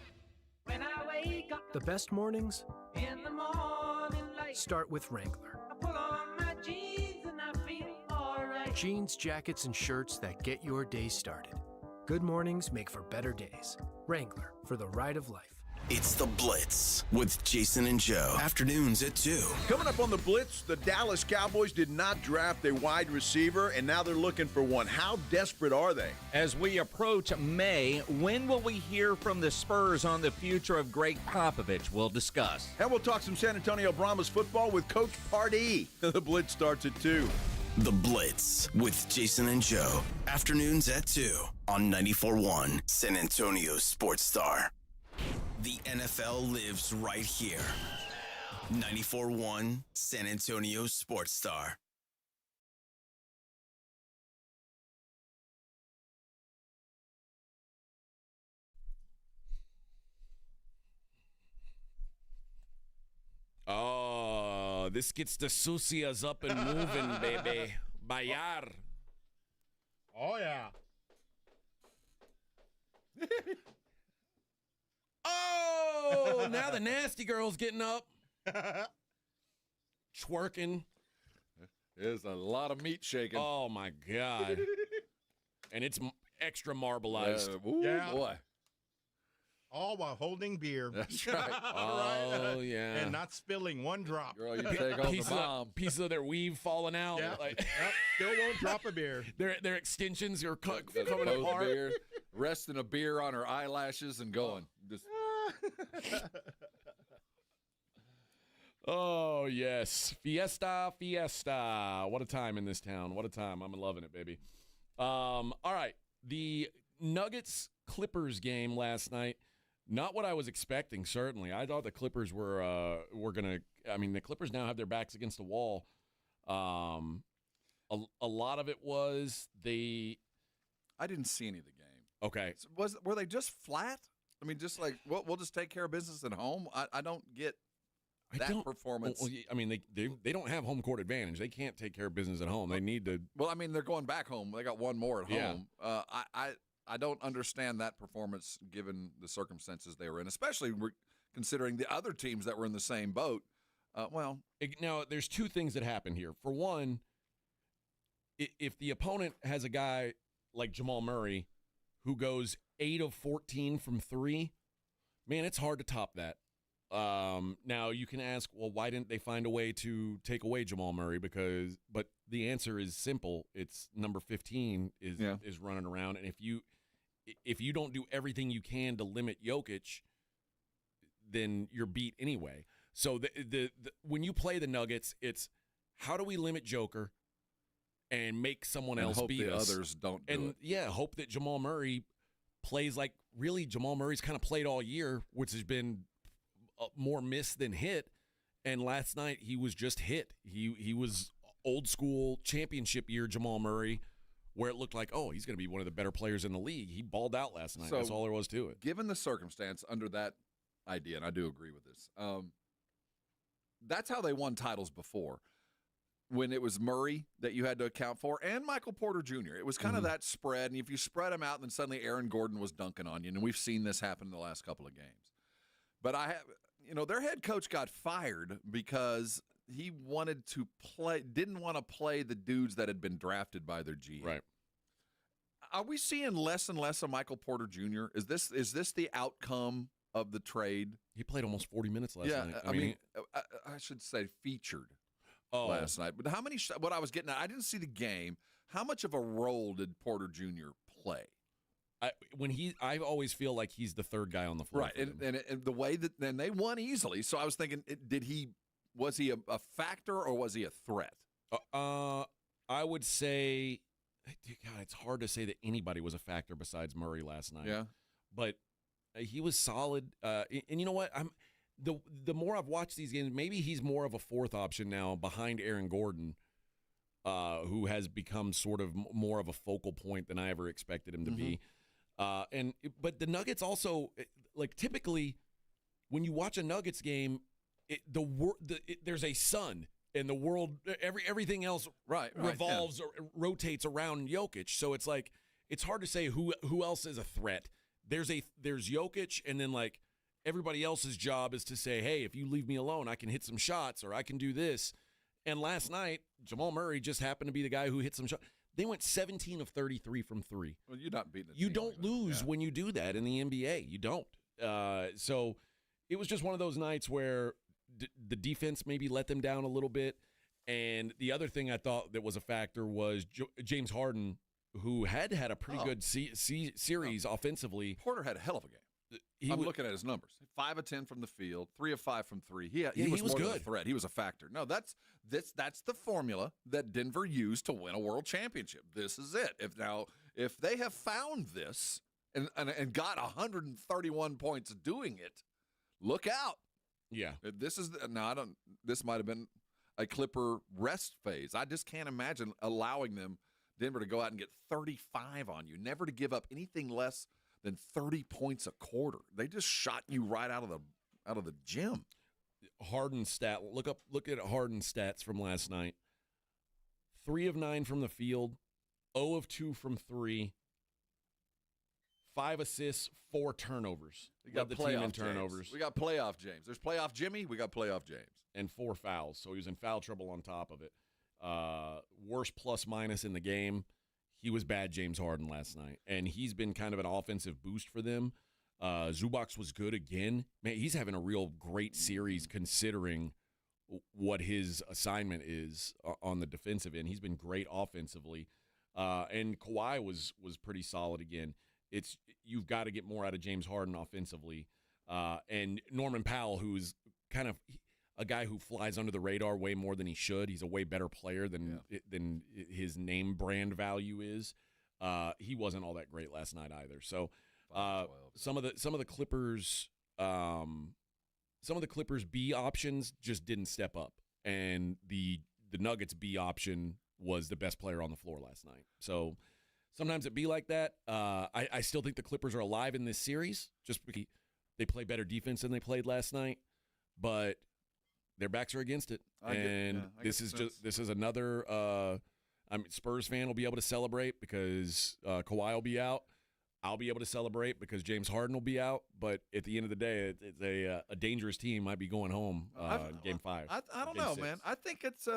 When I wake up, the best mornings in the morning light, start with Wrangler. I pull on my jeans and I feel alright. Jeans, jackets, and shirts that get your day started. Good mornings make for better days. Wrangler, for the ride of life. It's The Blitz with Jason and Joe. Afternoons at 2. Coming up on The Blitz, the Dallas Cowboys did not draft a wide receiver, and now they're looking for one. How desperate are they? As we approach May, when will we hear from the Spurs on the future of Greg Popovich? We'll discuss. And we'll talk some San Antonio Brahmas football with Coach Pardee. The Blitz starts at 2. The Blitz with Jason and Joe. Afternoons at 2 on 94.1 San Antonio Sports Star. The NFL lives right here. 94.1 San Antonio Sports Star. Oh, this gets the sucias up and moving, baby. Bayar. Oh, yeah. Oh, now the nasty girl's getting up. Twerking. There's a lot of meat shaking. Oh, my God. And it's extra marbleized. Yeah. Boy. All while holding beer. That's right. Oh, yeah. And not spilling one drop. Girl, you take on the bomb. Pieces of their weave falling out. Yeah. Like, Yep. Still won't drop a beer. Their extensions are coming Both apart. beer, resting a beer on her eyelashes and going. Just Oh, yes. Fiesta, fiesta. What a time in this town. What a time. I'm loving it, baby. All right. The Nuggets-Clippers game last night. Not what I was expecting, certainly. I thought the Clippers were going to – I mean, the Clippers now have their backs against the wall. A lot of it was they – I didn't see any of the game. Okay. So were they just flat? I mean, just like, we'll just take care of business at home? I don't get that performance. Well, I mean, they don't have home court advantage. They can't take care of business at home. They need to – Well, I mean, they're going back home. They got one more at home. I don't understand that performance given the circumstances they were in, especially considering the other teams that were in the same boat. Now, there's two things that happen here. For one, if the opponent has a guy like Jamal Murray who goes 8 of 14 from 3, man, it's hard to top that. Now, you can ask, well, why didn't they find a way to take away Jamal Murray? But the answer is simple. It's number 15 is running around, and if you don't do everything you can to limit Jokic, then you're beat anyway. So when you play the Nuggets, it's how do we limit Joker and make someone else hope beat the us? Others don't do and it. Yeah, hope that Jamal Murray plays like really Jamal Murray's kind of played all year, which has been more miss than hit. And last night he was just hit. He was old school championship year Jamal Murray, where it looked like, oh, he's going to be one of the better players in the league. He balled out last night. So, that's all there was to it. Given the circumstance under that idea, and I do agree with this, that's how they won titles before. When it was Murray that you had to account for, and Michael Porter Jr. It was kind of that spread, and if you spread them out, then suddenly Aaron Gordon was dunking on you, and we've seen this happen in the last couple of games. But their head coach got fired because he didn't want to play the dudes that had been drafted by their GM. Right. Are we seeing less and less of Michael Porter Jr.? Is this the outcome of the trade? He played almost 40 minutes last night. I mean, I should say featured last night. But how many? What I was getting at, I didn't see the game. How much of a role did Porter Jr. play? I always feel like he's the third guy on the floor. Right, and the way that then they won easily. So I was thinking, was he a factor or was he a threat? I would say, God, it's hard to say that anybody was a factor besides Murray last night. Yeah, but he was solid. And you know what? The more I've watched these games, maybe he's more of a fourth option now behind Aaron Gordon, who has become sort of more of a focal point than I ever expected him to be. But the Nuggets also, like, typically when you watch a Nuggets game, there's a sun and the world, everything else revolves or rotates around Jokic. So it's like it's hard to say who else is a threat. There's Jokic, and then like everybody else's job is to say, hey, if you leave me alone, I can hit some shots or I can do this. And last night, Jamal Murray just happened to be the guy who hit some shots. They went 17 of 33 from 3. Well, you're not beating the You team don't lose when you do that in the NBA. You don't. So it was just one of those nights where the defense maybe let them down a little bit. And the other thing I thought that was a factor was James Harden, who had a pretty good series offensively. Porter had a hell of a game. I'm looking at his numbers: 5 of 10 from the field, 3 of 5 from 3. He was more good. than a threat. He was a factor. No, that's the formula that Denver used to win a world championship. This is it. If they have found this and got 131 points doing it, look out. Yeah, this might have been a Clipper rest phase. I just can't imagine allowing Denver to go out and get 35 on you. Never to give up anything less than 30 points a quarter. They just shot you right out of the gym. Harden's stat. Look at Harden's stats from last night. 3 of 9 from the field, 0 of 2 from 3, 5 assists, 4 turnovers. We got the team in playoff turnovers. James. We got playoff James. There's playoff Jimmy. We got playoff James. And 4 fouls, so he was in foul trouble on top of it. Worst plus minus in the game. He was bad James Harden last night, and he's been kind of an offensive boost for them. Zubac was good again. Man, he's having a real great series considering what his assignment is on the defensive end. He's been great offensively. And Kawhi was pretty solid again. You've got to get more out of James Harden offensively. And Norman Powell, who's kind of a guy who flies under the radar way more than he should. He's a way better player than his name brand value is. He wasn't all that great last night either. So Some of the Clippers, B options just didn't step up, and the Nuggets B option was the best player on the floor last night. So sometimes it be like that. I still think the Clippers are alive in this series, just because they play better defense than they played last night, but their backs are against it. This is another. Spurs fan will be able to celebrate because Kawhi will be out. I'll be able to celebrate because James Harden will be out. But at the end of the day, it's a dangerous team might be going home Game 5. I don't know, man. I think it's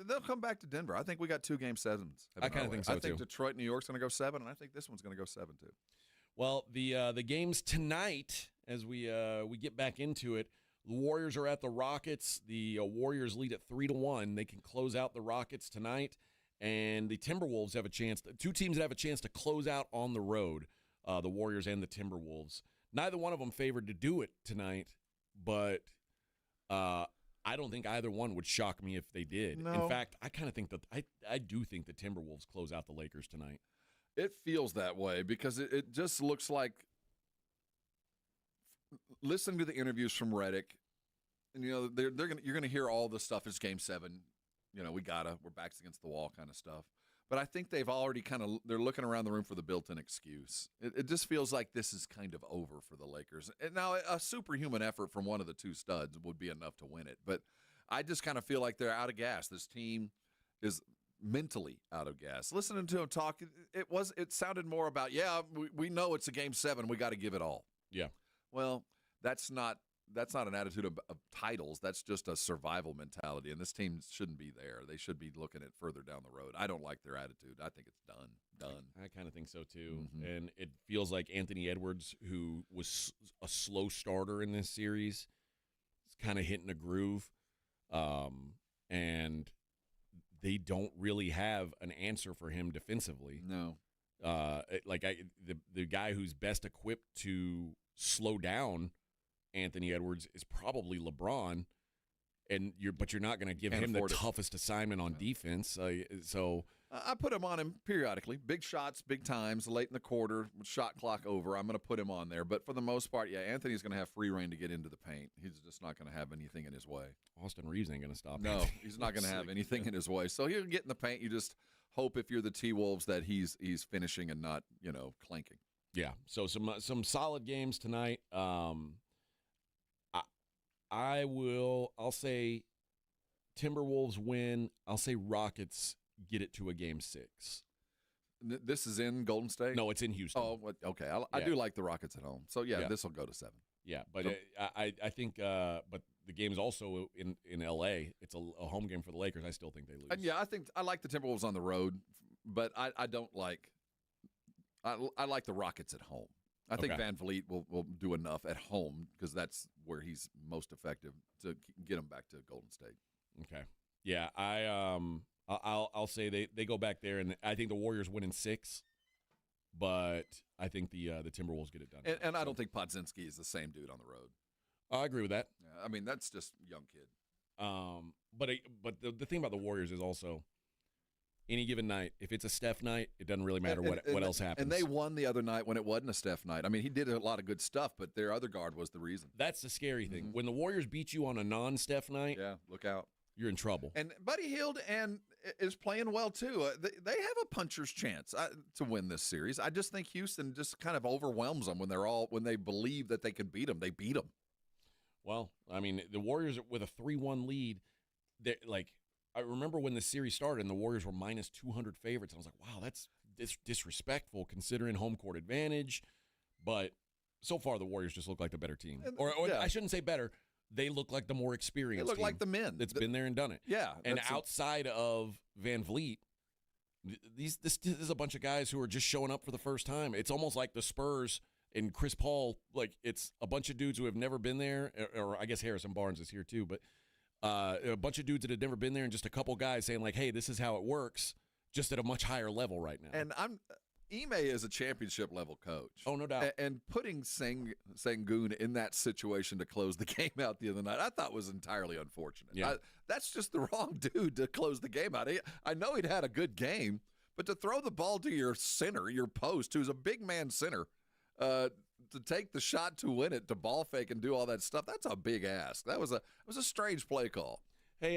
they'll come back to Denver. I think we got 2 Game 7s. I kind of think so, too. I think too. Detroit, New York's going to go 7, and I think this one's going to go 7, too. Well, the games tonight, as we get back into it, the Warriors are at the Rockets. The Warriors lead at 3-1. They can close out the Rockets tonight. And the Timberwolves have a chance. 2 teams that have a chance to close out on the road, the Warriors and the Timberwolves. Neither one of them favored to do it tonight, but I don't think either one would shock me if they did. No. In fact, I kind of think that I do think the Timberwolves close out the Lakers tonight. It feels that way because it just looks like, listening to the interviews from Redick, and you're gonna hear all the stuff. It's Game 7. We're backs against the wall kind of stuff. But I think they've already they're looking around the room for the built-in excuse. It just feels like this is kind of over for the Lakers. And now, a superhuman effort from one of the 2 studs would be enough to win it. But I just kind of feel like they're out of gas. This team is mentally out of gas. Listening to him talk, it sounded more about, we know it's a Game 7. We got to give it all. Yeah. Well, that's not an attitude of titles. That's just a survival mentality, and this team shouldn't be there. They should be looking at further down the road. I don't like their attitude. I think it's done. I kind of think so, too. Mm-hmm. And it feels like Anthony Edwards, who was a slow starter in this series, is kind of hitting a groove, and they don't really have an answer for him defensively. No. The guy who's best equipped to slow down Anthony Edwards is probably LeBron, but you're not going to give him the toughest assignment on defense. So I put him on him periodically. Big shots, big times, late in the quarter, shot clock over. I'm going to put him on there. But for the most part, Anthony's going to have free reign to get into the paint. He's just not going to have anything in his way. Austin Reeves ain't going to stop him. No, he's not going to have anything in his way. So he'll get in the paint. You just hope, if you're the T-Wolves, that he's finishing and not clanking. Yeah. So some solid games tonight. I'll say Timberwolves win. I'll say Rockets get it to a Game 6. This is in Golden State? No, it's in Houston. Oh, okay. I do like the Rockets at home. So, this will go to 7. Yeah, but I think but the game's also in L.A. It's a home game for the Lakers. I still think they lose. And I like the Timberwolves on the road, but I don't like – I like the Rockets at home. I think Van Vliet will do enough at home because that's where he's most effective to get him back to Golden State. Okay. Yeah, I'll say they go back there, and I think the Warriors win in 6, but I think the Timberwolves get it done. And I don't think Podzinski is the same dude on the road. I agree with that. Yeah, I mean, that's just a young kid. But the thing about the Warriors is also, any given night, if it's a Steph night, it doesn't really matter what else happens. And they won the other night when it wasn't a Steph night. I mean, he did a lot of good stuff, but their other guard was the reason. That's the scary thing. When the Warriors beat you on a non-Steph night, look out. You're in trouble. And Buddy Hield is playing well, too. They have a puncher's chance to win this series. I just think Houston just kind of overwhelms them when they believe that they can beat them. They beat them. Well, I mean, the Warriors with a 3-1 lead, I remember when the series started and the Warriors were minus 200 favorites. I was like, wow, that's disrespectful considering home court advantage. But so far, the Warriors just look like the better team. I shouldn't say better. They look like the more experienced They look team like the men. that's been there and done it. Yeah. And outside of Van Vliet, this is a bunch of guys who are just showing up for the first time. It's almost like the Spurs and Chris Paul. Like, it's a bunch of dudes who have never been there, or I guess Harrison Barnes is here too, but a bunch of dudes that had never been there, and just a couple guys saying, like, hey, this is how it works, just at a much higher level right now. And Ime is a championship-level coach. Oh, no doubt. And putting Sengun in that situation to close the game out the other night, I thought was entirely unfortunate. Yeah. That's just the wrong dude to close the game out. I know he'd had a good game, but to throw the ball to your center, your post, who's a big man center, to take the shot to win it, to ball fake and do all that stuff, that's a big ask. That was a strange play call. Hey,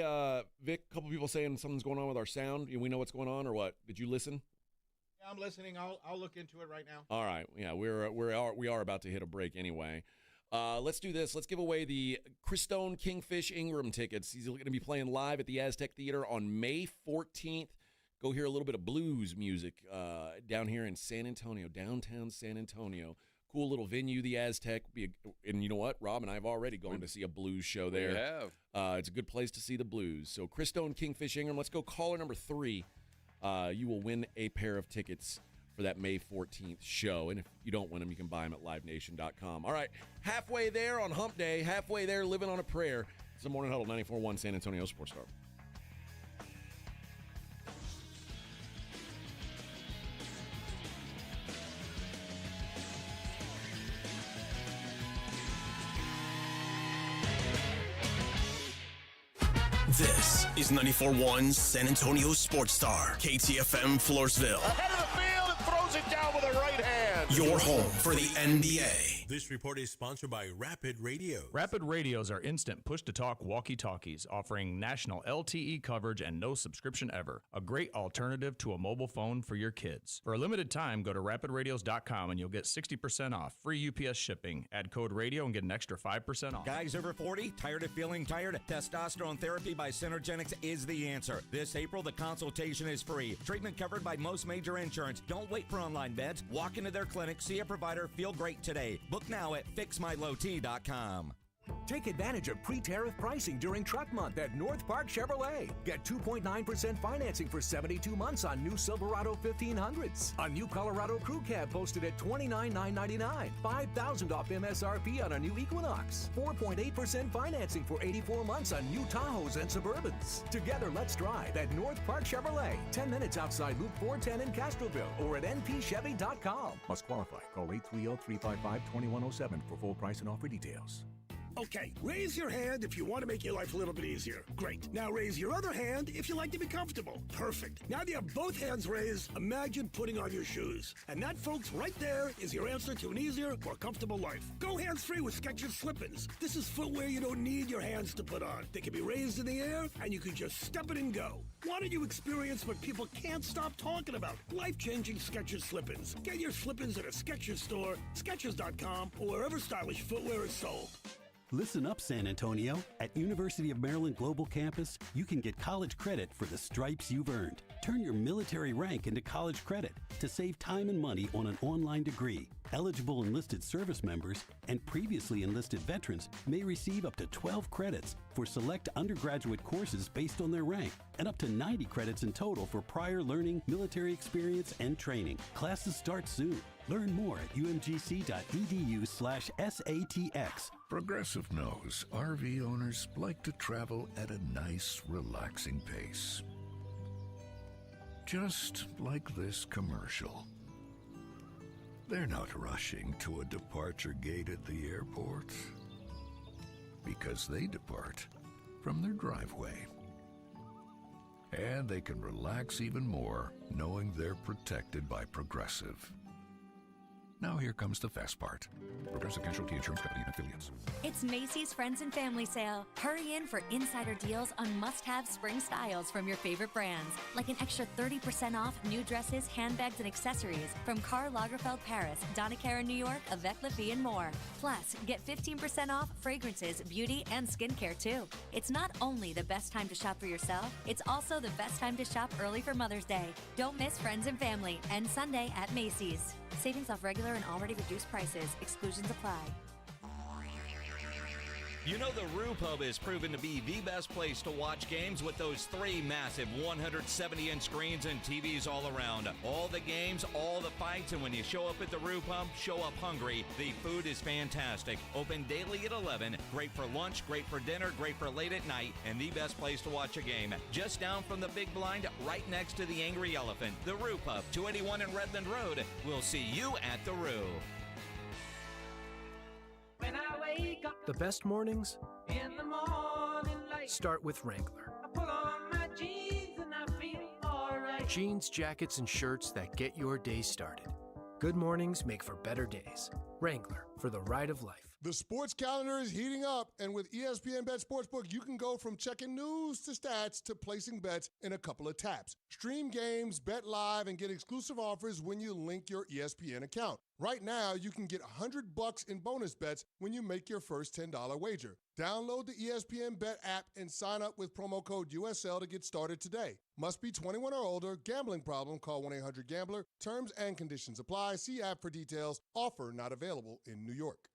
Vic, a couple people saying something's going on with our sound. We know what's going on, or what? Did you listen? Yeah, I'm listening. I'll look into it right now. All right. Yeah, we are about to hit a break anyway. Let's do this. Let's give away the Christone Kingfish Ingram tickets. He's going to be playing live at the Aztec Theater on May 14th. Go hear a little bit of blues music down here in San Antonio, downtown San Antonio. Cool little venue, the Aztec. And you know what? Rob and I have already gone to see a blues show there. We have. It's a good place to see the blues. So Christone Kingfish Ingram, let's go caller number 3. You will win a pair of tickets for that May 14th show. And if you don't win them, you can buy them at livenation.com. All right, halfway there on hump day, halfway there living on a prayer. It's the Morning Huddle, 94.1 San Antonio Sports Star. This is 94.1 San Antonio Sports Star, KTFM Floresville. Ahead of the field and throws it down with a right hand. Your home for the NBA. This report is sponsored by Rapid Radios. Rapid Radios are instant push-to-talk walkie-talkies offering national LTE coverage and no subscription ever. A great alternative to a mobile phone for your kids. For a limited time, go to rapidradios.com and you'll get 60% off, free UPS shipping. Add code radio and get an extra 5% off. Guys over 40, tired of feeling tired? Testosterone therapy by Synergenics is the answer. This April, the consultation is free. Treatment covered by most major insurance. Don't wait for online meds. Walk into their clinic, see a provider, feel great today. Book now at fixmylowt.com. Take advantage of pre-tariff pricing during Truck Month at North Park Chevrolet. Get 2.9% financing for 72 months on new Silverado 1500s. A new Colorado Crew Cab posted at $29,999. $5,000 off MSRP on a new Equinox. 4.8% financing for 84 months on new Tahoes and Suburbans. Together, let's drive at North Park Chevrolet. 10 minutes outside Loop 410 in Castroville or at npchevy.com. Must qualify. Call 830-355-2107 for full price and offer details. Okay, raise your hand if you want to make your life a little bit easier. Great. Now raise your other hand if you like to be comfortable. Perfect. Now that you have both hands raised, imagine putting on your shoes. And that, folks, right there is your answer to an easier, more comfortable life. Go hands-free with Skechers Slip-ins. This is footwear you don't need your hands to put on. They can be raised in the air, and you can just step it and go. Why don't you experience what people can't stop talking about? Life-changing Skechers Slip-ins. Get your Slip-ins at a Skechers store, Skechers.com, or wherever stylish footwear is sold. Listen up, San Antonio. At University of Maryland Global Campus, you can get college credit for the stripes you've earned. Turn your military rank into college credit to save time and money on an online degree. Eligible enlisted service members and previously enlisted veterans may receive up to 12 credits for select undergraduate courses based on their rank, and up to 90 credits in total for prior learning, military experience, and training. Classes start soon. Learn more at umgc.edu/SATX. Progressive knows RV owners like to travel at a nice, relaxing pace. Just like this commercial. They're not rushing to a departure gate at the airport because they depart from their driveway. And they can relax even more knowing they're protected by Progressive. Now here comes the fast part. Progressive Casualty Insurance Company and affiliates. It's Macy's Friends and Family Sale. Hurry in for insider deals on must-have spring styles from your favorite brands, like an extra 30% off new dresses, handbags, and accessories from Karl Lagerfeld Paris, Donna Karan New York, Avec La Vie, and more. Plus, get 15% off fragrances, beauty, and skincare too. It's not only the best time to shop for yourself, it's also the best time to shop early for Mother's Day. Don't miss Friends and Family and Sunday at Macy's. Savings off regular and already reduced prices. Exclusions apply. You know the Roo Pub is proven to be the best place to watch games with those 3 massive 170-inch screens and TVs all around. All the games, all the fights, and when you show up at the Roo Pub, show up hungry. The food is fantastic. Open daily at 11. Great for lunch, great for dinner, great for late at night, and the best place to watch a game. Just down from the big blind, right next to the Angry Elephant. The Roo Pub, 281 in Redland Road. We'll see you at the Roo. When I wake up The best mornings in the morning light, start with Wrangler. I pull on my jeans and I feel alright. Jeans, jackets, and shirts that get your day started. Good mornings make for better days. Wrangler, for the ride of life. The sports calendar is heating up, and with ESPN Bet Sportsbook, you can go from checking news to stats to placing bets in a couple of taps. Stream games, bet live, and get exclusive offers when you link your ESPN account. Right now, you can get $100 in bonus bets when you make your first $10 wager. Download the ESPN Bet app and sign up with promo code USL to get started today. Must be 21 or older. Gambling problem? Call 1-800-GAMBLER. Terms and conditions apply. See app for details. Offer not available in New York.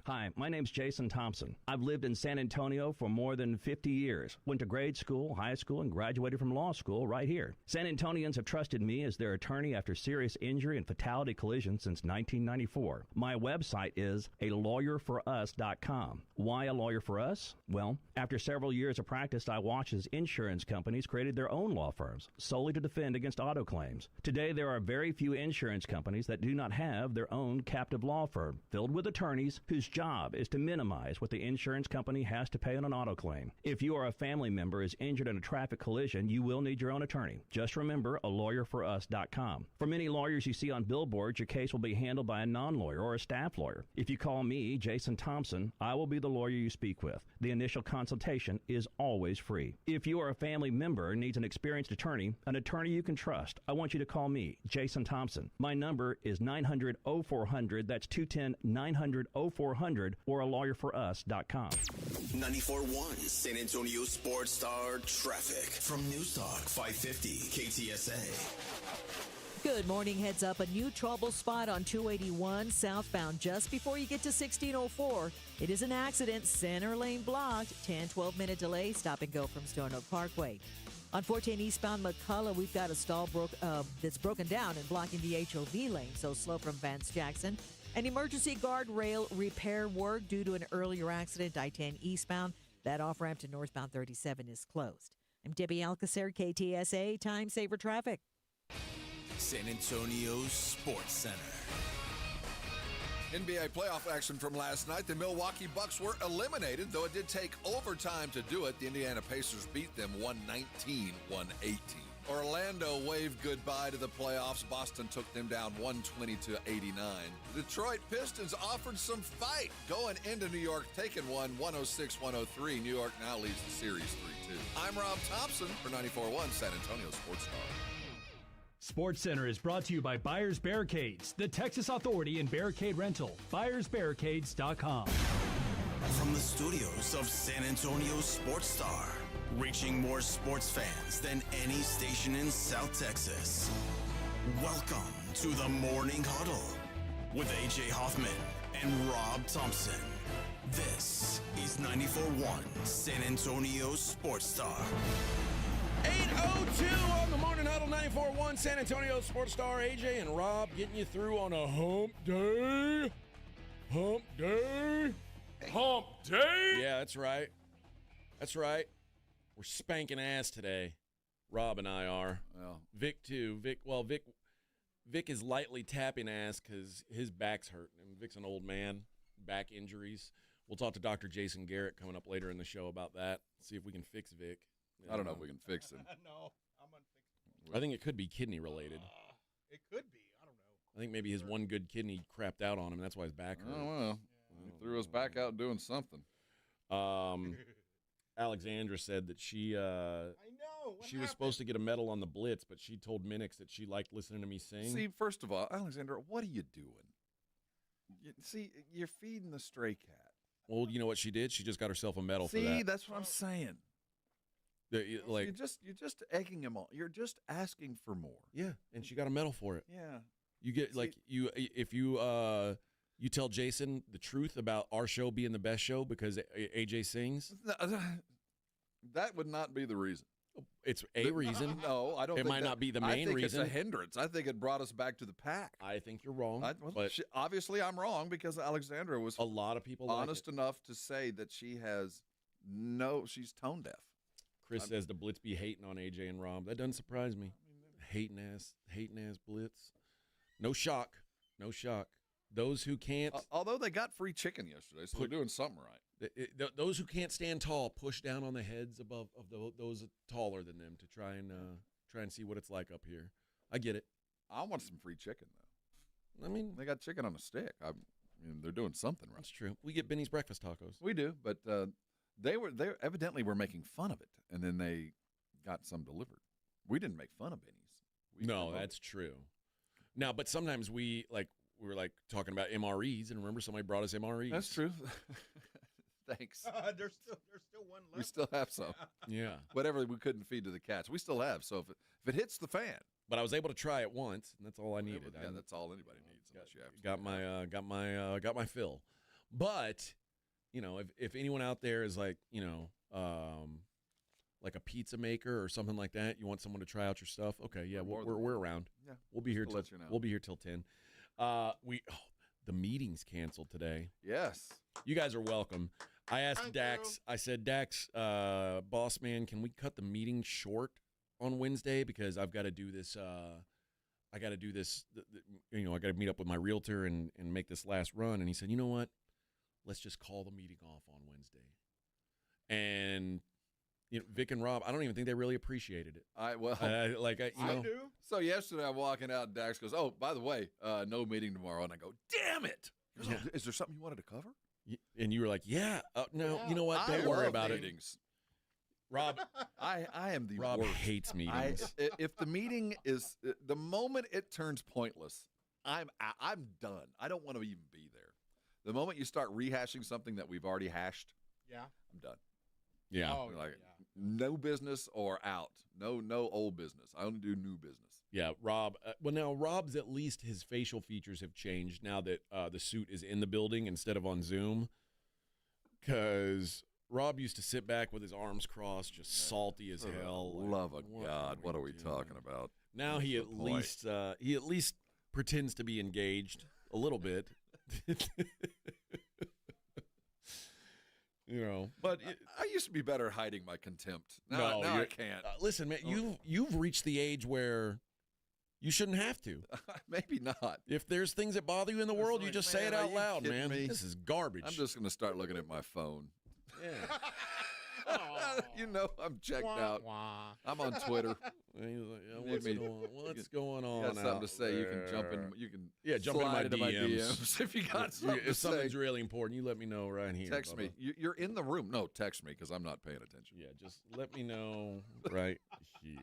Hi, my name's Jason Thompson. I've lived in San Antonio for more than 50 years. Went to grade school, high school, and graduated from law school right here. San Antonians have trusted me as their attorney after serious injury and fatality collision since 1994. My website is alawyerforus.com. Why a lawyer for us? Well, after several years of practice, I watched as insurance companies created their own law firms solely to defend against auto claims. Today, there are very few insurance companies that do not have their own captive law firm filled with attorneys whose job is to minimize what the insurance company has to pay on an auto claim. If you or a family member is injured in a traffic collision, you will need your own attorney. Just remember alawyerforus.com. For many lawyers you see on billboards, your case will be handled by a non-lawyer or a staff lawyer. If you call me, Jason Thompson, I will be the lawyer you speak with. The initial consultation is always free. If you or a family member needs an experienced attorney you can trust, I want you to call me, Jason Thompson. My number is 900-0400. That's 210-900-0400. Or alawyerforus.com. 94.1 San Antonio Sports Star Traffic from News Talk 550 KTSA. Good morning. Heads up, a new trouble spot on 281 southbound just before you get to 1604. It is an accident. Center lane blocked. 10-12 minute delay. Stop and go from Stone Oak Parkway. On 410 eastbound McCullough, we've got a stall that's broken down and blocking the HOV lane, so slow from Vance Jackson. An emergency guardrail repair work due to an earlier accident, I-10 eastbound. That off-ramp to northbound 37 is closed. I'm Debbie Alcacer, KTSA, Time Saver Traffic. San Antonio Sports Center. NBA playoff action from last night. The Milwaukee Bucks were eliminated, though it did take overtime to do it. The Indiana Pacers beat them 119-118. Orlando waved goodbye to the playoffs. Boston took them down 120-89. Detroit Pistons offered some fight going into New York, taking one 106-103. New York now leads the series 3-2. I'm Rob Thompson for 94.1 San Antonio Sports Star. Sports Center is brought to you by Buyers Barricades, the Texas Authority in Barricade Rental. BuyersBarricades.com. From the studios of San Antonio Sports Star, reaching more sports fans than any station in South Texas. Welcome to the Morning Huddle with AJ Hoffman and Rob Thompson. This is 94.1 San Antonio Sports Star. 8:02 on the Morning Huddle, 94.1 San Antonio Sports Star. AJ and Rob getting you through on a hump day. Hump day. Hump day. Yeah, that's right. That's right. We're spanking ass today. Rob and I are. Well, Vic too. Vic is lightly tapping ass because his back's hurting. And Vic's an old man. Back injuries. We'll talk to Dr. Jason Garrett coming up later in the show about that. See if we can fix Vic. I don't know if we can fix him. No, I'm unfixable. I think it could be kidney related. It could be. I don't know. I think maybe his one good kidney crapped out on him. That's why his back hurt. Oh, well. He threw his back out doing something. Alexandra said that she she was supposed to get a medal on the Blitz, but she told Minix that she liked listening to me sing. See, first of all, Alexandra, what are you doing? You're feeding the stray cat. Well, you know what she did? She just got herself a medal for that. See, that's what I'm saying. Like you're just egging him on. You're just asking for more. Yeah, and she got a medal for it. Yeah. You get if you tell Jason the truth about our show being the best show because AJ sings. That would not be the reason. It's a reason. No, I don't. It might not be the main reason. It's a hindrance. I think it brought us back to the pack. I think you're wrong. But obviously, I'm wrong because Alexandra was a lot of people honest enough to say that she's tone deaf. Chris says the Blitz be hating on AJ and Rob. That doesn't surprise me. Hating ass Blitz. No shock. Those who can't. Although they got free chicken yesterday, so they're doing something right. Those who can't stand tall push down on the heads of those taller than them to try and see what it's like up here. I get it. I want some free chicken though. I mean, they got chicken on a stick. I mean, they're doing something right. That's true. We get Benny's breakfast tacos. We do, but they evidently were making fun of it, and then they got some delivered. We didn't make fun of Benny's. No, that's true. Now, but sometimes we were talking about MREs, and remember somebody brought us MREs. That's true. Thanks. There's still one left. We still have some. Yeah. Whatever we couldn't feed to the cats, we still have. So if it hits the fan. But I was able to try it once, and that's all I needed. Yeah, that's all anybody needs. Unless you have got my fill. But if anyone out there is like a pizza maker or something like that, you want someone to try out your stuff. Okay, yeah, we're around. Yeah, we'll be here. Let you know. We'll be here till 10. The meeting's canceled today. Yes, you guys are welcome. I asked Dax. I said, Dax, boss man, can we cut the meeting short on Wednesday because I've got to do this. I got to do this. I got to meet up with my realtor and make this last run. And he said, you know what? Let's just call the meeting off on Wednesday. And Vic and Rob, I don't even think they really appreciated it. I do. So yesterday I'm walking out, and Dax goes, "Oh, by the way, no meeting tomorrow." And I go, "Damn it! He goes, is there something you wanted to cover?" And you were like, "Yeah, no, you know what? Don't worry about meetings. It." Rob, I am the Rob worst. hates meetings. If the meeting is the moment it turns pointless, I'm done. I don't want to even be there. The moment you start rehashing something that we've already hashed, I'm done. Yeah. Oh, no business or out. No old business. I only do new business. Yeah, Rob. Now Rob's at least his facial features have changed now that the suit is in the building instead of on Zoom. Because Rob used to sit back with his arms crossed, just salty as hell. Love of God, what are we talking about? Now he at least pretends to be engaged a little bit. But I used to be better at hiding my contempt. Now I can't. Listen, man, you've reached the age where you shouldn't have to. Maybe not. If there's things that bother you in the world, you just say it out loud, man. Me? This is garbage. I'm just going to start looking at my phone. Yeah. I'm checked out. I'm on Twitter. What's going on? You got something to say? You can jump in. You can jump into my DMs if you got something. If something's really important, you let me know right here. Text me. You're in the room. No, text me because I'm not paying attention. Yeah, just let me know right here.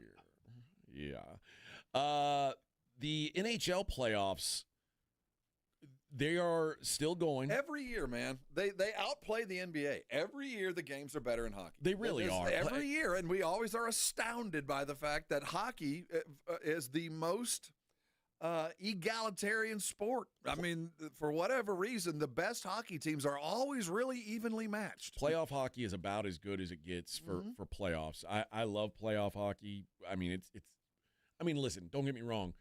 Yeah. The NHL playoffs. They are still going. Every year, man. They outplay the NBA. Every year the games are better in hockey. They really are. Every year, and we always are astounded by the fact that hockey is the most egalitarian sport. I mean, for whatever reason, the best hockey teams are always really evenly matched. Playoff hockey is about as good as it gets for playoffs. I love playoff hockey. I mean, it's listen, don't get me wrong.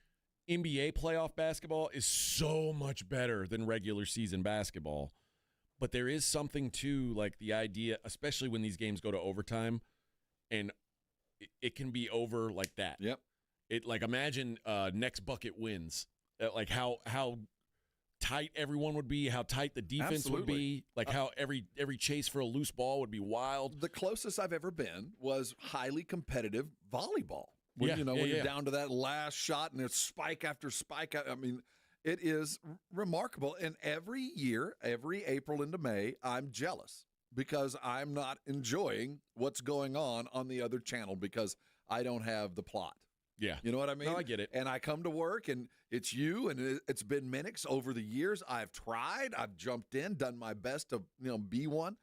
NBA playoff basketball is so much better than regular season basketball. But there is something to like the idea, especially when these games go to overtime, and it can be over like that. Yep. Imagine next bucket wins. Like how tight everyone would be, how tight the defense would be, like how every chase for a loose ball would be wild. The closest I've ever been was highly competitive volleyball. When you're down to that last shot and it's spike after spike. I mean, it is remarkable. And every year, every April into May, I'm jealous because I'm not enjoying what's going on the other channel because I don't have the plot. Yeah. You know what I mean? No, I get it. And I come to work and it's you and it's been Minix over the years. I've tried. I've jumped in, done my best to, be one.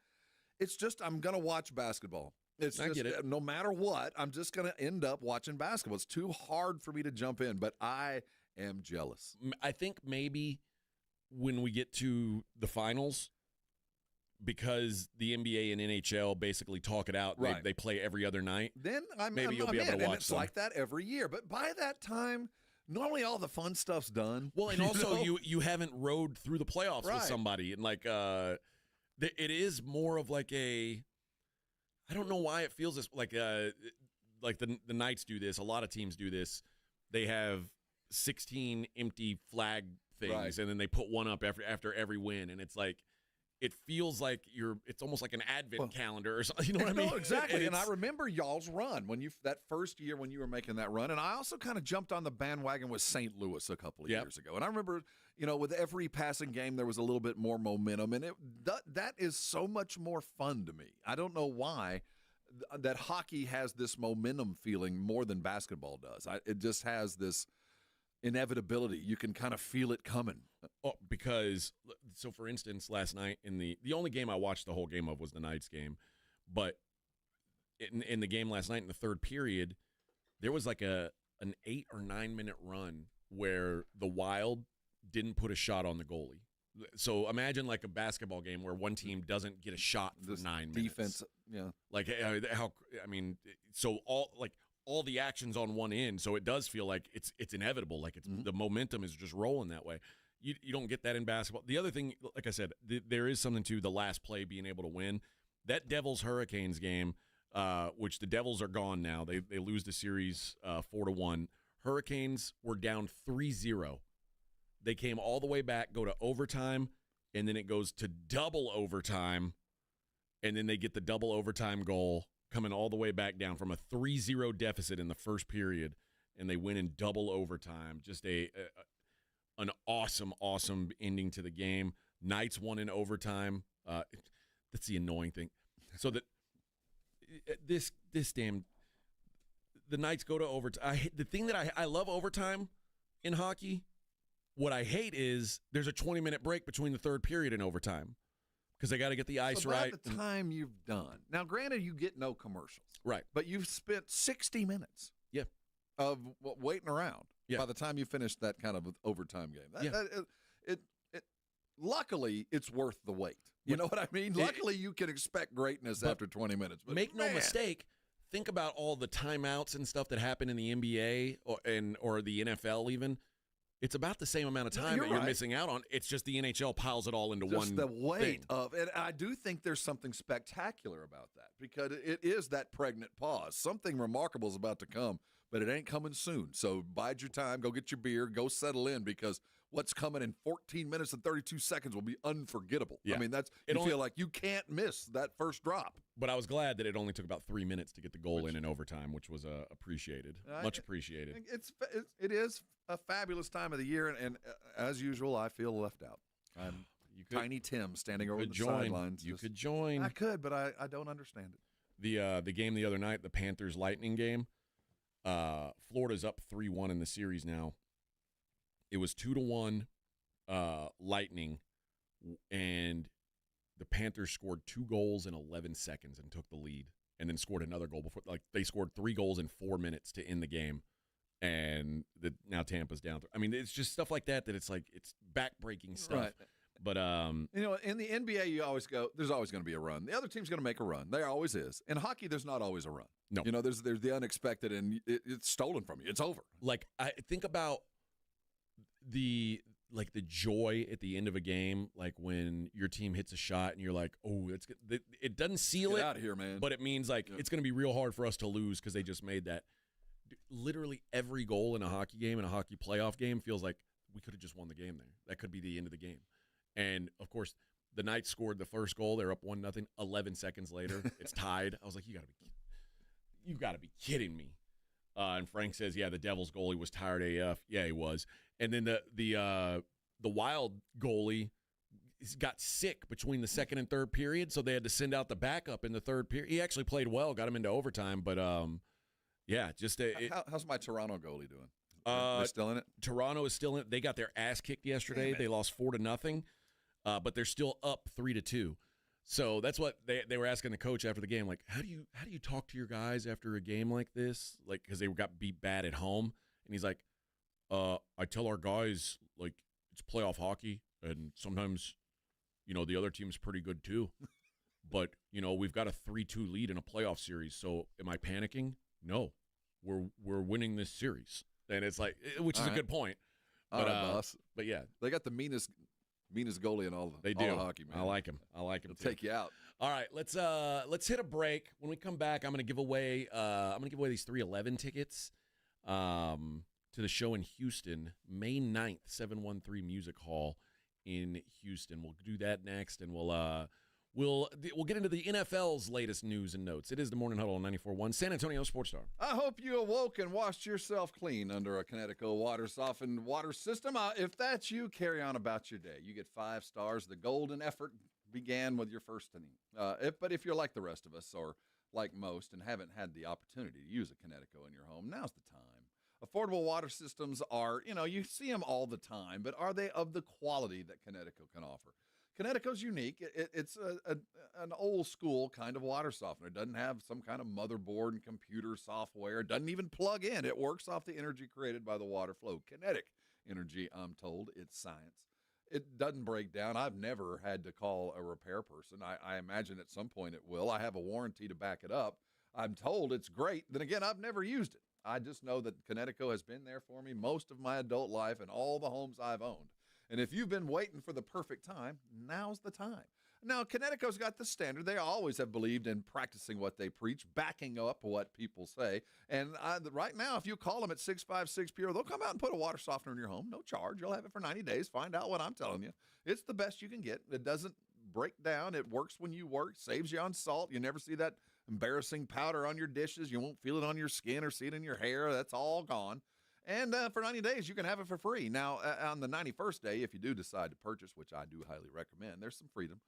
It's just I'm going to watch basketball. I get it. No matter what, I'm just going to end up watching basketball. It's too hard for me to jump in, but I am jealous. I think maybe when we get to the finals, because the NBA and NHL basically talk it out, right. They play every other night. Then you'll be able to watch and it's like that every year. But by that time, normally all the fun stuff's done. Well, and also you haven't rode through the playoffs with somebody, and it is more of like a. I don't know why it feels like the Knights do this. A lot of teams do this. They have 16 empty flag things, and then they put one up after every win, and it's like it feels like it's almost like an advent calendar or something. You know what I mean? No, exactly. And I It's- remember y'all's run that first year when you were making that run. And I also kind of jumped on the bandwagon with St. Louis a couple of years ago. And I remember, with every passing game, there was a little bit more momentum. And that is so much more fun to me. I don't know why that hockey has this momentum feeling more than basketball does. It just has this inevitability. You can kind of feel it coming. Oh, because, so for instance, last night the only game I watched the whole game of was the Knights game, but in the game last night in the third period, there was like an 8 or 9 minute run where the Wild didn't put a shot on the goalie. So imagine like a basketball game where one team doesn't get a shot for 9 minutes. Defense, yeah. Like so all the action's on one end, so it does feel like it's inevitable. Like the momentum is just rolling that way. You don't get that in basketball. The other thing, like I said, there is something to the last play being able to win. That Devils-Hurricanes game, which the Devils are gone now. They lose the series 4-1. Hurricanes were down 3-0. They came all the way back, go to overtime, and then it goes to double overtime, and then they get the double overtime goal coming all the way back down from a 3-0 deficit in the first period, and they win in double overtime. Just an awesome ending to the game. Knights won in overtime. That's the annoying thing. So that the Knights go to overtime. The thing that I love overtime in hockey. What I hate is there's a 20-minute break between the third period and overtime because they got to get the ice right. About the time you've done. Now, granted, you get no commercials. Right. But you've spent 60 minutes of waiting around by the time you finish that kind of overtime game. Luckily, it's worth the wait. You know what I mean? Luckily, you can expect greatness after 20 minutes. But make no mistake, think about all the timeouts and stuff that happen in the NBA or the NFL even. It's about the same amount of time that you're missing out on. It's just the NHL piles it all into one Just the weight thing. of it. I do think there's something spectacular about that because it is that pregnant pause. Something remarkable is about to come, but it ain't coming soon. So bide your time. Go get your beer. Go settle in because what's coming in 14 minutes and 32 seconds will be unforgettable. Yeah. I mean, feel like you can't miss that first drop. But I was glad that it only took about 3 minutes to get the goal in overtime, which was appreciated. Much appreciated. It is a fabulous time of the year, and as usual, I feel left out. I'm Tiny Tim standing over the sidelines. You could join. I could, but I don't understand it. The game the other night, the Panthers-Lightning game, Florida's up 3-1 in the series now. It was 2-1 Lightning, and the Panthers scored 2 goals in 11 seconds and took the lead, and then scored another goal before. Like they scored 3 goals in 4 minutes to end the game, and now Tampa's down. I mean, it's just stuff like that it's like it's backbreaking stuff. Right. But in the NBA, you always go. There's always going to be a run. The other team's going to make a run. There always is. In hockey, there's not always a run. No, there's the unexpected, and it's stolen from you. It's over. Like I think about the joy at the end of a game, like when your team hits a shot and you're like, oh, it's good. It doesn't seal Get it out of here, man. But it means like it's going to be real hard for us to lose because they just made that. Literally every goal in a hockey game, in a hockey playoff game, feels like we could have just won the game there. That could be the end of the game. And of course, the Knights scored the first goal. They're up 1-0. 11 seconds later, it's tied. I was like, you got to be kidding me. And Frank says, yeah, the Devils goalie was tired AF. Yeah, he was. And then the Wild goalie got sick between the second and third period, so they had to send out the backup in the third period. He actually played well, got him into overtime, but yeah, just how's my Toronto goalie doing? They're still in it? Toronto is still in it. They got their ass kicked yesterday. They lost 4-0, but they're still up 3-2. So that's what they were asking the coach after the game, like, how do you talk to your guys after a game like this? Like, because they got beat bad at home. And he's like, I tell our guys, like, it's playoff hockey, and sometimes, the other team's pretty good too. But, we've got a 3-2 lead in a playoff series. So am I panicking? No. We're winning this series. And it's like, which is a good point. But, boss. But yeah. They got the meanest goalie in all the hockey, man. I like him. He'll too. Take you out. All right, let's hit a break. When we come back, I'm going to give away these 311 tickets to the show in Houston, May 9th, 713 Music Hall. in Houston. We'll do that next, and we'll get into the NFL's latest news and notes. It is the Morning Huddle on 94.1 San Antonio Sports Star. I hope you awoke and washed yourself clean under a Connecticut water-softened water system. If that's you, carry on about your day. You get 5 stars. The golden effort began with your first inning. But if you're like the rest of us, or like most, and haven't had the opportunity to use a Connecticut in your home, now's the time. Affordable water systems are, you see them all the time, but are they of the quality that Connecticut can offer? Connecticut's unique. It's an old school kind of water softener. It doesn't have some kind of motherboard and computer software. It doesn't even plug in. It works off the energy created by the water flow. Kinetic energy, I'm told. It's science. It doesn't break down. I've never had to call a repair person. I imagine at some point it will. I have a warranty to back it up. I'm told it's great. Then again, I've never used it. I just know that Connecticut has been there for me most of my adult life and all the homes I've owned. And if you've been waiting for the perfect time, now's the time. Now, Connecticut's got the standard. They always have believed in practicing what they preach, backing up what people say. And right now, if you call them at 656-PURE, they'll come out and put a water softener in your home. No charge. You'll have it for 90 days. Find out what I'm telling you. It's the best you can get. It doesn't break down. It works when you work. Saves you on salt. You never see that embarrassing powder on your dishes. You won't feel it on your skin or see it in your hair. That's all gone. And for 90 days, you can have it for free. Now, on the 91st day, if you do decide to purchase, which I do highly recommend, there's some freedom.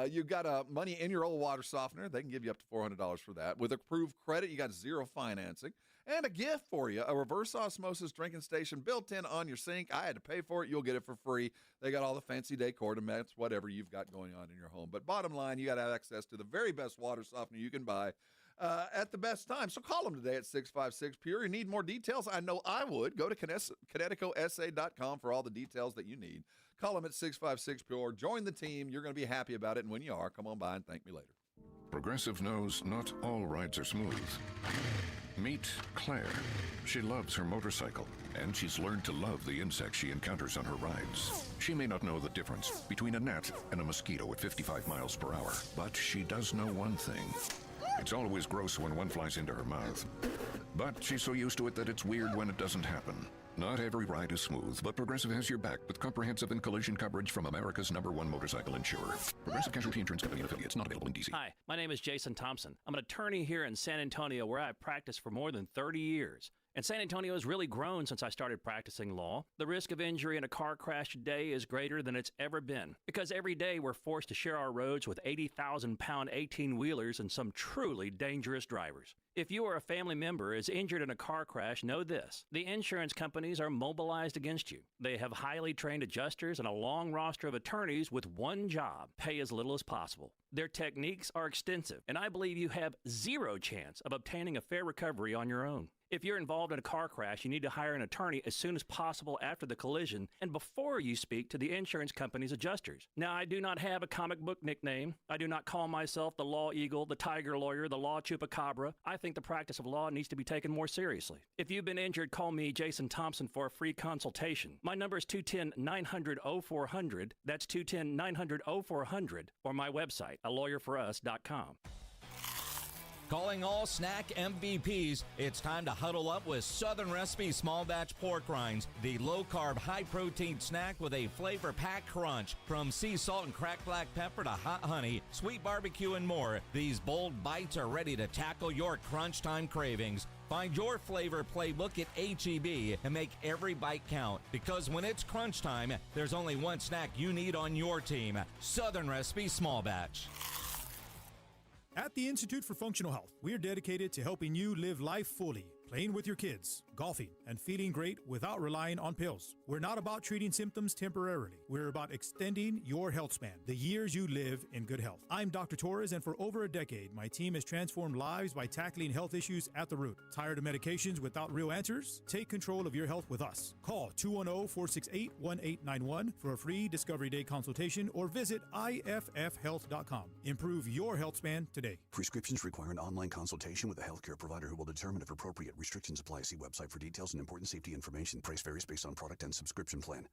You've got money in your old water softener. They can give you up to $400 for that. With approved credit, you got 0 financing. And a gift for you, a reverse osmosis drinking station built in on your sink. I had to pay for it. You'll get it for free. They got all the fancy decor to match whatever you've got going on in your home. But bottom line, you got to have access to the very best water softener you can buy at the best time. So call them today at 656-PURE. You need more details? I know I would. Go to ConnecticutSA.com for all the details that you need. Call them at 656-PURE. Join the team. You're going to be happy about it. And when you are, come on by and thank me later. Progressive knows not all rides are smooth. Meet Claire. She loves her motorcycle, and she's learned to love the insects she encounters on her rides. She may not know the difference between a gnat and a mosquito at 55 miles per hour, but she does know one thing. It's always gross when one flies into her mouth. But she's so used to it that it's weird when it doesn't happen. Not every ride is smooth, but Progressive has your back with comprehensive and collision coverage from America's #1 motorcycle insurer. Progressive Casualty Insurance Company and affiliates, not available in D.C. Hi, my name is Jason Thompson. I'm an attorney here in San Antonio where I've practiced for more than 30 years. And San Antonio has really grown since I started practicing law. The risk of injury in a car crash today is greater than it's ever been, because every day we're forced to share our roads with 80,000-pound 18-wheelers and some truly dangerous drivers. If you or a family member is injured in a car crash, know this: the insurance companies are mobilized against you. They have highly trained adjusters and a long roster of attorneys with one job: pay as little as possible. Their techniques are extensive, and I believe you have zero chance of obtaining a fair recovery on your own. If you're involved in a car crash, you need to hire an attorney as soon as possible after the collision and before you speak to the insurance company's adjusters. Now, I do not have a comic book nickname. I do not call myself the Law Eagle, the Tiger Lawyer, the Law Chupacabra. I think the practice of law needs to be taken more seriously. If you've been injured, call me, Jason Thompson, for a free consultation. My number is 210-900-0400. That's 210-900-0400, or my website, alawyerforus.com. Calling all snack MVPs, it's time to huddle up with Southern Recipe Small Batch Pork Rinds, the low-carb, high-protein snack with a flavor-packed crunch. From sea salt and cracked black pepper to hot honey, sweet barbecue, and more, these bold bites are ready to tackle your crunch time cravings. Find your flavor playbook at H-E-B and make every bite count, because when it's crunch time, there's only one snack you need on your team: Southern Recipe Small Batch. At the Institute for Functional Health, we are dedicated to helping you live life fully, playing with your kids, golfing, and feeling great without relying on pills. We're not about treating symptoms temporarily. We're about extending your health span, the years you live in good health. I'm Dr. Torres, and for over a decade, my team has transformed lives by tackling health issues at the root. Tired of medications without real answers? Take control of your health with us. Call 210-468-1891 for a free Discovery Day consultation, or visit IFFhealth.com. Improve your health span today. Prescriptions require an online consultation with a healthcare provider who will determine if appropriate. Restrictions apply. See website for details and important safety information. Price varies based on product and subscription plan.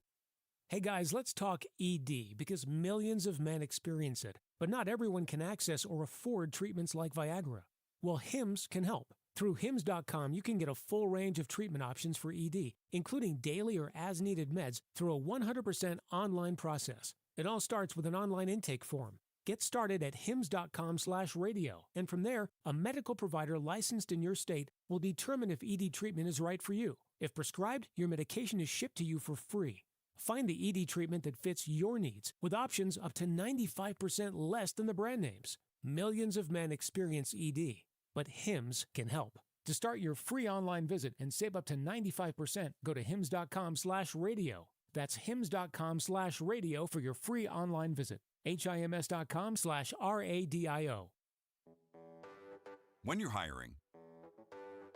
Hey guys, let's talk ED, because millions of men experience it, but not everyone can access or afford treatments like Viagra. Well, HIMS can help. Through HIMS.com, you can get a full range of treatment options for ED, including daily or as-needed meds through a 100% online process. It all starts with an online intake form. Get started at HIMS.com/radio, and from there, a medical provider licensed in your state will determine if ED treatment is right for you. If prescribed, your medication is shipped to you for free. Find the ED treatment that fits your needs, with options up to 95% less than the brand names. Millions of men experience ED, but HIMS can help. To start your free online visit and save up to 95%, go to HIMS.com/radio. That's HIMS.com/radio for your free online visit. HIMS.com/RADIO. When you're hiring,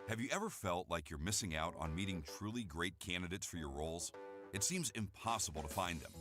have you ever felt like you're missing out on meeting truly great candidates for your roles? It seems impossible to find them,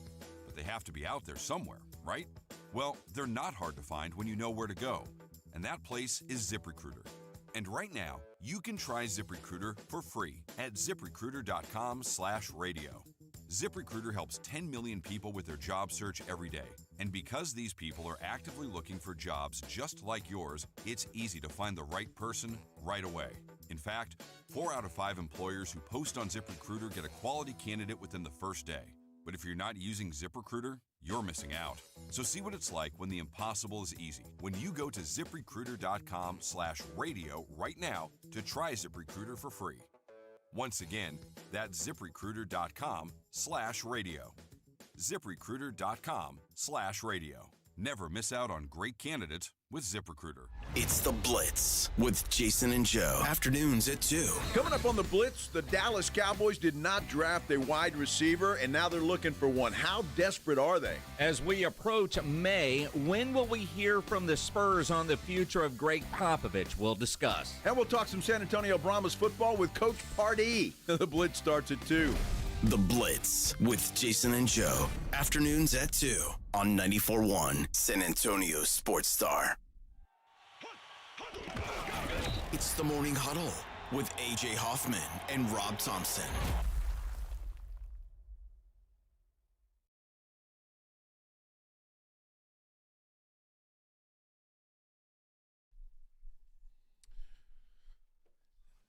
but they have to be out there somewhere, right? Well, they're not hard to find when you know where to go, and that place is ZipRecruiter. And right now, you can try ZipRecruiter for free at ZipRecruiter.com/radio. ZipRecruiter helps 10 million people with their job search every day. And because these people are actively looking for jobs just like yours, it's easy to find the right person right away. In fact, 4 out of 5 employers who post on ZipRecruiter get a quality candidate within the first day. But if you're not using ZipRecruiter, you're missing out. So see what it's like when the impossible is easy. When you go to ZipRecruiter.com/radio right now to try ZipRecruiter for free. Once again, that's ZipRecruiter.com/radio. ZipRecruiter.com/radio. Never miss out on great candidates with ZipRecruiter. It's The Blitz with Jason and Joe. Afternoons at 2. Coming up on The Blitz, the Dallas Cowboys did not draft a wide receiver, and now they're looking for one. How desperate are they? As we approach May, when will we hear from the Spurs on the future of Greg Popovich? We'll discuss. And we'll talk some San Antonio Brahmas football with Coach Pardee. The Blitz starts at 2. The Blitz with Jason and Joe. Afternoons at 2 on 94.1 San Antonio Sports Star. It's the Morning Huddle with A.J. Hoffman and Rob Thompson.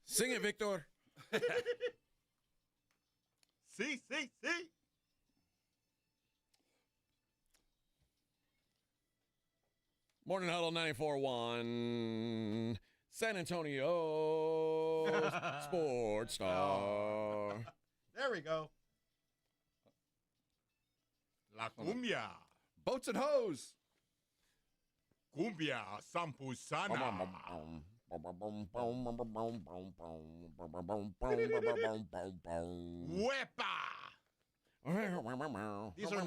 Sing it, Victor. See. Morning Huddle 94.1 San Antonio Sports Star. There we go. La cumbia. Boats and hose. Cumbia Sampusana. Wepa. These are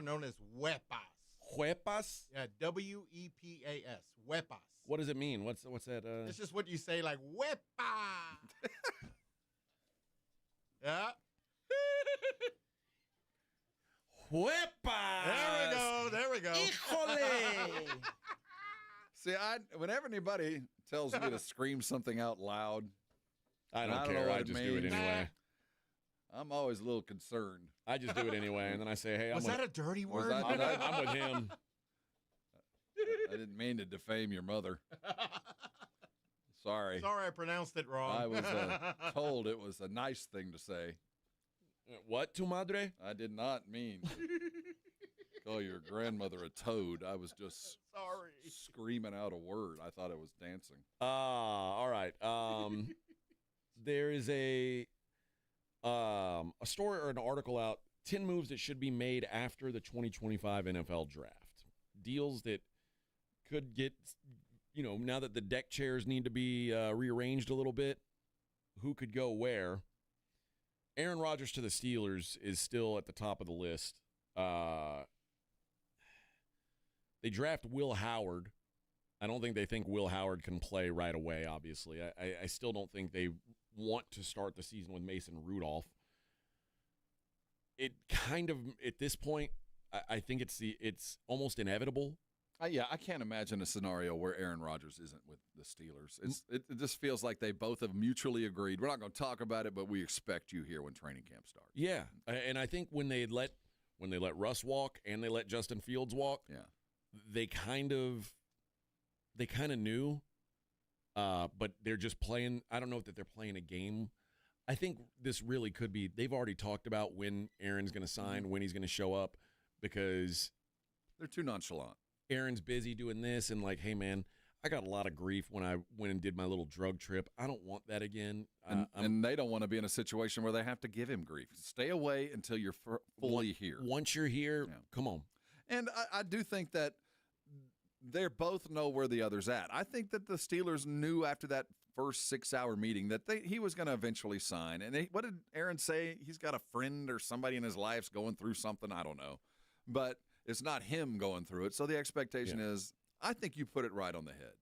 known as wepas. Huepas? Yeah, W-E-P-A-S. Wepas. What does it mean? What's that? It's just what you say, like wepa. Yeah. Huepas. There we go. Híjole. See, whenever anybody tells me to scream something out loud, I don't care. I just do it anyway. I'm always a little concerned. I just do it anyway, and then I say, "Hey, was that a dirty word?" I'm with him. I didn't mean to defame your mother. Sorry. Sorry, I pronounced it wrong. I was told it was a nice thing to say. What, tu madre? I did not mean call your grandmother a toad. I was just sorry screaming out a word. I thought it was dancing. All right. There is a story or an article out, 10 moves that should be made after the 2025 NFL draft. Deals that could get, now that the deck chairs need to be rearranged a little bit, who could go where. Aaron Rodgers to the Steelers is still at the top of the list. They draft Will Howard. I don't think they think Will Howard can play right away, obviously. I still don't think they want to start the season with Mason Rudolph. It kind of, at this point, I think it's almost inevitable. Yeah, I can't imagine a scenario where Aaron Rodgers isn't with the Steelers. It just feels like they both have mutually agreed. We're not going to talk about it, but we expect you here when training camp starts. Yeah, and I think when they let Russ walk and they let Justin Fields walk, yeah, they kind of knew. but they're just playing. I don't know that they're playing a game. I think this really could be. They've already talked about when Aaron's going to sign, when he's going to show up, because they're too nonchalant. Aaron's busy doing this, and like, hey man, I got a lot of grief when I went and did my little drug trip. I don't want that again. And they don't want to be in a situation where they have to give him grief. Stay away until you're fully here. Once you're here, come on. And I do think that they both know where the other's at. I think that the Steelers knew after that first 6-hour meeting that he was going to eventually sign. And what did Aaron say? He's got a friend or somebody in his life's going through something. I don't know. But it's not him going through it. So the expectation is, I think you put it right on the head,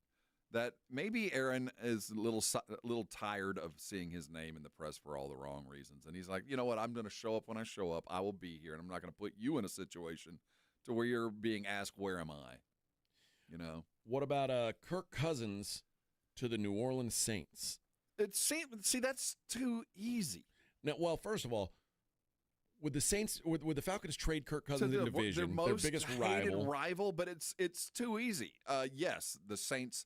that maybe Aaron is a little tired of seeing his name in the press for all the wrong reasons. And he's like, you know what, I'm going to show up when I show up. I will be here, and I'm not going to put you in a situation to where you're being asked, where am I? You know. What about Kirk Cousins to the New Orleans Saints? See, that's too easy. Now, well, first of all, would the Saints, would the Falcons trade Kirk Cousins in division, their biggest rival? But it's too easy. Yes, the Saints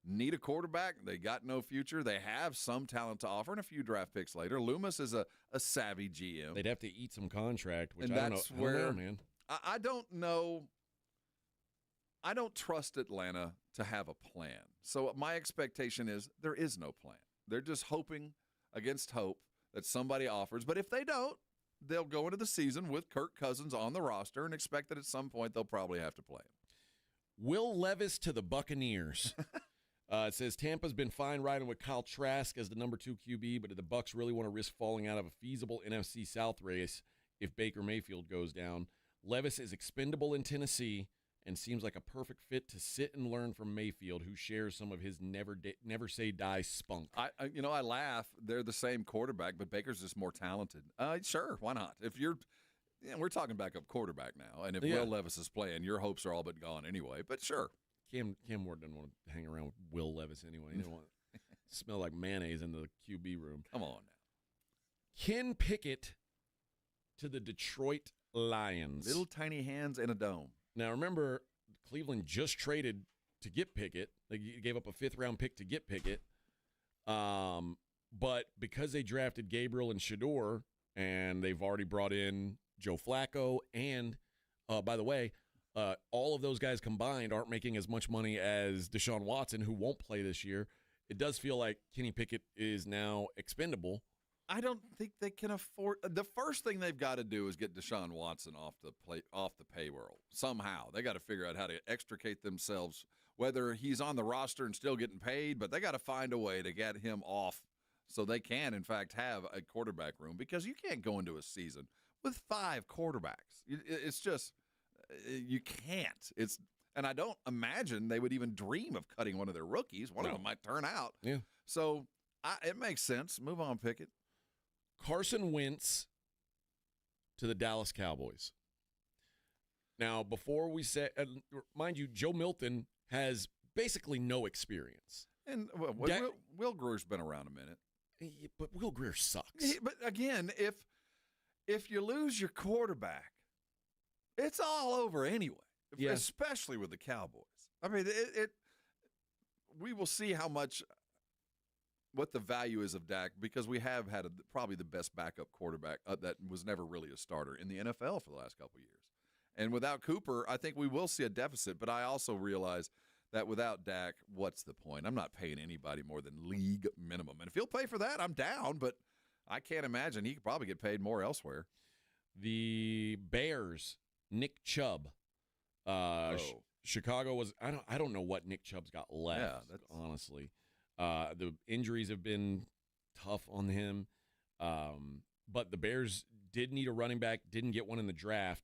need a quarterback. They got no future. They have some talent to offer and a few draft picks later. Loomis is a savvy GM. They'd have to eat some contract, which and I don't that's know. Where I don't know, man. I don't know. I don't trust Atlanta to have a plan. So my expectation is there is no plan. They're just hoping against hope that somebody offers. But if they don't, they'll go into the season with Kirk Cousins on the roster and expect that at some point they'll probably have to play him. Will Levis to the Buccaneers. It says Tampa's been fine riding with Kyle Trask as the number 2 QB, but do the Bucs really want to risk falling out of a feasible NFC South race if Baker Mayfield goes down? Levis is expendable in Tennessee and seems like a perfect fit to sit and learn from Mayfield, who shares some of his never say die spunk. I laugh. They're the same quarterback, but Baker's just more talented. Sure, why not? If you're, we're talking backup quarterback now, and if Will Levis is playing, your hopes are all but gone anyway. But sure, Cam Ward doesn't want to hang around with Will Levis anyway. He don't want to smell like mayonnaise in the QB room. Come on now. Ken Pickett to the Detroit Lions. Little tiny hands in a dome. Now, remember, Cleveland just traded to get Pickett. They gave up a 5th-round pick to get Pickett. But because they drafted Gabriel and Shador, and they've already brought in Joe Flacco, and, by the way, all of those guys combined aren't making as much money as Deshaun Watson, who won't play this year. It does feel like Kenny Pickett is now expendable. I don't think they can afford. The first thing they've got to do is get Deshaun Watson off the payroll somehow. They got to figure out how to extricate themselves, whether he's on the roster and still getting paid, but they got to find a way to get him off so they can, in fact, have a quarterback room, because you can't go into a season with 5 quarterbacks. It's just you can't. And I don't imagine they would even dream of cutting one of their rookies. One of them might turn out. Yeah. So it makes sense. Move on, Pickett. Carson Wentz to the Dallas Cowboys. Now, before we say, mind you, Joe Milton has basically no experience. And Will Greer's been around a minute. But Will Greer sucks. But again, if you lose your quarterback, it's all over anyway, especially with the Cowboys. I mean, we will see what the value is of Dak, because we have had probably the best backup quarterback that was never really a starter in the NFL for the last couple of years. And without Cooper, I think we will see a deficit, but I also realize that without Dak, what's the point? I'm not paying anybody more than league minimum. And if he'll pay for that, I'm down, but I can't imagine. He could probably get paid more elsewhere. The Bears, Nick Chubb. Chicago was I don't know what Nick Chubb's got left, honestly. The injuries have been tough on him. But the Bears did need a running back, didn't get one in the draft,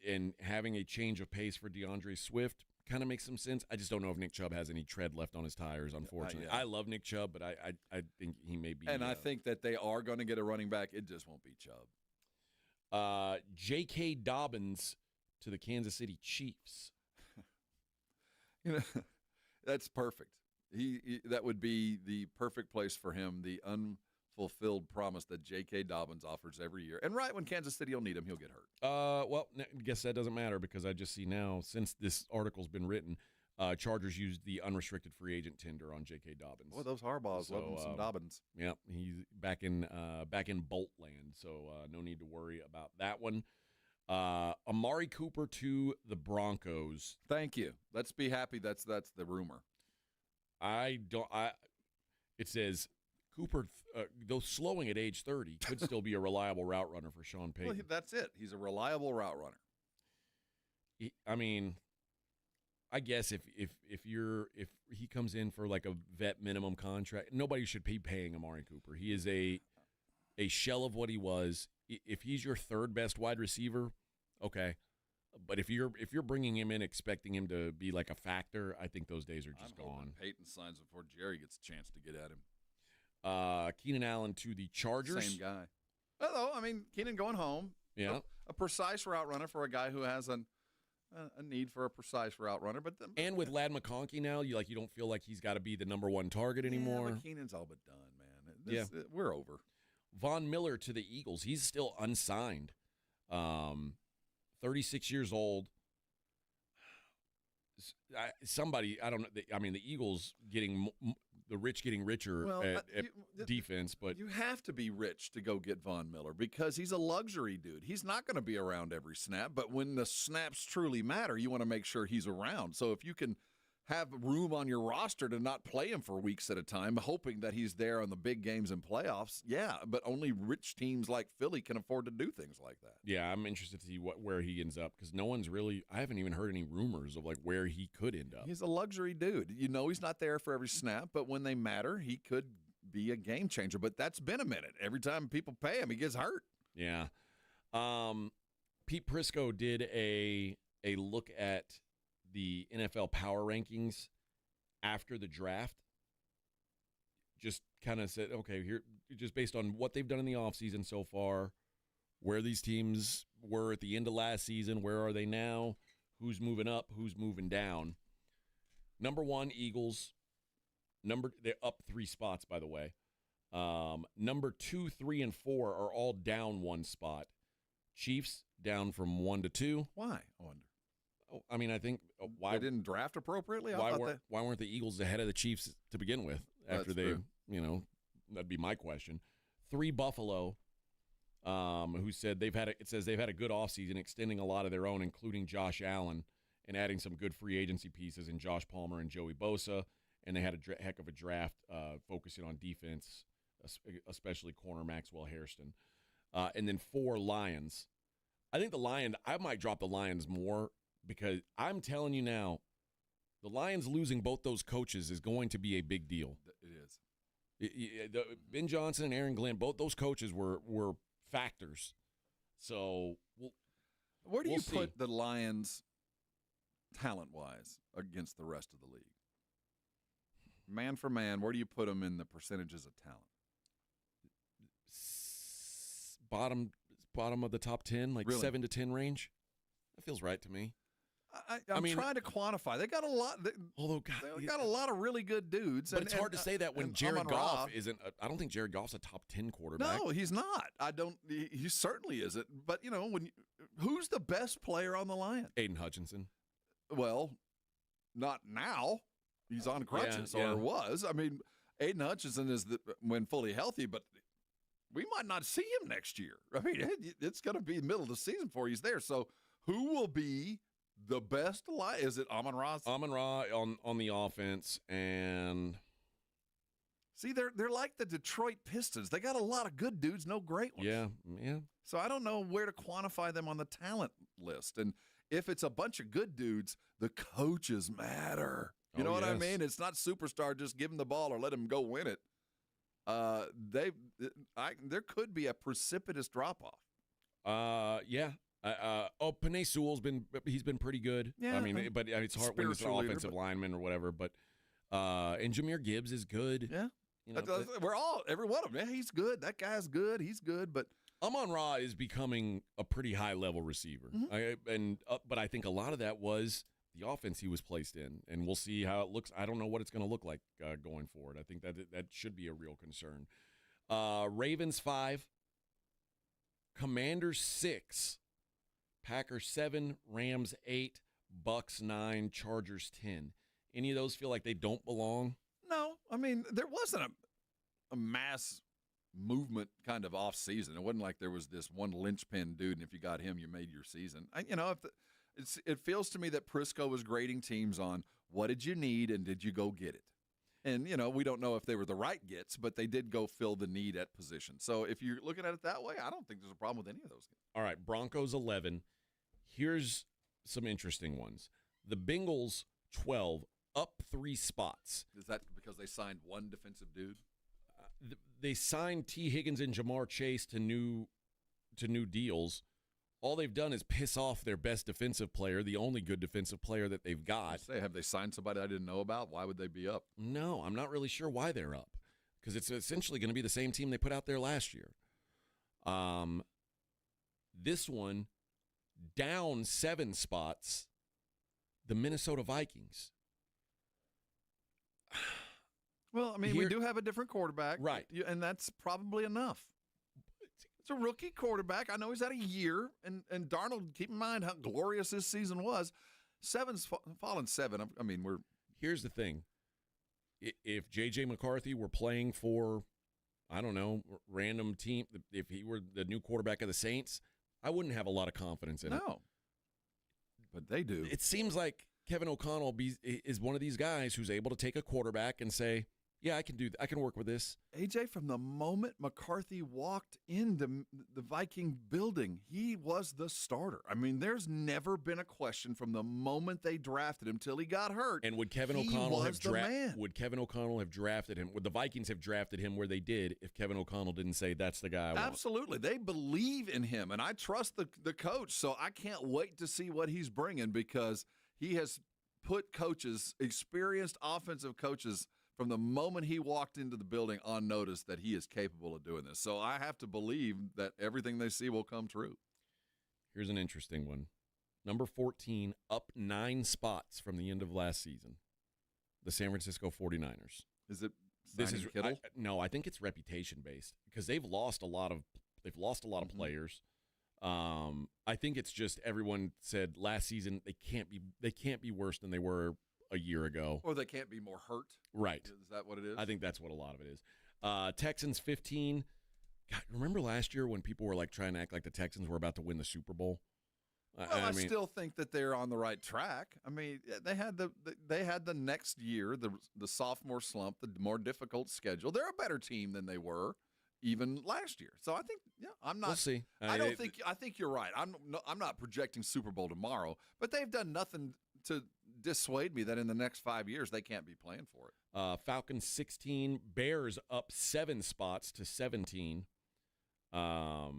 and having a change of pace for DeAndre Swift kind of makes some sense. I just don't know if Nick Chubb has any tread left on his tires, unfortunately. I love Nick Chubb, but I think he may be. And I think that they are going to get a running back. It just won't be Chubb. J.K. Dobbins to the Kansas City Chiefs. That's perfect. That would be the perfect place for him, the unfulfilled promise that J.K. Dobbins offers every year. And right when Kansas City will need him, he'll get hurt. Well, I guess that doesn't matter, because I just see now, since this article's been written, Chargers used the unrestricted free agent tender on J.K. Dobbins. Well, those Harbaughs love some Dobbins. Yeah, he's back in Bolt land, so no need to worry about that one. Amari Cooper to the Broncos. Thank you. Let's be happy. That's the rumor. It says Cooper, though slowing at age 30, could still be a reliable route runner for Sean Payton. Well, that's it. He's a reliable route runner. I guess if he comes in for like a vet minimum contract, nobody should be paying Amari Cooper. He is a shell of what he was. If he's your third best wide receiver, okay. But if you're bringing him in expecting him to be like a factor, I think those days are just gone. Peyton signs before Jerry gets a chance to get at him. Keenan Allen to the Chargers. Same guy. Although, Keenan going home. Yeah. A precise route runner for a guy who has a need for a precise route runner. And with Ladd McConkey now, you don't feel like he's got to be the number one target anymore. Yeah, Keenan's all but done, man. We're over. Von Miller to the Eagles. He's still unsigned. 36 years old. The Eagles getting the rich getting richer at defense, but you have to be rich to go get Von Miller because he's a luxury dude. He's not going to be around every snap, but when the snaps truly matter, you want to make sure he's around. So if you can have room on your roster to not play him for weeks at a time, hoping that he's there on the big games and playoffs, yeah, but only rich teams like Philly can afford to do things like that. Yeah, I'm interested to see where he ends up because I haven't even heard any rumors of where he could end up. He's a luxury dude. He's not there for every snap, but when they matter, he could be a game changer. But that's been a minute. Every time people pay him, he gets hurt. Yeah. Pete Prisco did a look at the NFL power rankings after the draft. Just kind of said, okay, here, just based on what they've done in the offseason so far, where these teams were at the end of last season, where are they now, who's moving up, who's moving down. Number 1, Eagles. They're up 3 spots, by the way. Number 2, 3, and 4 are all down 1 spot. Chiefs down from 1 to 2. Why? I wonder. I think why they didn't draft appropriately. Why weren't the Eagles ahead of the Chiefs to begin with? After that'd be my question. 3, Buffalo, who said they've had a good offseason, extending a lot of their own, including Josh Allen, and adding some good free agency pieces in Josh Palmer and Joey Bosa, and they had a heck of a draft focusing on defense, especially corner Maxwell Hairston, and then 4, Lions. I think I might drop the Lions more. Because I'm telling you now, the Lions losing both those coaches is going to be a big deal. It is. Ben Johnson and Aaron Glenn, both those coaches were factors. So where do you put the Lions talent-wise against the rest of the league? Man for man, where do you put them in the percentages of talent? Bottom of the top 10, really? 7 to 10 range. That feels right to me. I'm trying to quantify. They got a lot. They got a lot of really good dudes. But it's hard to say that when Jared Goff isn't. I don't think Jared Goff's a top 10 quarterback. No, he's not. He certainly isn't. But who's the best player on the Lions? Aiden Hutchinson. Well, not now. He's on crutches or was. Aiden Hutchinson is when fully healthy, but we might not see him next year. It's going to be middle of the season before he's there. So who will be the best? Is it Amon-Ra? Amon-Ra on the offense, and see, they're like the Detroit Pistons. They got a lot of good dudes, no great ones. Yeah. So I don't know where to quantify them on the talent list. And if it's a bunch of good dudes, the coaches matter. You know what I mean? It's not superstar. Just give them the ball or let them go win it. There could be a precipitous drop off. Yeah. Penei Sewell's been pretty good. Yeah, but it's hard when it's an offensive lineman or whatever. But and Jahmyr Gibbs is good. Yeah, every one of them. Yeah, he's good. That guy's good. He's good. But Amon-Ra is becoming a pretty high level receiver. Mm-hmm. But I think a lot of that was the offense he was placed in, and we'll see how it looks. I don't know what it's going to look like going forward. I think that should be a real concern. Ravens 5, Commanders 6. Packers 7, Rams 8, Bucks 9, Chargers 10. Any of those feel like they don't belong? No, I mean, there wasn't a mass movement kind of off season. It wasn't like there was this one linchpin dude, and if you got him, you made your season. It feels to me that Prisco was grading teams on what did you need and did you go get it. And, we don't know if they were the right gets, but they did go fill the need at position. So if you're looking at it that way, I don't think there's a problem with any of those guys. All right, Broncos 11. Here's some interesting ones. The Bengals 12, up 3 spots. Is that because they signed one defensive dude? They signed T. Higgins and Jamar Chase to new deals. All they've done is piss off their best defensive player, the only good defensive player that they've got. Have they signed somebody I didn't know about? Why would they be up? No, I'm not really sure why they're up, because it's essentially going to be the same team they put out there last year. This one, down 7 spots, the Minnesota Vikings. Well, I mean, we do have a different quarterback. Right. And that's probably enough. It's a rookie quarterback. I know he's had a year. And Darnold, keep in mind how glorious this season was. 7's fallen 7. I mean, Here's the thing. If J.J. McCarthy were playing for, I don't know, random team, if he were the new quarterback of the Saints, I wouldn't have a lot of confidence in it. No. But they do. It seems like Kevin O'Connell is one of these guys who's able to take a quarterback and say, yeah, I can do. I can work with this. AJ, from the moment McCarthy walked into the Viking building, he was the starter. I mean, there's never been a question from the moment they drafted him till he got hurt. And would Kevin O'Connell have drafted him? Would the Vikings have drafted him where they did if Kevin O'Connell didn't say that's the guy I want? Absolutely. They believe in him, and I trust the coach, so I can't wait to see what he's bringing, because he has put coaches, experienced offensive coaches, from the moment he walked into the building on notice that he is capable of doing this. So I have to believe that everything they see will come true. Here's an interesting one. Number 14, up 9 spots from the end of last season. The San Francisco 49ers. Is it Kittle? No, I think it's reputation based, because they've lost a lot of players. I think it's just everyone said last season they can't be worse than they were a year ago. Or they can't be more hurt. Right. Is that what it is? I think that's what a lot of it is. Texans 15. God, remember last year when people were like trying to act like the Texans were about to win the Super Bowl? I still think that they're on the right track. I mean, they had the next year, the sophomore slump, the more difficult schedule. They're a better team than they were even last year. So I think, I'm not. We'll see. I think you're right. I'm not projecting Super Bowl tomorrow, but they've done nothing to dissuade me that in the next 5 years they can't be playing for it. Falcons 16, Bears up 7 spots to 17. Why?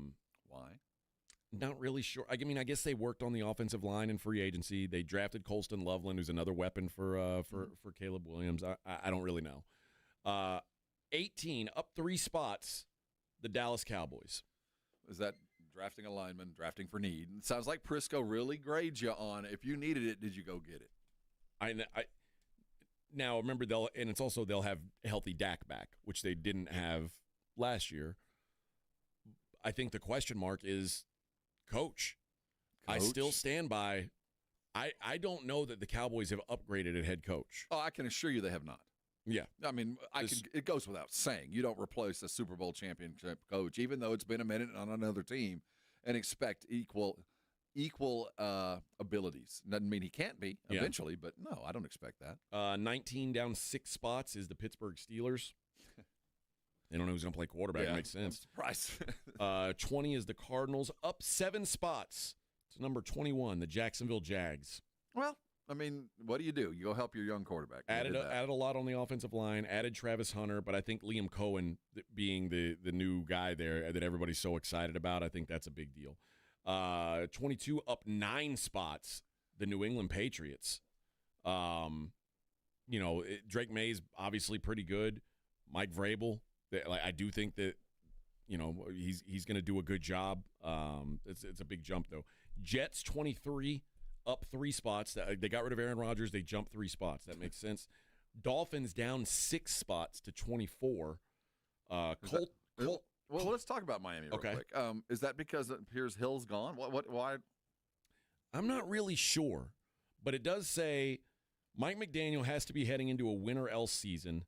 Not really sure. I mean, I guess they worked on the offensive line in free agency. They drafted Colston Loveland, who's another weapon for Caleb Williams. I don't really know. 18, up 3 spots, the Dallas Cowboys. Is that drafting a lineman, drafting for need? It sounds like Prisco really grades you on if you needed it, did you go get it? Now remember they'll have healthy Dak back, which they didn't have last year. I think the question mark is coach. I still stand by. I don't know that the Cowboys have upgraded at head coach. Oh, I can assure you they have not. Yeah. I mean, it goes without saying. You don't replace a Super Bowl championship coach, even though it's been a minute on another team, and expect equal abilities. Doesn't mean he can't be eventually, but no, I don't expect that. 19 down 6 spots is the Pittsburgh Steelers. They don't know who's going to play quarterback. It makes sense. I'm surprised. 20 is the Cardinals, up 7 spots to number 21, the Jacksonville Jags. Well, I mean, what do? You go help your young quarterback. Added a lot on the offensive line, added Travis Hunter, but I think Liam Cohen being the new guy there that everybody's so excited about, I think that's a big deal. 22 up 9 spots, the New England Patriots. Drake May's obviously pretty good. Mike Vrabel, I do think that he's going to do a good job. It's a big jump though. Jets 23 up 3 spots. They got rid of Aaron Rodgers. They jumped 3 spots. That makes sense. Dolphins down 6 spots to 24. Well, let's talk about Miami real quick. Is that because Piers Hill's gone? Why? I'm not really sure, but it does say Mike McDaniel has to be heading into a win or else season.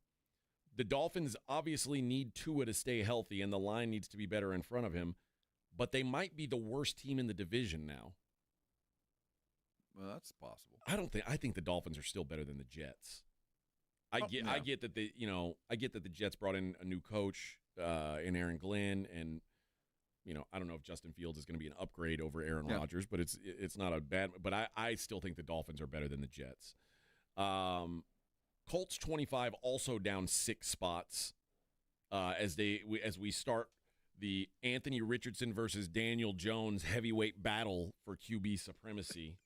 The Dolphins obviously need Tua to stay healthy, and the line needs to be better in front of him. But they might be the worst team in the division now. Well, that's possible. I think the Dolphins are still better than the Jets. I get that the Jets brought in a new coach in Aaron Glenn, and I don't know if Justin Fields is going to be an upgrade over Aaron Rodgers, but it's not a bad. But I still think the Dolphins are better than the Jets. Colts 25 also down 6 spots as we start the Anthony Richardson versus Daniel Jones heavyweight battle for QB supremacy.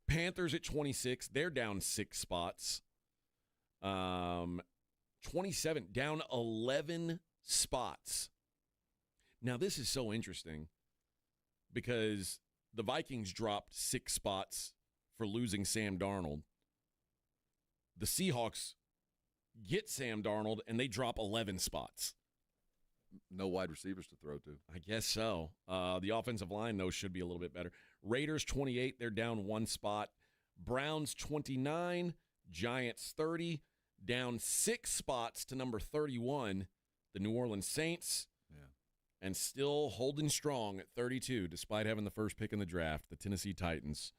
Panthers at 26, they're down 6 spots. 27, down 11 spots. Now, this is so interesting because the Vikings dropped 6 spots for losing Sam Darnold. The Seahawks get Sam Darnold, and they drop 11 spots. No wide receivers to throw to. I guess so. The offensive line, though, should be a little bit better. Raiders 28, they're down 1 spot. Browns 29, Giants 30, down 6 spots to number 31, the New Orleans Saints. And still holding strong at 32, despite having the first pick in the draft, the Tennessee Titans.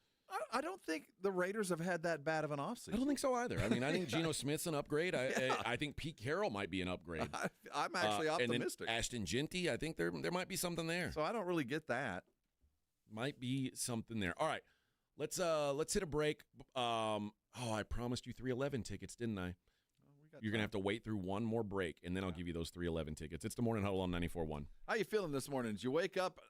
I don't think the Raiders have had that bad of an offseason. I don't think so either. I mean, I think Geno Smith's an upgrade. I think Pete Carroll might be an upgrade. I'm actually optimistic. And then Ashton Genty, I think there might be something there. So I don't really get that. Might be something there. All right, let's hit a break. I promised you 311 tickets, didn't I? You're going to have to wait through one more break, and then I'll give you those 311 tickets. It's the Morning Huddle on 94.1. How you feeling this morning? Did you wake up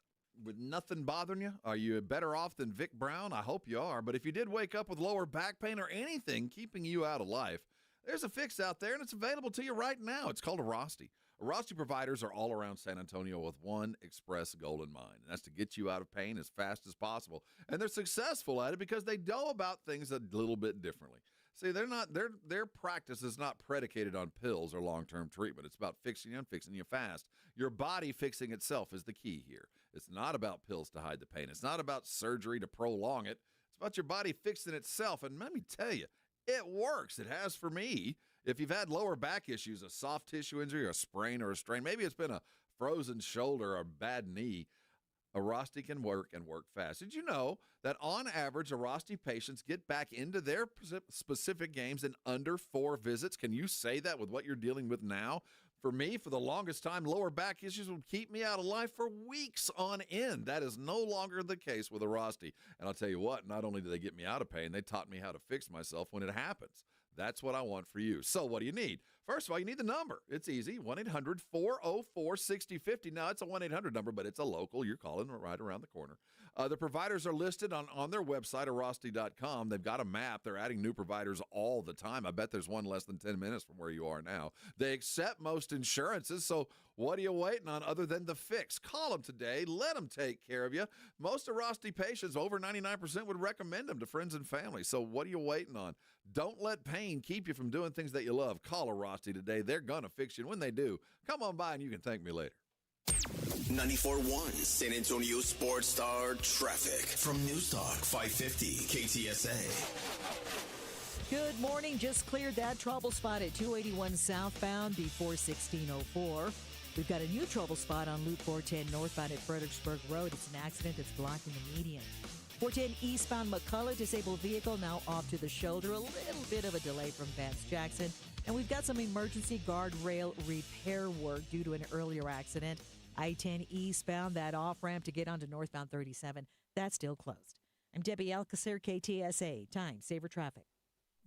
with nothing bothering you? Are you better off than Vic Brown? I hope you are. But if you did wake up with lower back pain or anything keeping you out of life, there's a fix out there, and it's available to you right now. It's called a Rosti. Rosti providers are all around San Antonio with one express goal in mind, and that's to get you out of pain as fast as possible. And they're successful at it because they know about things a little bit differently. See, their practice is not predicated on pills or long-term treatment. It's about fixing you and fixing you fast. Your body fixing itself is the key here. It's not about pills to hide the pain. It's not about surgery to prolong it. It's about your body fixing itself. And let me tell you, it works. It has for me. If you've had lower back issues, a soft tissue injury, or a sprain or a strain, maybe it's been a frozen shoulder or a bad knee, a Rosti can work and work fast. Did you know that on average, a Rosti patients get back into their specific games in under 4 visits? Can you say that with what you're dealing with now? For me, for the longest time, lower back issues would keep me out of life for weeks on end. That is no longer the case with a Rosti. And I'll tell you what, not only do they get me out of pain, they taught me how to fix myself when it happens. That's what I want for you. So what do you need? First of all, you need the number. It's easy, 1-800-404-6050. Now, it's a 1-800 number, but it's a local. You're calling right around the corner. The providers are listed on their website, Rosti.com. They've got a map. They're adding new providers all the time. I bet there's one less than 10 minutes from where you are now. They accept most insurances, so what are you waiting on other than the fix? Call them today. Let them take care of you. Most of Rosti patients, over 99%, would recommend them to friends and family. So what are you waiting on? Don't let pain keep you from doing things that you love. Call a Rosti today. They're going to fix you. And when they do, come on by and you can thank me later. 94.1 San Antonio Sports Star Traffic from News Talk 550 KTSA. Good morning. Just cleared that trouble spot at 281 southbound before 1604. We've got a new trouble spot on Loop 410 northbound at Fredericksburg Road. It's an accident that's blocking the median. 410 eastbound McCullough, disabled vehicle now off to the shoulder. A little bit of a delay from Vance Jackson. And we've got some emergency guardrail repair work due to an earlier accident. I-10 eastbound, that off-ramp to get onto northbound 37, that's still closed. I'm Debbie Alcacer, KTSA. Time Saver Traffic.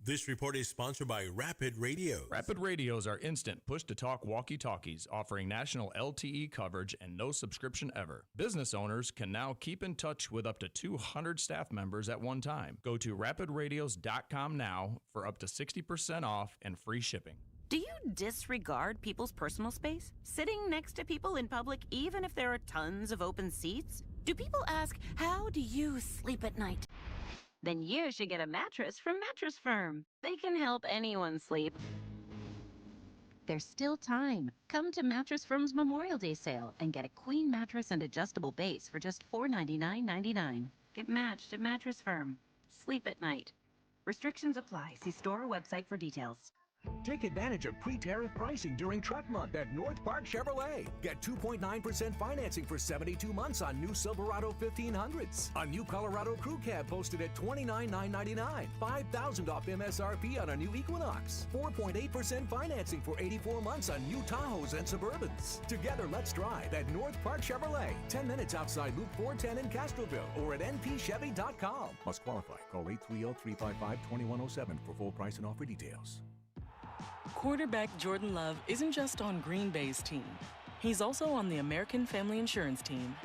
This report is sponsored by Rapid Radios. Rapid Radios are instant push-to-talk walkie-talkies offering national LTE coverage and no subscription ever. Business owners can now keep in touch with up to 200 staff members at one time. Go to rapidradios.com now for up to 60% off and free shipping. Do you disregard people's personal space? Sitting next to people in public even if there are tons of open seats? Do people ask, how do you sleep at night? Then you should get a mattress from Mattress Firm. They can help anyone sleep. There's still time. Come to Mattress Firm's Memorial Day sale and get a queen mattress and adjustable base for just $499.99. Get matched at Mattress Firm. Sleep at night. Restrictions apply. See store or website for details. Take advantage of pre-tariff pricing during Truck Month at North Park Chevrolet. Get 2.9% financing for 72 months on new Silverado 1500s. A new Colorado Crew Cab posted at $29,999. $5,000 off MSRP on a new Equinox. 4.8% financing for 84 months on new Tahoes and Suburbans. Together, let's drive at North Park Chevrolet. 10 minutes outside Loop 410 in Castroville or at npchevy.com. Must qualify. Call 830-355-2107 for full price and offer details. Quarterback Jordan Love isn't just on Green Bay's team. He's also on the American Family Insurance team.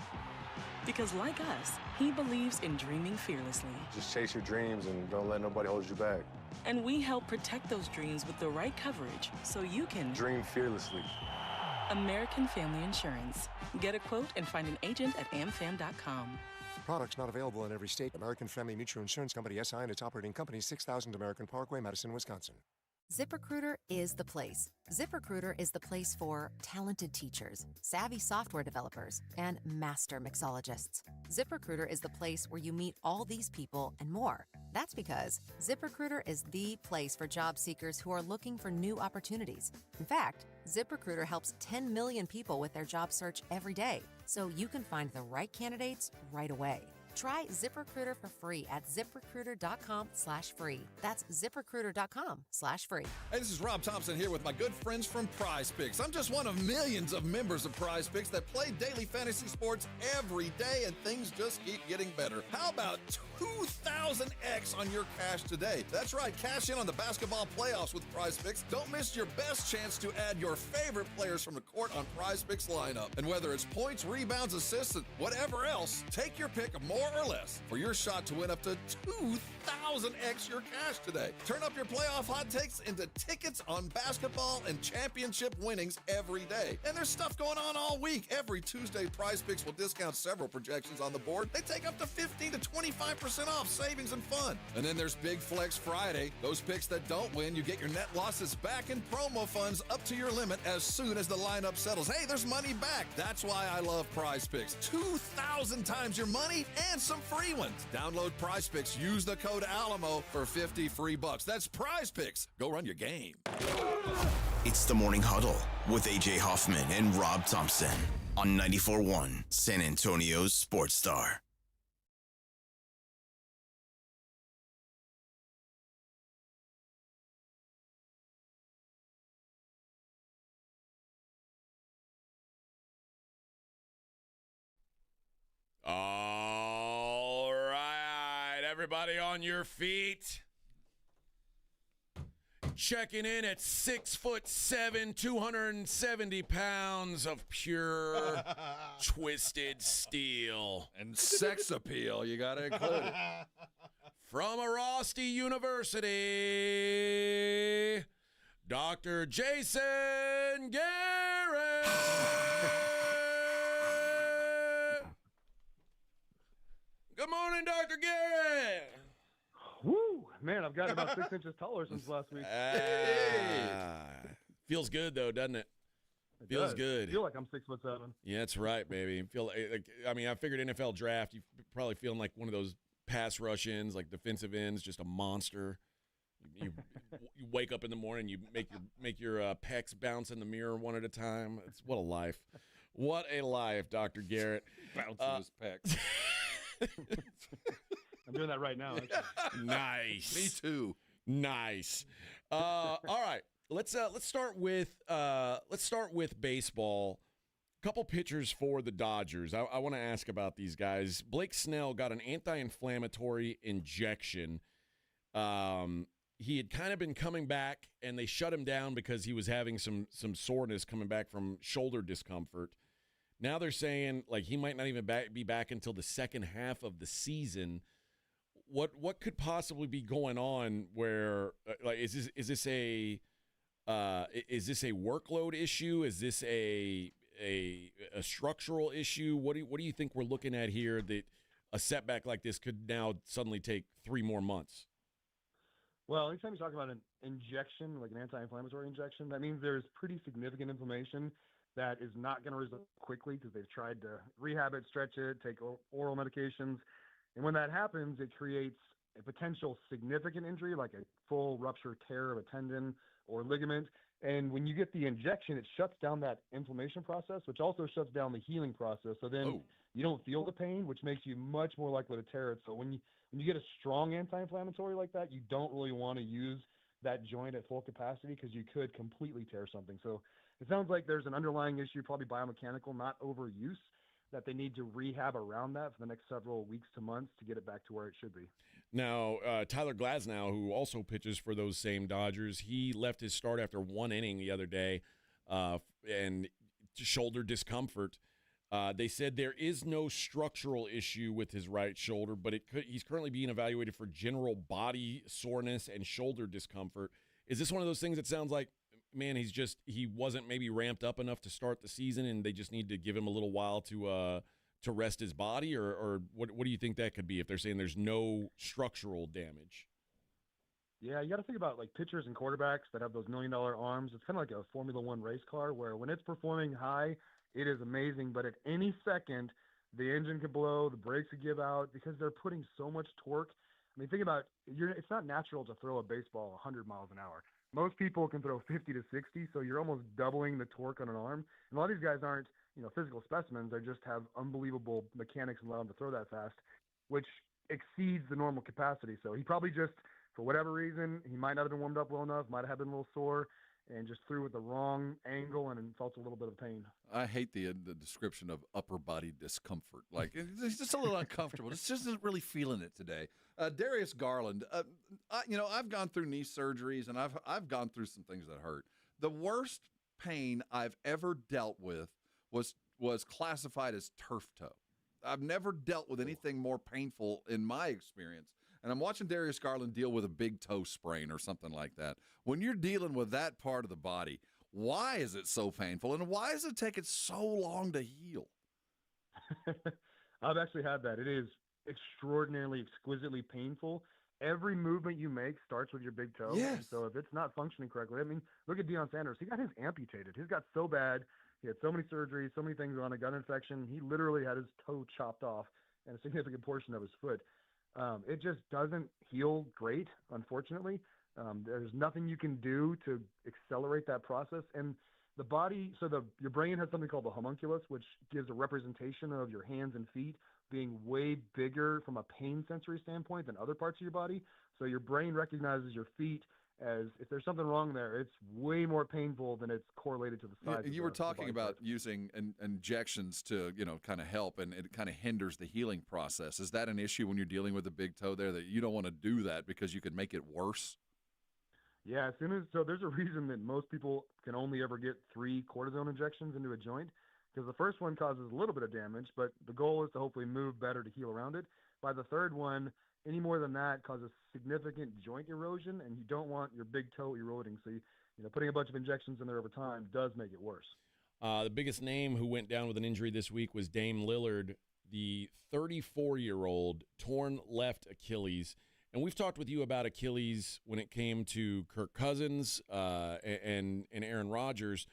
Because like us, he believes in dreaming fearlessly. Just chase your dreams and don't let nobody hold you back. And we help protect those dreams with the right coverage so you can dream fearlessly. American Family Insurance. Get a quote and find an agent at amfam.com. Products not available in every state. American Family Mutual Insurance Company, SI, and its operating company, 6000 American Parkway, Madison, Wisconsin. ZipRecruiter is the place. ZipRecruiter is the place for talented teachers, savvy software developers, and master mixologists. ZipRecruiter is the place where you meet all these people and more. That's because ZipRecruiter is the place for job seekers who are looking for new opportunities. In fact, ZipRecruiter helps 10 million people with their job search every day, so you can find the right candidates right away. Try ZipRecruiter for free at ZipRecruiter.com/free. That's ZipRecruiter.com/free. Hey, this is Rob Thompson here with my good friends from Prize Picks. I'm just one of millions of members of Prize Picks that play daily fantasy sports every day, and things just keep getting better. How about 2,000x on your cash today? That's right, cash in on the basketball playoffs with Prize Picks. Don't miss your best chance to add your favorite players from the court on Prize Picks lineup. And whether it's points, rebounds, assists, and whatever else, take your pick of more or less for your shot to win up to 2,000x your cash today. Turn up your playoff hot takes into tickets on basketball and championship winnings every day. And there's stuff going on all week. Every Tuesday, Prize Picks will discount several projections on the board. They take up to 15 to 25% off savings and fun. And then there's Big Flex Friday. Those picks that don't win, you get your net losses back in promo funds up to your limit as soon as the lineup settles. Hey, there's money back. That's why I love Prize Picks. 2,000 times your money and some free ones. Download Prize Picks. Use the code Alamo for 50 free bucks. That's Prize Picks. Go run your game. It's the Morning Huddle with AJ Hoffman and Rob Thompson on 94.1 San Antonio's Sports Star. All right, everybody on your feet. Checking in at 6'7", 270 pounds of pure twisted steel. And sex appeal, you got to include it. From Arosty University, Dr. Jason Garrett. Good morning, Dr. Garrett. Woo, man, I've gotten about 6 inches taller since last week. Feels good, though, doesn't it? Feels good. I feel like I'm 6'7". Yeah, that's right, baby. I figured NFL draft, you're probably feeling like one of those pass rush ends, like defensive ends, just a monster. You wake up in the morning, you make your pecs bounce in the mirror one at a time. What a life. What a life, Dr. Garrett. Bouncing his pecs. I'm doing that right now. Nice. Me too. Nice. All right. Let's start with baseball. A couple pitchers for the Dodgers. I want to ask about these guys. Blake Snell got an anti-inflammatory injection. He had kind of been coming back, and they shut him down because he was having some soreness coming back from shoulder discomfort. Now they're saying like he might not even be back until the second half of the season. What could possibly be going on? Where is this a workload issue? Is this a structural issue? What do you think we're looking at here that a setback like this could now suddenly take 3 more months? Well, anytime you talk about an injection, like an anti-inflammatory injection, that means there's pretty significant inflammation that is not going to resolve quickly because they've tried to rehab it, stretch it, take oral medications. And when that happens, it creates a potential significant injury, like a full rupture, tear of a tendon or ligament. And when you get the injection, it shuts down that inflammation process, which also shuts down the healing process. So then you don't feel the pain, which makes you much more likely to tear it. So when you get a strong anti-inflammatory like that, you don't really want to use that joint at full capacity because you could completely tear something. So it sounds like there's an underlying issue, probably biomechanical, not overuse, that they need to rehab around that for the next several weeks to months to get it back to where it should be. Now, Tyler Glasnow, who also pitches for those same Dodgers, he left his start after one inning the other day and shoulder discomfort. They said there is no structural issue with his right shoulder, but he's currently being evaluated for general body soreness and shoulder discomfort. Is this one of those things that sounds like, man, he wasn't maybe ramped up enough to start the season and they just need to give him a little while to rest his body, or what do you think that could be if they're saying there's no structural damage? Yeah, you got to think about like pitchers and quarterbacks that have those $1 million arms. It's kind of like a Formula One race car where when it's performing high, it is amazing, but at any second, the engine could blow, the brakes could give out because they're putting so much torque. I mean, think about it's not natural to throw a baseball 100 miles an hour. Most people can throw 50 to 60, so you're almost doubling the torque on an arm. And a lot of these guys aren't, physical specimens. They just have unbelievable mechanics and allow them to throw that fast, which exceeds the normal capacity. So he probably just, for whatever reason, he might not have been warmed up well enough, might have been a little sore, and just threw with the wrong angle and felt a little bit of pain. I hate the description of upper body discomfort. Like, it's just a little uncomfortable. It's just not really feeling it today. Darius Garland, I've gone through knee surgeries, and I've gone through some things that hurt. The worst pain I've ever dealt with was classified as turf toe. I've never dealt with anything more painful in my experience. And I'm watching Darius Garland deal with a big toe sprain or something like that. When you're dealing with that part of the body, why is it so painful? And why does it take it so long to heal? I've actually had that. It is extraordinarily, exquisitely painful. Every movement you make starts with your big toe. Yes. And so if it's not functioning correctly, I mean, look at Deion Sanders. He got his amputated. His got so bad. He had so many surgeries, so many things on a gut infection. He literally had his toe chopped off and a significant portion of his foot. It just doesn't heal great, unfortunately. There's nothing you can do to accelerate that process. And the body, your brain has something called the homunculus, which gives a representation of your hands and feet being way bigger from a pain sensory standpoint than other parts of your body. So your brain recognizes your feet as if there's something wrong there, it's way more painful than it's correlated to the size. You were talking about using injections to, kind of help, and it kind of hinders the healing process. Is that an issue when you're dealing with a big toe there, that you don't want to do that because you could make it worse? Yeah, there's a reason that most people can only ever get 3 cortisone injections into a joint, because the first one causes a little bit of damage, but the goal is to hopefully move better to heal around it. By the third one, any more than that causes significant joint erosion, and you don't want your big toe eroding. So, putting a bunch of injections in there over time does make it worse. The biggest name who went down with an injury this week was Dame Lillard, the 34-year-old torn left Achilles. And we've talked with you about Achilles when it came to Kirk Cousins and Aaron Rodgers.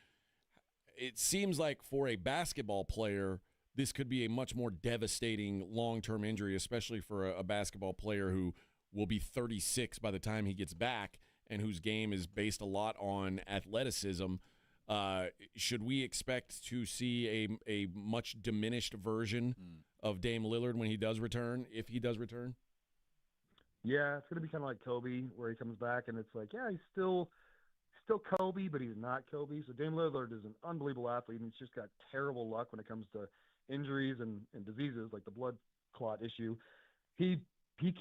It seems like for a basketball player, this could be a much more devastating long-term injury, especially for a basketball player who will be 36 by the time he gets back and whose game is based a lot on athleticism. Should we expect to see a much diminished version of Dame Lillard when he does return, if he does return? Yeah, it's going to be kind of like Kobe, where he comes back and it's like, yeah, he's still Kobe, but he's not Kobe. So Dame Lillard is an unbelievable athlete, and he's just got terrible luck when it comes to injuries and diseases like the blood clot issue. He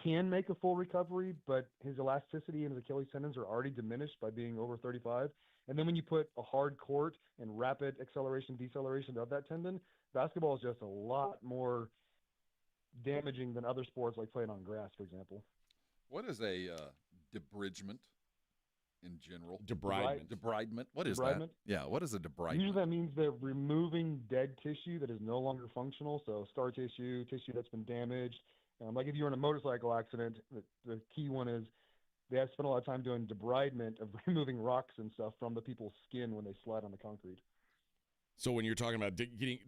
can make a full recovery, but his elasticity and his Achilles tendons are already diminished by being over 35. And then when you put a hard court and rapid acceleration, deceleration of that tendon, basketball is just a lot more damaging than other sports like playing on grass, for example. What is a debridement in general? Debridement. What is that? Yeah, what is a debridement? Usually that means they're removing dead tissue that is no longer functional, so scar tissue that's been damaged. Like if you're in a motorcycle accident, the key one is they have spent a lot of time doing debridement of removing rocks and stuff from the people's skin when they slide on the concrete. So when you're talking about getting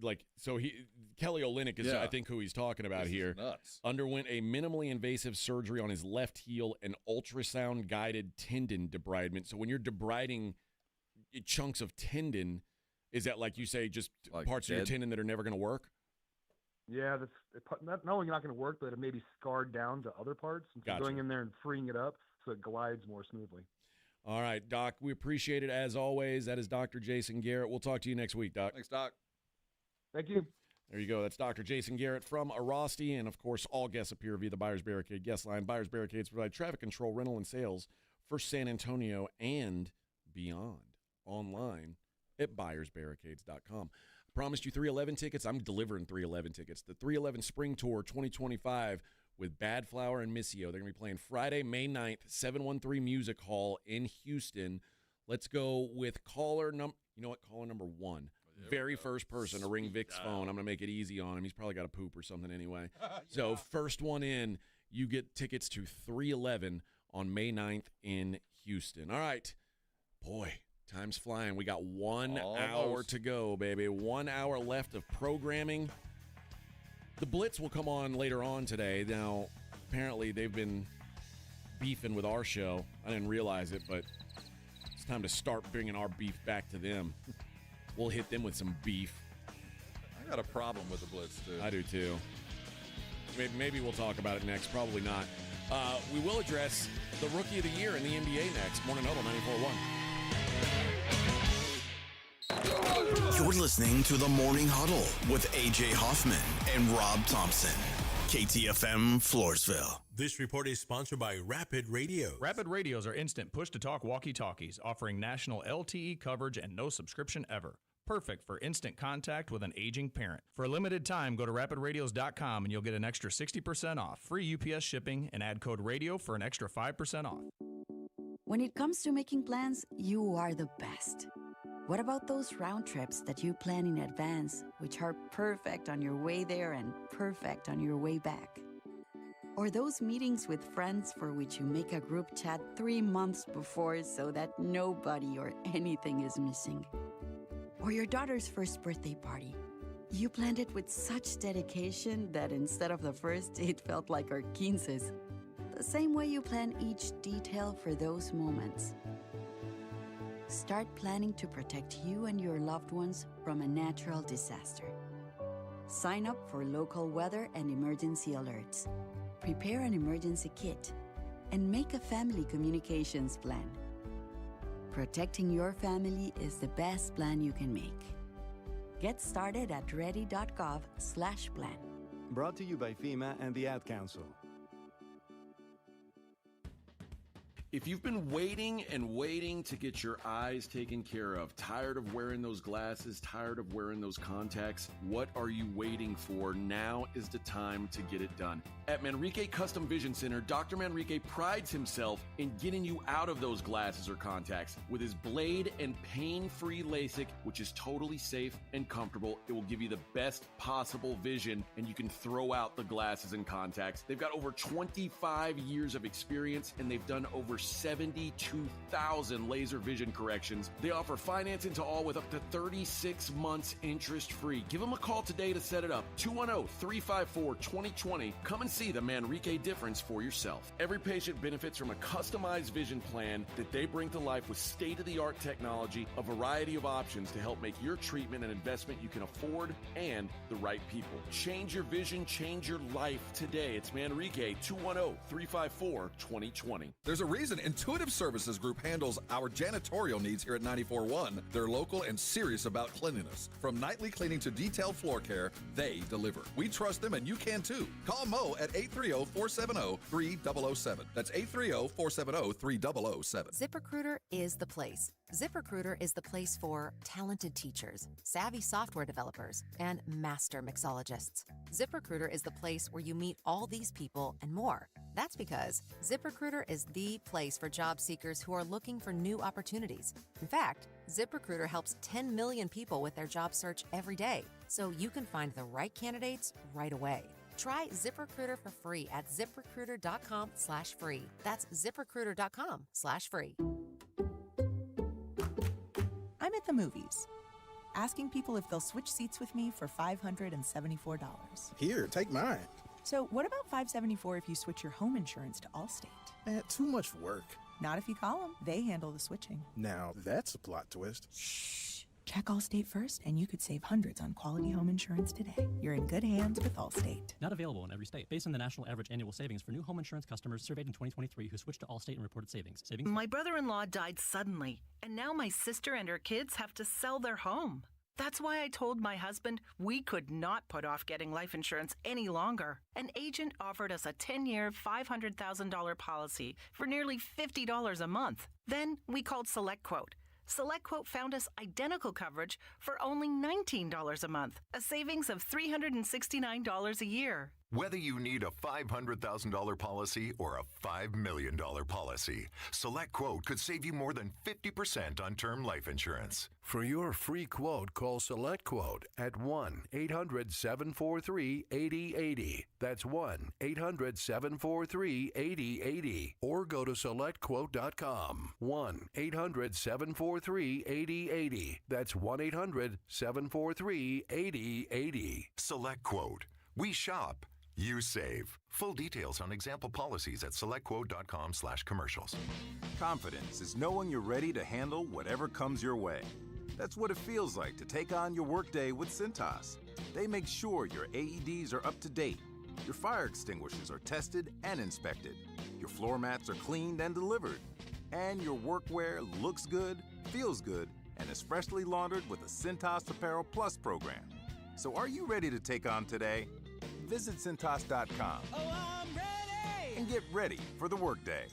Kelly Olynyk is, I think, who he's talking about this here. Is nuts. Underwent a minimally invasive surgery on his left heel and ultrasound-guided tendon debridement. So when you're debriding chunks of tendon, is that, like you say, just like parts of your tendon that are never going to work? Yeah, that's not only not going to work, but it may be scarred down to other parts. And so Gotcha. going in there and freeing it up so it glides more smoothly. All right, Doc, we appreciate it as always. That is Dr. Jason Garrett. We'll talk to you next week, Doc. Thanks, Doc. Thank you. There you go. That's Dr. Jason Garrett from Arasti. And, of course, all guests appear via the Buyers Barricade guest line. Buyers Barricades provide traffic control, rental, and sales for San Antonio and beyond. Online at buyersbarricades.com. I promised you 311 tickets. I'm delivering 311 tickets. The 311 Spring Tour 2025 with Bad Flower and Missio. They're going to be playing Friday, May 9th, 713 Music Hall in Houston. Let's go with caller number one. Very first person to ring Vic's phone. I'm going to make it easy on him. He's probably got a poop or something anyway. So first one in, you get tickets to 311 on May 9th in Houston. All right. Boy, time's flying. We got 1 hour to go, baby. 1 hour left of programming. The Blitz will come on later on today. Now, apparently they've been beefing with our show. I didn't realize it, but it's time to start bringing our beef back to them. We'll hit them with some beef. I got a problem with the Blitz, too. I do, too. Maybe we'll talk about it next. Probably not. We will address the Rookie of the Year in the NBA next. Morning Huddle 94.1. You're listening to the Morning Huddle with A.J. Hoffman and Rob Thompson. KTFM Floresville. This report is sponsored by Rapid Radio. Rapid Radios are instant push-to-talk walkie-talkies offering national LTE coverage and no subscription ever. Perfect for instant contact with an aging parent. For a limited time, go to rapidradios.com and you'll get an extra 60% off, free UPS shipping, and add code RADIO for an extra 5% off. When it comes to making plans, you are the best. What about those round trips that you plan in advance, which are perfect on your way there and perfect on your way back? Or those meetings with friends for which you make a group chat 3 months before so that nobody or anything is missing? Or your daughter's first birthday party. You planned it with such dedication that instead of the first, it felt like our 15s. The same way you plan each detail for those moments. Start planning to protect you and your loved ones from a natural disaster. Sign up for local weather and emergency alerts. Prepare an emergency kit. And make a family communications plan. Protecting your family is the best plan you can make. Get started at ready.gov/plan. Brought to you by FEMA and the Ad Council. If you've been waiting and waiting to get your eyes taken care of, tired of wearing those glasses, tired of wearing those contacts, what are you waiting for? Now is the time to get it done. At Manrique Custom Vision Center, Dr. Manrique prides himself in getting you out of those glasses or contacts with his blade and pain-free LASIK, which is totally safe and comfortable. It will give you the best possible vision, and you can throw out the glasses and contacts. They've got over 25 years of experience, and they've done over 72,000 laser vision corrections. They offer financing to all with up to 36 months interest-free. Give them a call today to set it up. 210-354-2020. Come and see the Manrique difference for yourself. Every patient benefits from a customized vision plan that they bring to life with state-of-the-art technology, a variety of options to help make your treatment an investment you can afford and the right people. Change your vision, change your life today. It's Manrique, 210-354-2020. There's a reason Intuitive Services Group handles our janitorial needs here at 94.1. They're local and serious about cleanliness. From nightly cleaning to detailed floor care, they deliver. We trust them, and you can too. Call Mo at 830-470-3007. That's 830-470-3007. ZipRecruiter is the place. ZipRecruiter is the place for talented teachers, savvy software developers, and master mixologists. ZipRecruiter is the place where you meet all these people and more. That's because ZipRecruiter is the place for job seekers who are looking for new opportunities. In fact, ZipRecruiter helps 10 million people with their job search every day, so you can find the right candidates right away. Try ZipRecruiter for free at ziprecruiter.com/free. That's ziprecruiter.com/free. I'm at the movies. asking people if they'll switch seats with me for $574. Here, take mine. So what about $574 if you switch your home insurance to Allstate? Too much work. Not if you call them. They handle the switching. Now, that's a plot twist. Shh. Check Allstate first, and you could save hundreds on quality home insurance today. You're in good hands with Allstate. Not available in every state. Based on the national average annual savings for new home insurance customers surveyed in 2023 who switched to Allstate and reported savings. My brother-in-law died suddenly, and now my sister and her kids have to sell their home. That's why I told my husband we could not put off getting life insurance any longer. An agent offered us a 10-year, $500,000 policy for nearly $50 a month. Then we called SelectQuote. SelectQuote found us identical coverage for only $19 a month, a savings of $369 a year. Whether you need a $500,000 policy or a $5 million policy, SelectQuote could save you more than 50% on term life insurance. For your free quote, call SelectQuote at 1-800-743-8080. That's 1-800-743-8080. Or go to SelectQuote.com. 1-800-743-8080. That's 1-800-743-8080. SelectQuote. We shop. You save. Full details on example policies at selectquote.com/commercials. Confidence is knowing you're ready to handle whatever comes your way. That's what it feels like to take on your workday with Cintas. They make sure your AEDs are up to date, your fire extinguishers are tested and inspected, your floor mats are cleaned and delivered, and your workwear looks good, feels good, and is freshly laundered with a Cintas Apparel Plus program. So are you ready to take on today? Visit Cintas.com. Oh, I'm ready! And get ready for the workday.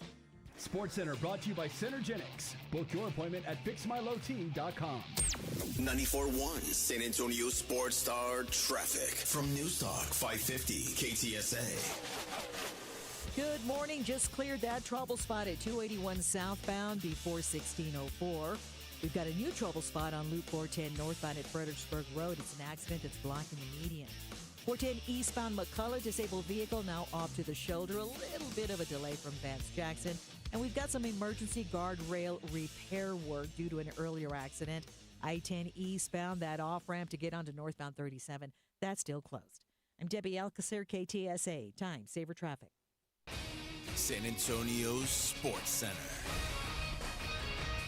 SportsCenter brought to you by Centergenics. Book your appointment at fixmylowteam.com. 94.1 San Antonio Sports Star traffic from News Talk 550 KTSA. Good morning. Just cleared that trouble spot at 281 southbound before 1604. We've got a new trouble spot on Loop 410 northbound at Fredericksburg Road. It's an accident that's blocking the median. 410 eastbound McCullough, disabled vehicle now off to the shoulder. A little bit of a delay from Vance Jackson. And we've got some emergency guardrail repair work due to an earlier accident. I-10 eastbound, that off-ramp to get onto northbound 37, that's still closed. I'm Debbie Alcacer, KTSA. Time saver traffic. San Antonio Sports Center.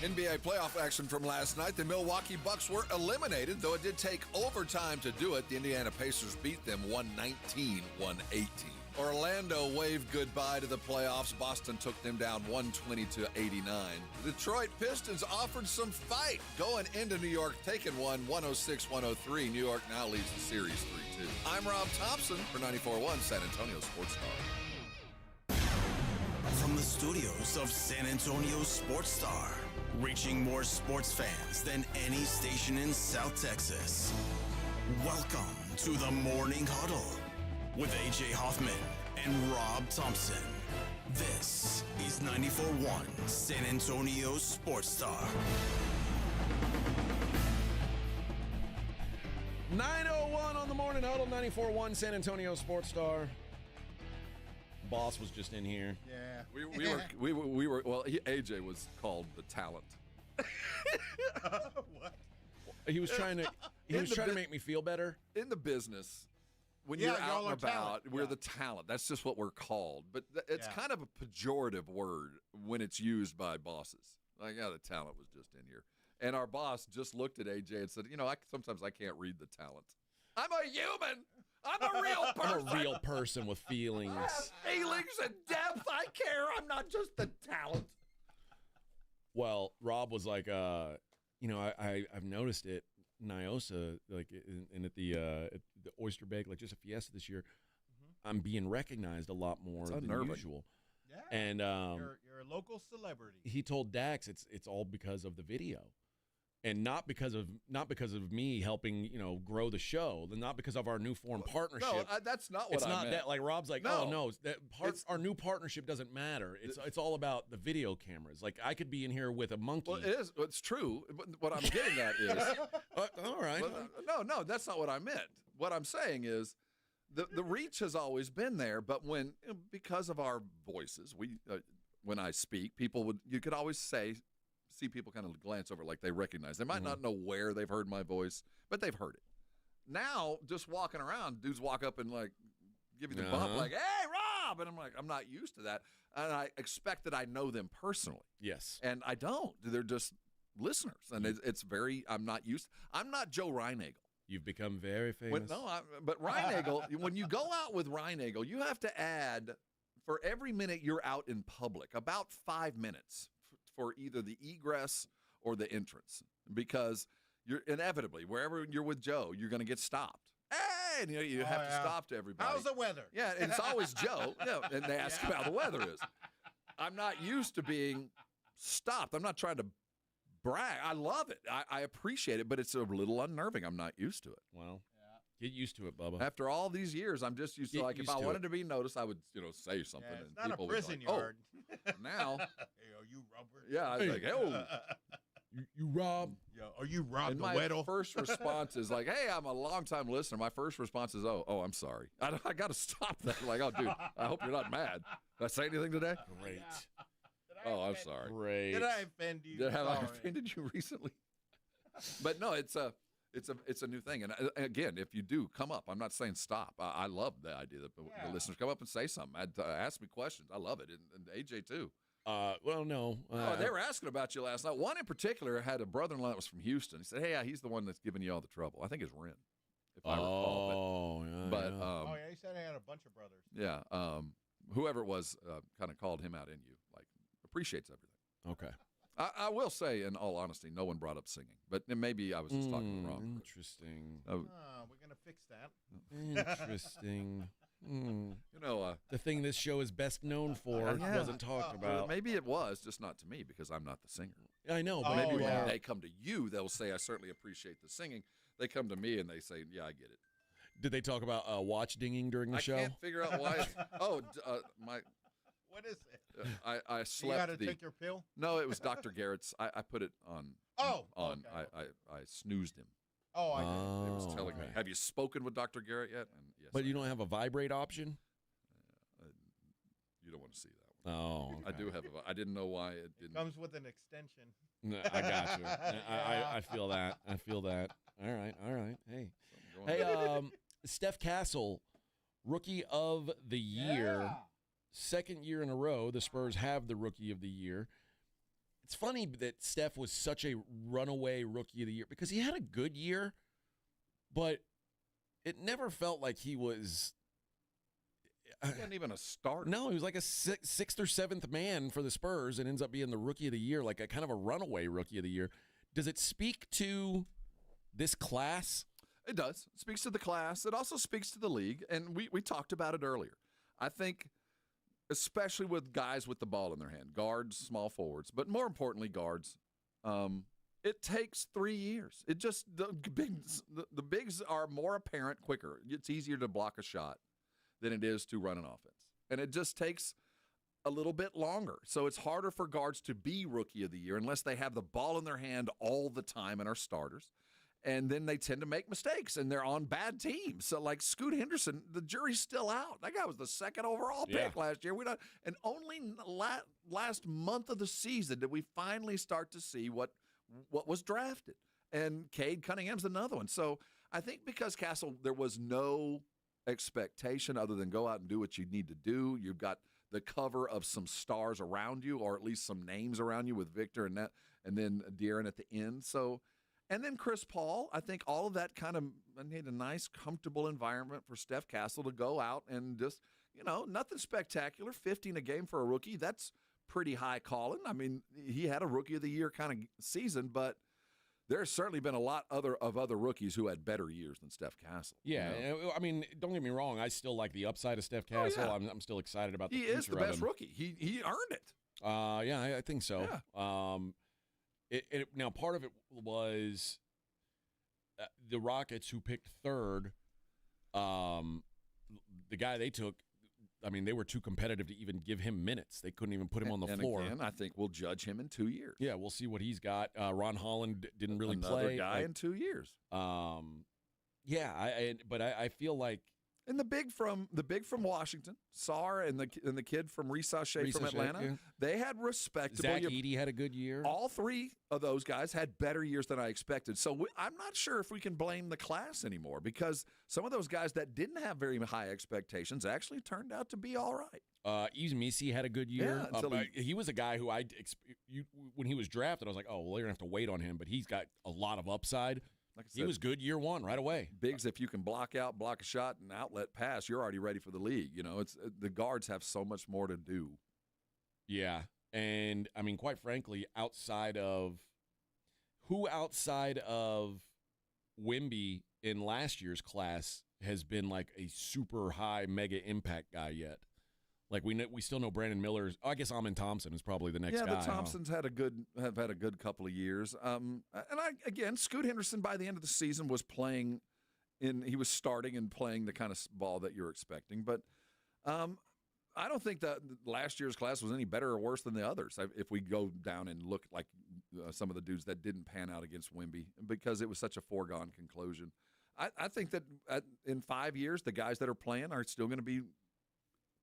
NBA playoff action from last night. The Milwaukee Bucks were eliminated, though it did take overtime to do it. The Indiana Pacers beat them 119-118. Orlando waved goodbye to the playoffs. Boston took them down 120-89. The Detroit Pistons offered some fight going into New York, taking one 106-103. New York now leads the series 3-2. I'm Rob Thompson for 94.1 San Antonio Sports Star. From the studios of San Antonio Sports Star, reaching more sports fans than any station in South Texas. Welcome to the Morning Huddle with AJ Hoffman and Rob Thompson. This is 94.1 San Antonio Sports Star. 9:01 on the Morning Huddle, 94.1 San Antonio Sports Star. Boss was just in here. Yeah, we were. Well, AJ was called the talent. What? He was trying to. He was trying to make me feel better. In the business, when you're out and about, we're the talent. That's just what we're called. But it's kind of a pejorative word when it's used by bosses. Like, yeah, the talent was just in here, and our boss just looked at AJ and said, "You know, sometimes I can't read the talent. I'm a human." I'm a real person. I'm a real person with feelings. I have feelings and depth. I care. I'm not just the talent. Well, Rob was like, I've noticed it, Niosa, like, and at the Oyster Bake, like just a Fiesta this year, I'm being recognized a lot more than usual. Yeah, and you're a local celebrity. He told Dax it's all because of the video. And not because of me helping, grow the show, not because of our new form partnership. No, that's not what it's I not meant. that. Like Rob's like, our new partnership doesn't matter. It's all about the video cameras. Like I could be in here with a monkey. Well, it is. It's true. But what I'm getting at is, all right. No, that's not what I meant. What I'm saying is, the reach has always been there, but because of our voices, when I speak, you could always say see people kind of glance over like they recognize. They might not know where they've heard my voice, but they've heard it. Now, just walking around, dudes walk up and like give you the bump, like, "Hey, Rob," and I'm like, I'm not used to that, and I expect that I know them personally. Yes, and I don't. They're just listeners, and it's very. I'm not used. I'm not Joe Reinagel. You've become very famous. But Reinagel, when you go out with Reinagel, you have to add, for every minute you're out in public, about 5 minutes for either the egress or the entrance, because you're inevitably, wherever you're with Joe, you're going to get stopped. Hey, and you have to stop to everybody. How's the weather? Yeah, and it's always Joe. Yeah, and they ask him how the weather is. I'm not used to being stopped. I'm not trying to brag. I love it. I appreciate it, but it's a little unnerving. I'm not used to it. Well, get used to it, Bubba. After all these years, I'm just used to, like, if I wanted to be noticed, I would, say something. Yeah, and it's not people a prison would be like, yard. Oh, now. Hey, are you Robert? Yeah, I was like, oh. You Rob? Yeah, are you Rob And the my Weddle? first response is like, hey, I'm a long-time listener. My first response is, oh, I'm sorry. I got to stop that. Like, oh, dude, I hope you're not mad. Did I say anything today? Great. Oh, I'm sorry. Great. Did I offend you? Have I Sorry. offended you recently? But no, it's a new thing. And again, if you do come up, I'm not saying stop. I love the idea that the listeners come up and say something, ask me questions. I love it, and AJ too. Well, no. They were asking about you last night. One in particular had a brother-in-law that was from Houston. He said, "Hey, he's the one that's giving you all the trouble." I think it's Ren, if I recall. But he said he had a bunch of brothers. Yeah. Whoever it was kind of called him out in you, like appreciates everything. Okay. I will say, in all honesty, no one brought up singing, but maybe I was just talking the wrong. Interesting. We're gonna fix that. Interesting. The thing this show is best known for wasn't talked about. Maybe it was, just not to me, because I'm not the singer. I know, but maybe when they come to you, they'll say, I certainly appreciate the singing. They come to me and they say, yeah, I get it. Did they talk about watch dinging during the show? I can't figure out why. My. What is it? I slept. You got to take your pill? No, it was Dr. Garrett's. I put it on. Okay. I snoozed him. Oh, I It was telling me, have you spoken with Dr. Garrett yet? And yes, but you don't have a vibrate option? You don't want to see that one. Oh. Okay. I do have I didn't know why it didn't. Comes with an extension. No, I got you. I feel that. I feel that. All right. Hey, Steph Castle, Rookie of the Year. Yeah. Second year in a row, the Spurs have the Rookie of the Year. It's funny that Steph was such a runaway Rookie of the Year because he had a good year, but it never felt like he was. He wasn't even a starter. No, he was like a sixth or seventh man for the Spurs and ends up being the Rookie of the Year, like a kind of a runaway Rookie of the Year. Does it speak to this class? It does. It speaks to the class. It also speaks to the league, and we talked about it earlier. I think, especially with guys with the ball in their hand, guards, small forwards, but more importantly, guards, it takes 3 years. It just the bigs are more apparent quicker. It's easier to block a shot than it is to run an offense, and it just takes a little bit longer. So it's harder for guards to be Rookie of the Year unless they have the ball in their hand all the time and are starters. And then they tend to make mistakes, and they're on bad teams. So, like Scoot Henderson, the jury's still out. That guy was the second overall pick last year. And only last month of the season did we finally start to see what was drafted. And Cade Cunningham's another one. So I think because Castle, there was no expectation other than go out and do what you need to do. You've got the cover of some stars around you, or at least some names around you with Victor and then De'Aaron at the end. So. And then Chris Paul, I think all of that kind of made a nice, comfortable environment for Steph Castle to go out and just, nothing spectacular. 15 a game for a rookie, that's pretty high calling. I mean, he had a Rookie of the Year kind of season, but there's certainly been a lot of other rookies who had better years than Steph Castle. Yeah, I mean, don't get me wrong. I still like the upside of Steph Castle. Oh, yeah. I'm still excited about the future. He is the best rookie. He earned it. Yeah, I think so. Yeah. Now, part of it was the Rockets, who picked third. The guy they took, I mean, they were too competitive to even give him minutes. They couldn't even put him on the floor. And again, I think we'll judge him in 2 years. Yeah, we'll see what he's got. Ron Holland didn't really Another play. guy in 2 years. Yeah, but I feel like And the big from Washington, Sarr, and the kid from Reese from Atlanta, they had respectable. Zach Edey had a good year. All three of those guys had better years than I expected. So I'm not sure if we can blame the class anymore because some of those guys that didn't have very high expectations actually turned out to be all right. Yves Misi had a good year. Yeah, he was a guy who when he was drafted, I was like, oh, well, they're going to have to wait on him, but he's got a lot of upside. Like I said, he was good year one right away. Biggs, if you can block a shot and outlet pass, you're already ready for the league. You know, it's the guards have so much more to do. Yeah, and I mean, quite frankly, outside of Wemby in last year's class has been like a super high mega impact guy yet. Like we still know Brandon Miller's. I guess Amin Thompson is probably the next guy. Yeah, the Thompsons have had a good couple of years. Scoot Henderson by the end of the season was playing he was starting and playing the kind of ball that you're expecting. But I don't think that last year's class was any better or worse than the others. If we go down and look like some of the dudes that didn't pan out against Wemby because it was such a foregone conclusion. I think that in 5 years, the guys that are playing are still going to be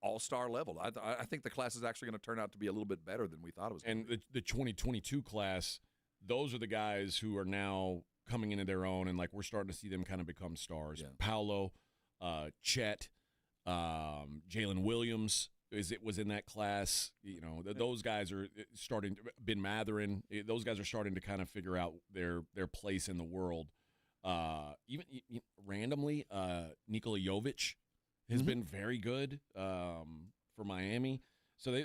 all-star level. I think the class is actually going to turn out to be a little bit better than we thought it was going to be. And the 2022 class, those are the guys who are now coming into their own, and like we're starting to see them kind of become stars. Yeah. Paolo, Chet, Jalen Williams was in that class. You know, those guys are starting. Ben Mathurin, those guys are starting to kind of figure out their place in the world. Even randomly, Nikola Jovic has been very good for Miami. So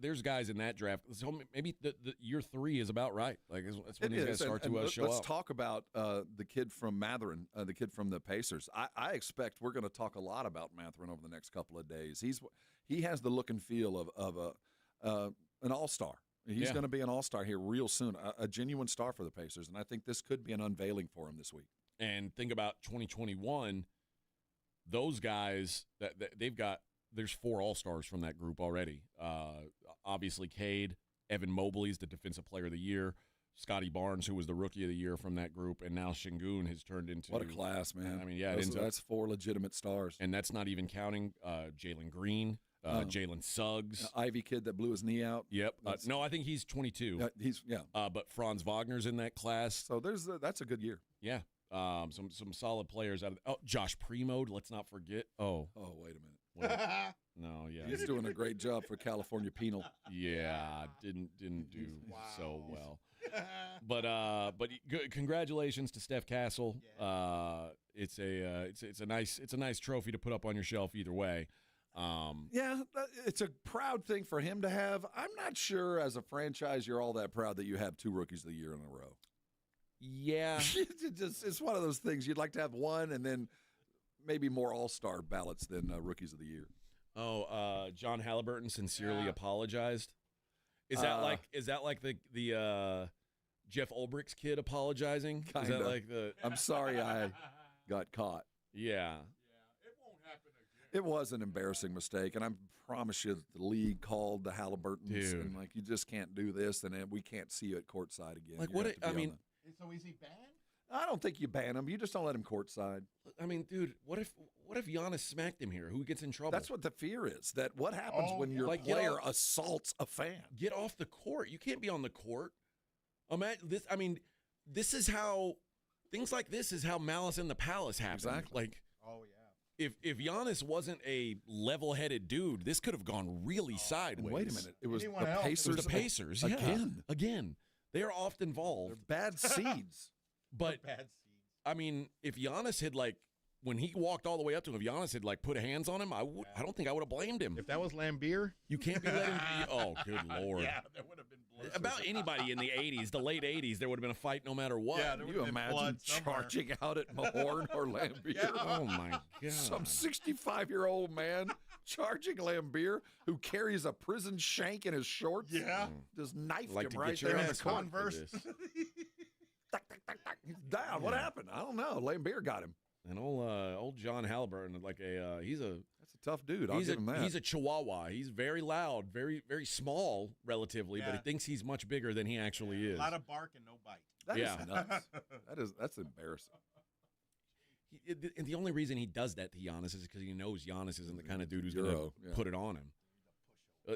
there's guys in that draft. So maybe the year 3 is about right. Like that's when these guys start to show up. Let's talk about the kid from Mathurin, the kid from the Pacers. I expect we're going to talk a lot about Mathurin over the next couple of days. He has the look and feel of an all-star. He's going to be an all-star here real soon, a genuine star for the Pacers, and I think this could be an unveiling for him this week. And think about 2021. Those guys that they've got, there's 4 all-stars from that group already. Obviously, Cade, Evan Mobley's the Defensive Player of the Year, Scotty Barnes, who was the Rookie of the Year from that group, and now Şengün has turned into what a class, man. I mean, yeah, that's 4 legitimate stars, and that's not even counting Jalen Green, Jalen Suggs, Ivy kid that blew his knee out. Yep. No, I think he's 22. But Franz Wagner's in that class. So that's a good year. Yeah. Some solid players out of Josh Primo. Let's not forget. Oh, wait a minute. No, yeah, he's doing a great job for California Penal. Yeah, didn't do so well. But good, congratulations to Steph Castle. Yeah. It's a nice trophy to put up on your shelf either way. It's a proud thing for him to have. I'm not sure as a franchise you're all that proud that you have 2 Rookies of the Year in a row. Yeah. It's one of those things. You'd like to have one and then maybe more all-star ballots than Rookies of the Year. John Halliburton sincerely apologized. Is that like the Jeff Ulbricht's kid apologizing? Kinda. Is that like the I'm sorry I got caught. Yeah. It was an embarrassing mistake, and I promise you that the league called the Halliburtons and like, you just can't do this, and we can't see you at courtside again. Like, so is he banned? I don't think you ban him. You just don't let him courtside. I mean, dude, what if Giannis smacked him here? Who gets in trouble? That's what the fear is. That what happens when your player assaults a fan? Get off the court. You can't be on the court. This is how things like this is how Malice in the Palace happens. Exactly. Like, if Giannis wasn't a level-headed dude, this could have gone really sideways. And wait a minute. It was the It Pacers. was the Pacers. Again. They are often involved. They're bad seeds. But I mean, if Giannis had when he walked all the way up to him, if Giannis had put hands on him, I don't think I would have blamed him. If that was Lambeer, you can't be letting. Oh, good Lord! Yeah, there would have been blood. About anybody in the '80s, the late '80s, there would have been a fight no matter what. Yeah, you imagine charging out at Mahorn or Lambeer? Yeah. Oh my God! Some 65-year-old man charging Lambeer who carries a prison shank in his shorts. Yeah, just knifed like him right there in the Converse. He's down. What happened? I don't know. Lambeer got him. And old John Halliburton, that's a tough dude. I'll give him that. He's a Chihuahua. He's very loud, very very small relatively, but he thinks he's much bigger than he actually is. A lot of bark and no bite. That is nuts. That's embarrassing. And the only reason he does that to Giannis is because he knows Giannis isn't the kind of dude who's going to put it on him.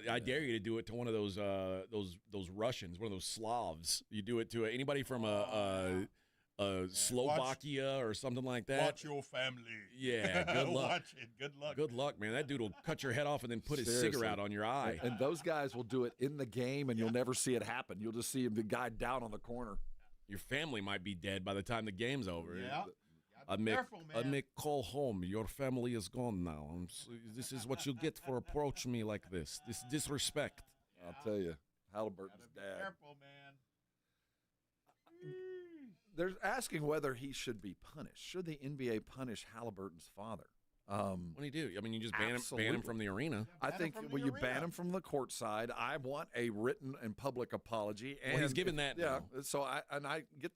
I dare you to do it to one of those Russians, one of those Slavs. You do it to anybody from Slovakia or something like that. Watch your family. Yeah, good luck. Watch it. Good luck. Good luck, man. That dude will cut your head off and then put his cigarette on your eye. And those guys will do it in the game, and you'll never see it happen. You'll just see the guy down on the corner. Your family might be dead by the time the game's over. Yeah. Careful, man. I make call home. Your family is gone now. This is what you get for approach me like this. This disrespect. I'll tell you, Halliburton's dad. Careful, man. They're asking whether he should be punished. Should the NBA punish Halliburton's father? What do you do? I mean, you just ban him from the arena. I think you ban him from the court side. I want a written and public apology. And well, he's given that. Yeah. Now. So I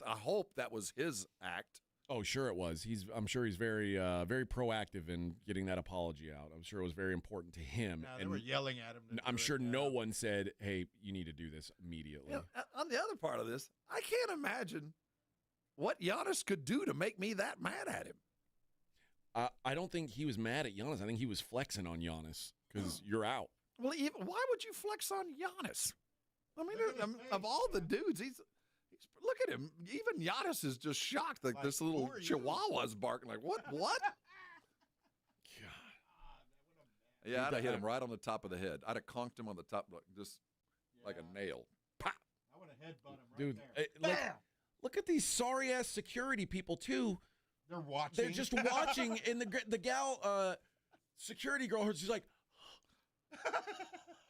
hope that was his act. Oh, sure it was. I'm sure he's very, very proactive in getting that apology out. I'm sure it was very important to him. No, they were yelling at him. I'm sure no one said, "Hey, you need to do this immediately." You know, on the other part of this, I can't imagine what Giannis could do to make me that mad at him. I don't think he was mad at Giannis. I think he was flexing on Giannis because you're out. Well, why would you flex on Giannis? I mean, of all the dudes, he's look at him. Even Giannis is just shocked. Like this little chihuahua's barking. Like, what? God. Yeah, I'd have hit him right on the top of the head. I'd have conked him on the top, just like a nail. Pop! I would have headbutted him Dude, there. Look at these sorry-ass security people, too. They're watching. They're just watching, and the gal, security girl, she's like,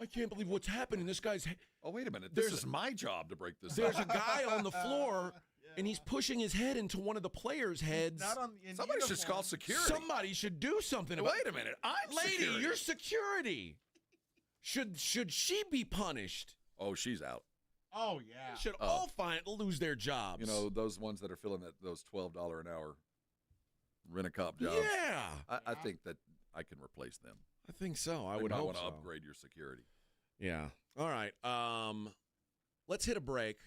I can't believe what's happening. This guy's... Oh, wait a minute. This is my job to break this There's a guy on the floor, and he's pushing his head into one of the players' heads. Somebody should call security. Somebody should do something about it. Wait a minute. Lady, security. you're security. Should she be punished? Oh, she's out. Oh, yeah. Should all lose their jobs. You know, those ones that are filling those $12 an hour rent-a-cop jobs. Yeah. I think that I can replace them. I think so. I would would hope want to so. upgrade your security. Yeah. All right. Let's hit a break.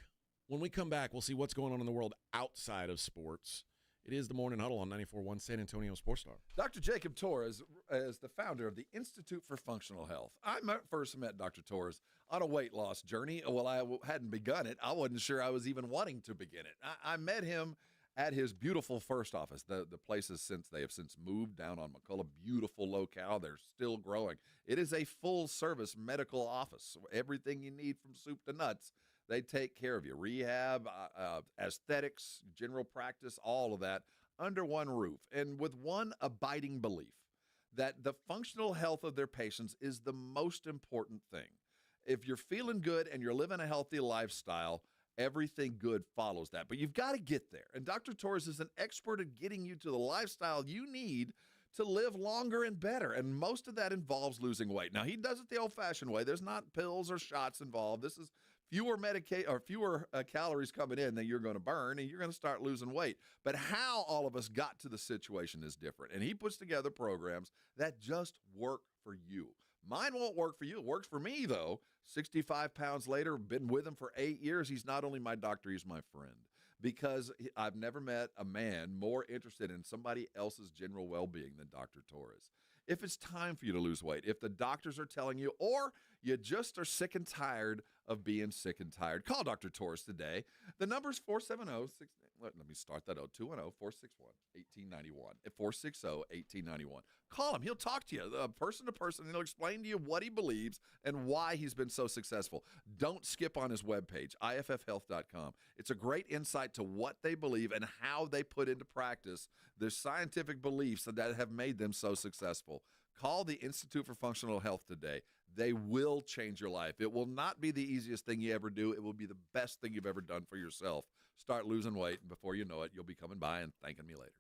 When we come back, we'll see what's going on in the world outside of sports. It is the Morning Huddle on 94.1 San Antonio Sports Star. Dr. Jacob Torres is the founder of the Institute for Functional Health. I first met Dr. Torres on a weight loss journey. Well, I hadn't begun it. I wasn't sure I was even wanting to begin it. I met him at his beautiful first office. The place they have since moved down on McCullough. Beautiful locale. They're still growing. It is a full-service medical office. Everything you need from soup to nuts. They take care of you. Rehab, aesthetics, general practice, all of that under one roof. And with one abiding belief that the functional health of their patients is the most important thing. If you're feeling good and you're living a healthy lifestyle, everything good follows that. But you've got to get there. And Dr. Torres is an expert at getting you to the lifestyle you need to live longer and better. And most of that involves losing weight. Now, he does it the old-fashioned way. There's not pills or shots involved. This is fewer calories coming in than you're going to burn, and you're going to start losing weight. But how all of us got to the situation is different. And he puts together programs that just work for you. Mine won't work for you. It works for me, though. 65 pounds later, been with him for 8 years. He's not only my doctor, he's my friend. Because I've never met a man more interested in somebody else's general well-being than Dr. Torres. If it's time for you to lose weight, if the doctors are telling you, or you just are sick and tired of being sick and tired, call Dr. Torres today. The number is 470-6. Let me start that out. 210-461-1891. 460-1891. Call him. He'll talk to you, person to person, and he'll explain to you what he believes and why he's been so successful. Don't skip on his webpage, iffhealth.com. It's a great insight to what they believe and how they put into practice their scientific beliefs that have made them so successful. Call the Institute for Functional Health today. They will change your life. It will not be the easiest thing you ever do. It will be the best thing you've ever done for yourself. Start losing weight, and before you know it, you'll be coming by and thanking me later.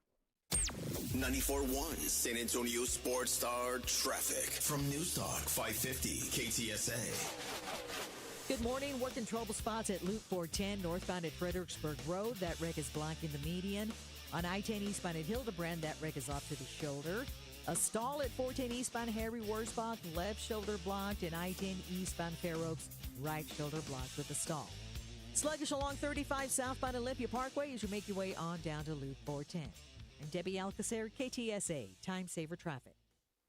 94.1 San Antonio Sports Star traffic from News Talk 550 KTSA. Good morning. Working trouble spots at Loop 410 northbound at Fredericksburg Road. That wreck is blocking the median. On I-10 eastbound at Hildebrand, that wreck is off to the shoulder. A stall at 410 eastbound Harry Wurzbach, left shoulder blocked, and I-10 eastbound Fair Oaks, right shoulder blocked with a stall. Sluggish along 35 southbound Olympia Parkway as you make your way on down to Loop 410. I'm Debbie Alcacer, KTSA, Time Saver Traffic.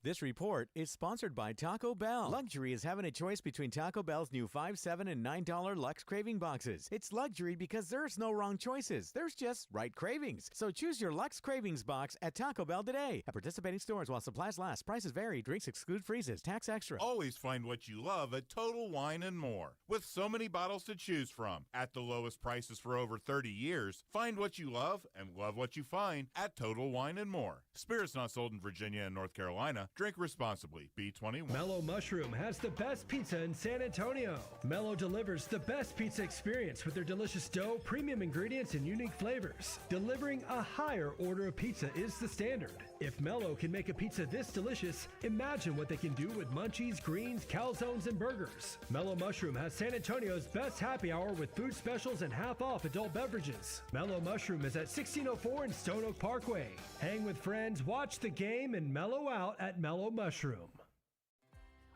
This report is sponsored by Taco Bell. Luxury is having a choice between Taco Bell's new $5, $7, and $9 Lux Craving Boxes. It's luxury because there's no wrong choices. There's just right cravings. So choose your Lux Cravings box at Taco Bell today. At participating stores while supplies last. Prices vary. Drinks exclude freezes. Tax extra. Always find what you love at Total Wine & More. With so many bottles to choose from, at the lowest prices for over 30 years, find what you love and love what you find at Total Wine & More. Spirits not sold in Virginia and North Carolina. Drink responsibly. B21. Mellow Mushroom has the best pizza in San Antonio. Mellow delivers the best pizza experience with their delicious dough, premium ingredients, and unique flavors. Delivering a higher order of pizza is the standard. If Mellow can make a pizza this delicious, imagine what they can do with munchies, greens, calzones, and burgers. Mellow Mushroom has San Antonio's best happy hour with food specials and half-off adult beverages. Mellow Mushroom is at 1604 in Stone Oak Parkway. Hang with friends, watch the game, and mellow out at Mellow Mushroom.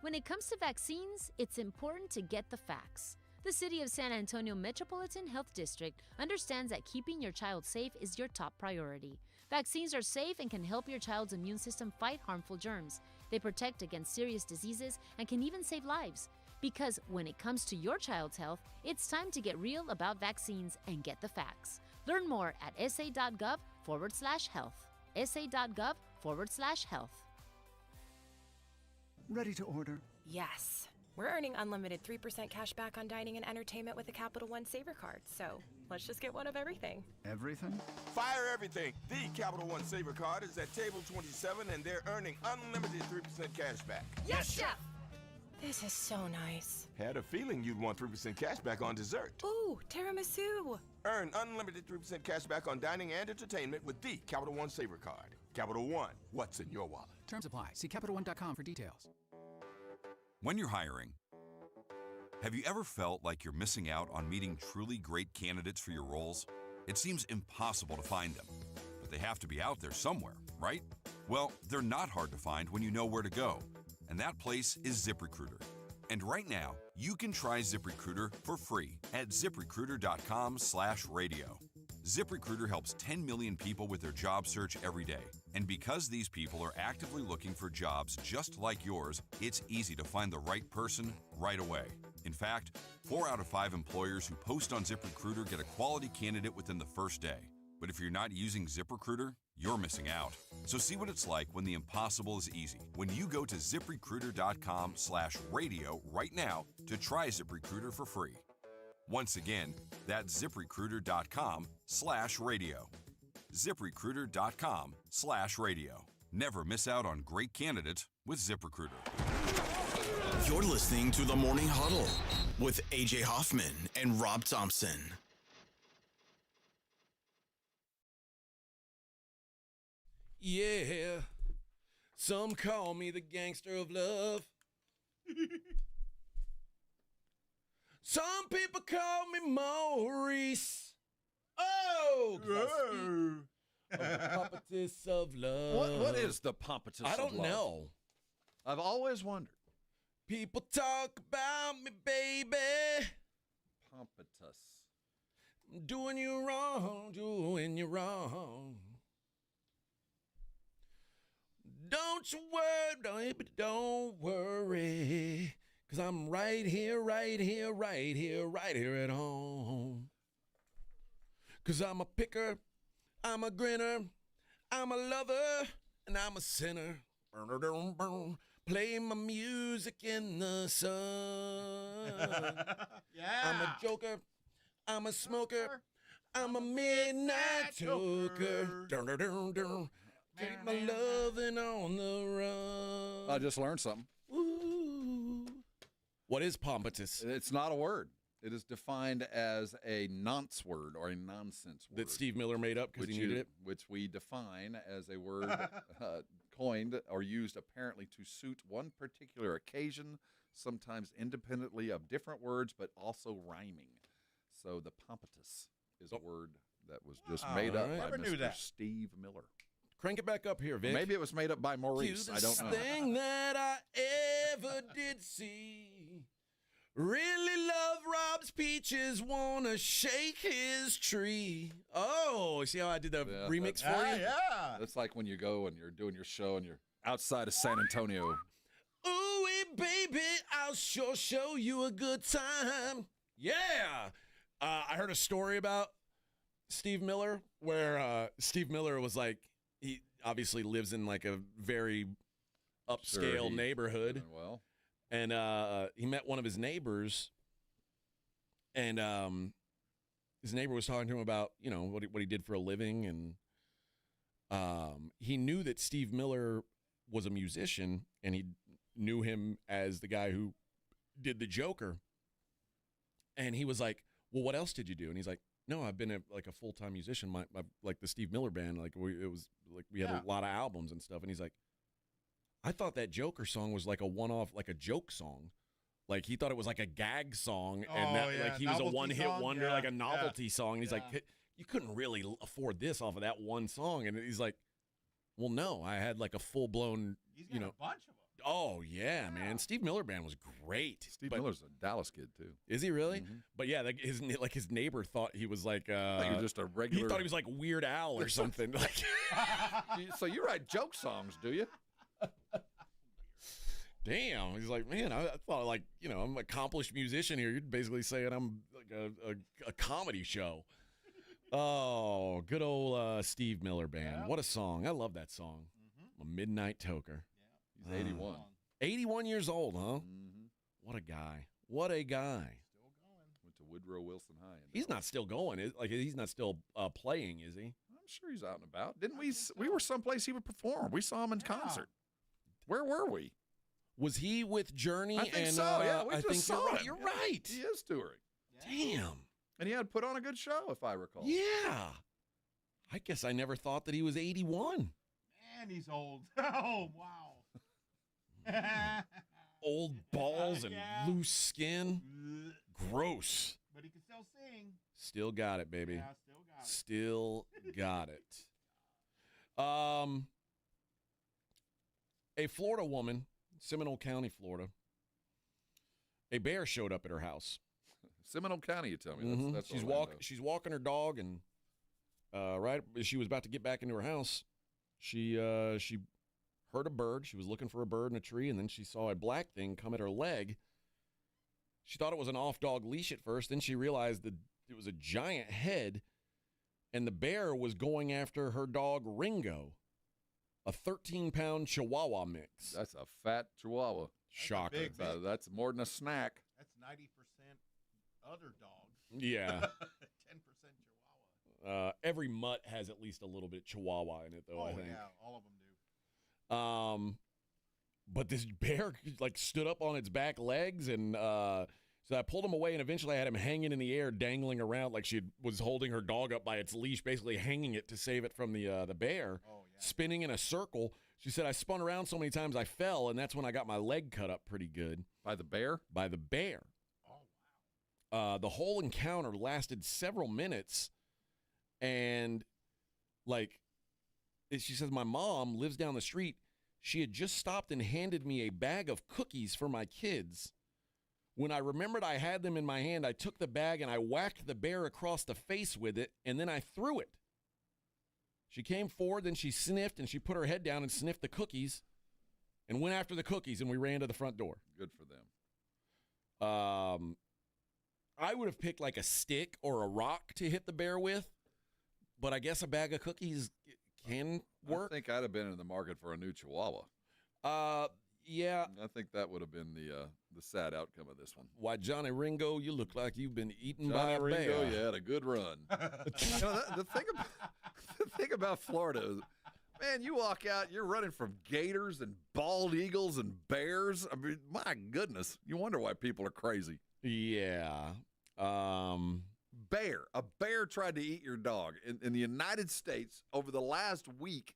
When it comes to vaccines, it's important to get the facts. The City of San Antonio Metropolitan Health District understands that keeping your child safe is your top priority. Vaccines are safe and can help your child's immune system fight harmful germs. They protect against serious diseases and can even save lives. Because when it comes to your child's health, it's time to get real about vaccines and get the facts. Learn more at sa.gov/health. sa.gov/health. Ready to order? Yes. We're earning unlimited 3% cash back on dining and entertainment with the Capital One Saver Card, so let's just get one of everything. Everything? Fire everything! The Capital One Saver Card is at table 27 and they're earning unlimited 3% cash back. Yes, Chef! This is so nice. Had a feeling you'd want 3% cash back on dessert. Ooh, tiramisu! Earn unlimited 3% cash back on dining and entertainment with the Capital One Saver Card. Capital One, what's in your wallet? Terms apply. See CapitalOne.com for details. When you're hiring, have you ever felt like you're missing out on meeting truly great candidates for your roles? It seems impossible to find them, but they have to be out there somewhere, right? Well, they're not hard to find when you know where to go, and that place is ZipRecruiter. And right now, you can try ZipRecruiter for free at ZipRecruiter.com/radio. ZipRecruiter helps 10 million people with their job search every day. And because these people are actively looking for jobs just like yours, it's easy to find the right person right away. In fact, 4 out of 5 employers who post on ZipRecruiter get a quality candidate within the first day. But if you're not using ZipRecruiter, you're missing out. So see what it's like when the impossible is easy. When you go to ZipRecruiter.com/radio right now to try ZipRecruiter for free. Once again, that's ZipRecruiter.com/radio. ZipRecruiter.com/radio. Never miss out on great candidates with ZipRecruiter. You're listening to the Morning Huddle with AJ Hoffman and Rob Thompson. Yeah, some call me the gangster of love. Some people call me Maurice. Oh, the pompous of love. What is the pompous of love? I don't know. I've always wondered. People talk about me, baby. Pompous. Doing you wrong, doing you wrong. Don't you worry, baby, don't worry. 'Cause I'm right here, right here, right here, right here at home. 'Cause I'm a picker, I'm a grinner, I'm a lover, and I'm a sinner. Play my music in the sun. Yeah. I'm a joker, I'm a smoker, I'm a midnight toker. Keep my loving on the run. I just learned something. Ooh. What is pompous? It's not a word. It is defined as a nonce word or a nonsense word. That Steve Miller made up because he needed it? Which we define as a word coined or used apparently to suit one particular occasion, sometimes independently of different words, but also rhyming. So the pompous is a word that was just made up by Mr. Steve Miller. Crank it back up here, Vic. Maybe it was made up by Maurice. I don't know. Cutest thing that I ever did see. Really love Rob's pizza. peaches wanna shake his tree. Oh, see how I did the remix for you? Yeah. That's like when you go and you're doing your show and you're outside of San Antonio. Ooh, baby, I'll sure show you a good time. Yeah. I heard a story about Steve Miller where Steve Miller was like, he obviously lives in like a very upscale neighborhood. Well, and he met one of his neighbors, and his neighbor was talking to him about, you know, what he did for a living, and he knew that Steve Miller was a musician, and he knew him as the guy who did the Joker. And he was like, well, what else did you do? And he's like, no, I've been a full-time musician. My like the Steve Miller band, we had a lot of albums and stuff. And he's like, I thought that Joker song was like a one-off, like a joke song. Like he thought it was like a gag song, and like he was a one-hit wonder, like a novelty song. And he's like, you couldn't really afford this off of that one song. And he's like, well, no, I had like a full-blown, He's got a bunch of them. Oh, yeah, man. Steve Miller Band was great. Steve Miller's a Dallas kid, too. Is he really? Mm-hmm. But, yeah, his neighbor thought he was like... you were just a regular... He thought he was like Weird Al or something. So you write joke songs, do you? Damn. He's like, man, I thought, like, you know, I'm an accomplished musician here. You're basically saying I'm like a comedy show. Oh, good old Steve Miller Band. Yeah. What a song. I love that song. Mm-hmm. A Midnight Toker. He's 81. 81 years old, huh? Mm-hmm. What a guy. What a guy. Still going. Went to Woodrow Wilson High. He's not still going. He's not still playing, is he? I'm sure he's out and about. Didn't we? We were someplace he would perform. We saw him in concert. Where were we? Was he with Journey? I think so. Yeah, we just saw him. You're right. He is touring. Yeah. Damn. And he had put on a good show, if I recall. Yeah. I guess I never thought that he was 81. Man, he's old. Oh, wow. Old balls and loose skin. Gross. But he can still sing. Still got it, baby. Yeah, still got it. A Florida woman, Seminole County, Florida, a bear showed up at her house. Seminole County, you tell me. Mm-hmm. That's She's walking her dog, and right as she was about to get back into her house, she heard a bird. She was looking for a bird in a tree, and then she saw a black thing come at her leg. She thought it was an off-dog leash at first. Then she realized that it was a giant head, and the bear was going after her dog Ringo, a 13-pound Chihuahua mix. That's a fat Chihuahua. Shocker. That's more than a snack. That's 90% other dog. Yeah. 10% Chihuahua. Every mutt has at least a little bit Chihuahua in it, though, I think. Yeah, all of them do. But this bear like stood up on its back legs, and so I pulled him away, and eventually I had him hanging in the air, dangling around like she was holding her dog up by its leash, basically hanging it to save it from the bear, spinning in a circle. She said, I spun around so many times I fell, and that's when I got my leg cut up pretty good. By the bear? By the bear. Oh, wow. The whole encounter lasted several minutes, and like she says, my mom lives down the street. She had just stopped and handed me a bag of cookies for my kids. When I remembered I had them in my hand, I took the bag and I whacked the bear across the face with it, and then I threw it. She came forward, then she sniffed, and she put her head down and sniffed the cookies and went after the cookies, and we ran to the front door. Good for them. I would have picked like a stick or a rock to hit the bear with, but I guess a bag of cookies can work. I think I'd have been in the market for a new Chihuahua. Yeah. I think that would have been the sad outcome of this one. Why, Johnny Ringo, you look like you've been eaten Johnny by a Ringo, bear. you had a good run. The thing about Florida is, man, you walk out, you're running from gators and bald eagles and bears. I mean, my goodness, you wonder why people are crazy. Yeah. A bear tried to eat your dog. In the United States, over the last week,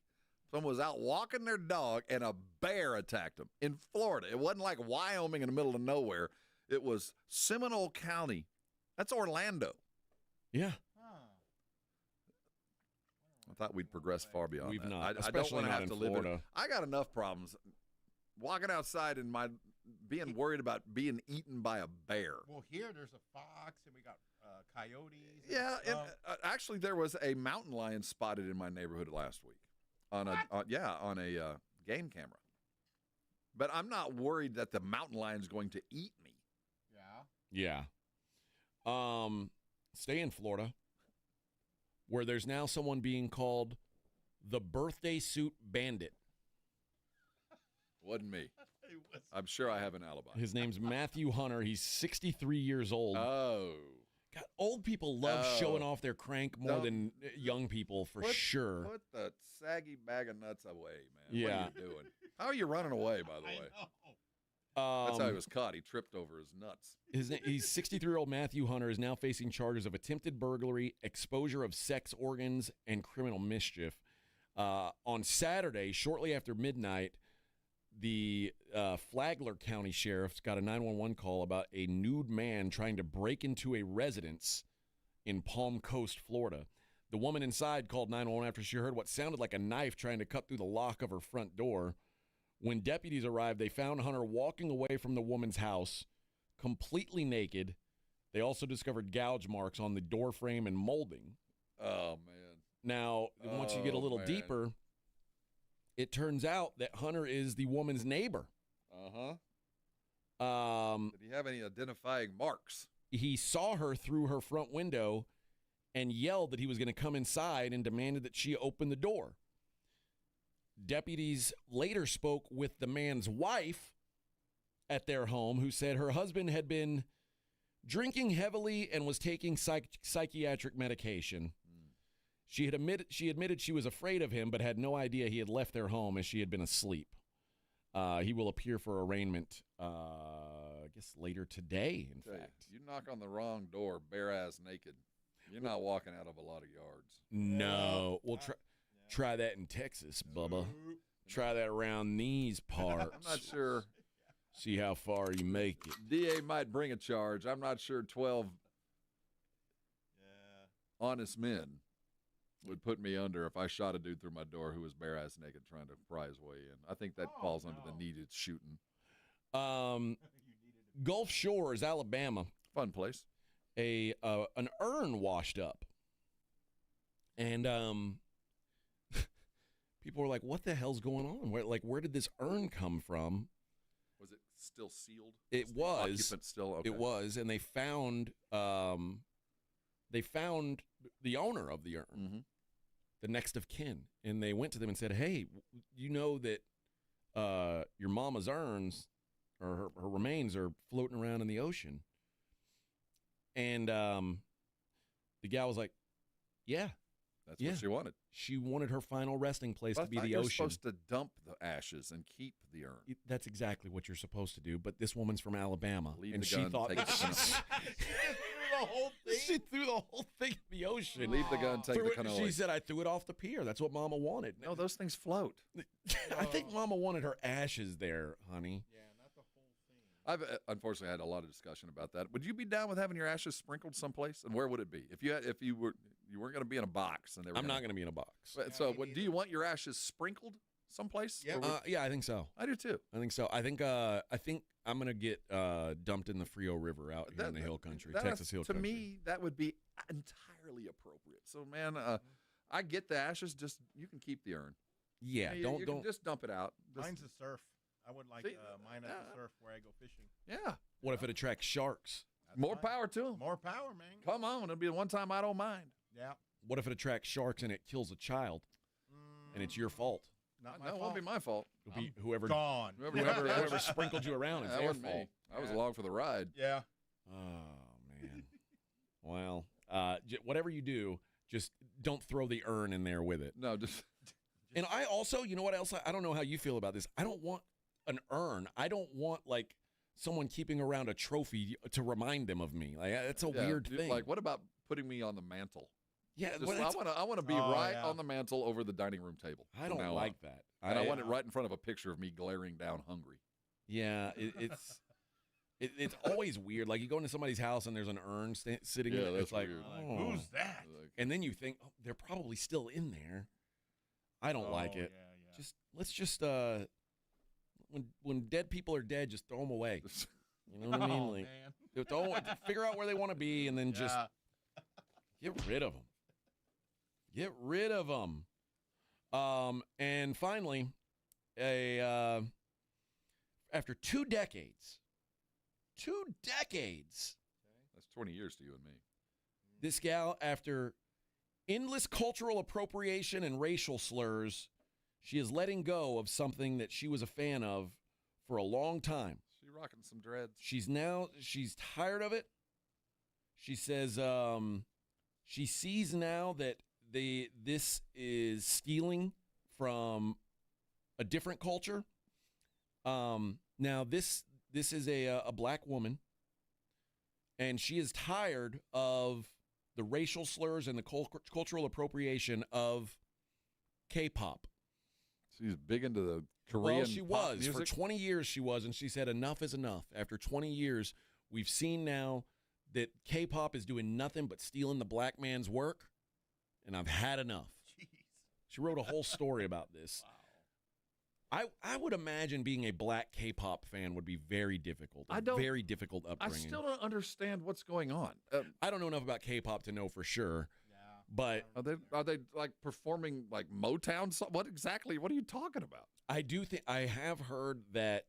someone was out walking their dog, and a bear attacked them. In Florida, it wasn't like Wyoming in the middle of nowhere. It was Seminole County. That's Orlando. Yeah. I thought we'd progress far beyond We've that. not, I don't especially want to not have in to live Florida. in. I got enough problems walking outside in my being worried about being eaten by a bear. Well, here there's a fox, and we got coyotes. Yeah, and actually, there was a mountain lion spotted in my neighborhood last week on a game camera. But I'm not worried that the mountain lion's going to eat me. Yeah. Stay in Florida, where there's now someone being called the birthday suit bandit. Wasn't me. I'm sure I have an alibi. His name's Matthew Hunter. He's 63 years old. Oh. God, old people love showing off their crank more than young people, for sure. Put the saggy bag of nuts away, man. Yeah. What are you doing? How are you running away, by the way? That's how he was caught. He tripped over his nuts. He's 63-year-old Matthew Hunter is now facing charges of attempted burglary, exposure of sex organs, and criminal mischief. On Saturday, shortly after midnight, the Flagler County Sheriff's got a 911 call about a nude man trying to break into a residence in Palm Coast, Florida. The woman inside called 911 after she heard what sounded like a knife trying to cut through the lock of her front door. When deputies arrived, they found Hunter walking away from the woman's house, completely naked. They also discovered gouge marks on the door frame and molding. Oh, man. Now, once you get a little deeper, it turns out that Hunter is the woman's neighbor. Did he have any identifying marks? He saw her through her front window and yelled that he was going to come inside and demanded that she open the door. Deputies later spoke with the man's wife at their home, who said her husband had been drinking heavily and was taking psychiatric medication. She admitted she was afraid of him, but had no idea he had left their home as she had been asleep. He will appear for arraignment, I guess, later today, in fact. You knock on the wrong door, bare-ass naked. You're not walking out of a lot of yards. No. We'll try that in Texas, Bubba. Try that around these parts. I'm not sure. See how far you make it. DA might bring a charge. I'm not sure 12 honest men would put me under if I shot a dude through my door who was bare-ass naked trying to pry his way in. I think that falls under the needed shooting. Gulf Shores, Alabama. Fun place. An urn washed up. And people were like, what the hell's going on? Where did this urn come from? Was it still sealed? It was. Occupant still? Okay. It was, and they found the owner of the urn, the next of kin, and they went to them and said, hey, you know that your mama's urns or her remains are floating around in the ocean. And the gal was like, yeah. That's what she wanted. She wanted her final resting place to be the you're ocean. Supposed to dump the ashes and keep the urn. That's exactly what you're supposed to do. But this woman's from Alabama, and she thought the whole thing. She threw the whole thing in the ocean. Leave the gun, take the canoe. She said, I threw it off the pier. That's what Mama wanted. No, those things float. I think Mama wanted her ashes there, honey. Yeah, not the whole thing. I've unfortunately had a lot of discussion about that. Would you be down with having your ashes sprinkled someplace? And where would it be? If you weren't going to be in a box, and they were I'm not going to be in a box. So, do you want your ashes sprinkled someplace? Yeah, yeah, I think so. I do too. I think so. I think I'm going to get dumped in the Frio River out here in the hill country, Texas hill country. To me, that would be entirely appropriate. So, man, I get the ashes. Just you can keep the urn. Yeah, you can just dump it out. Mine's a surf. I would like mine at the surf where I go fishing. Yeah. What if it attracts sharks? More power to them. More power, man. Come on, it'll be the one time I don't mind. Yeah. What if it attracts sharks and it kills a child, and it's your fault? Not my No, it fault. won't be my fault. It'll be whoever Gone. whoever sprinkled you around. It's That their wasn't fault. me. I was along for the ride. Yeah. Oh man. Well, whatever you do, just don't throw the urn in there with it. No, just. And I also, you know what else? I don't know how you feel about this. I don't want an urn. I don't want like someone keeping around a trophy to remind them of me. Like that's a weird thing. Like, what about putting me on the mantle? Yeah, I want to be on the mantle over the dining room table. I don't like that. And I want it right in front of a picture of me glaring down hungry. Yeah, it's always weird. Like you go into somebody's house and there's an urn sitting there. It's like, oh. Who's that? And then you think, oh, they're probably still in there. I don't like it. Yeah. Let's when dead people are dead, just throw them away. You know what I mean? Like, figure out where they want to be, and then just get rid of them. Get rid of them. And finally, after 2 decades, that's 20 years to you and me. This gal, after endless cultural appropriation and racial slurs, she is letting go of something that she was a fan of for a long time. She rocking some dreads. She's tired of it. She says she sees now that this is stealing from a different culture. Now this is a black woman, and she is tired of the racial slurs and the cultural appropriation of K-pop. She's big into the Korean. Well, she was music. for 20 years. She was, and she said enough is enough. After 20 years, we've seen now that K-pop is doing nothing but stealing the black man's work, and I've had enough. Jeez. She wrote a whole story about this. Wow. I would imagine being a black K-pop fan would be very difficult. Very difficult upbringing. I still don't understand what's going on. I don't know enough about K-pop to know for sure. But are they like performing like Motown? What are you talking about? I do think I have heard that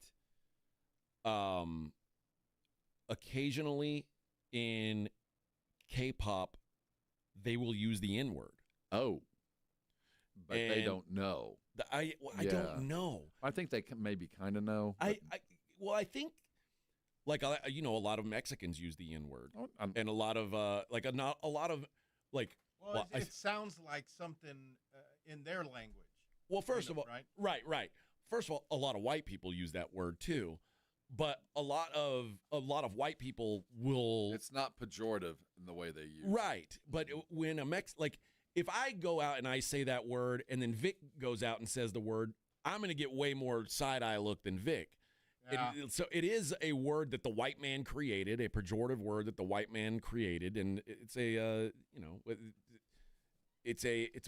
occasionally in K-pop they will use the N-word. Oh. But they don't know. I don't know. I think they can maybe kind of know. I think like a lot of Mexicans use the N-word, and a lot of it sounds like something in their language. Well, first of all, right. First of all, a lot of white people use that word too, but a lot of white people will. It's not pejorative in the way they use. Right, but when if I go out and I say that word, and then Vic goes out and says the word, I'm going to get way more side-eye look than Vic. Yeah. So it is a word that the white man created, a pejorative word that the white man created, and it's a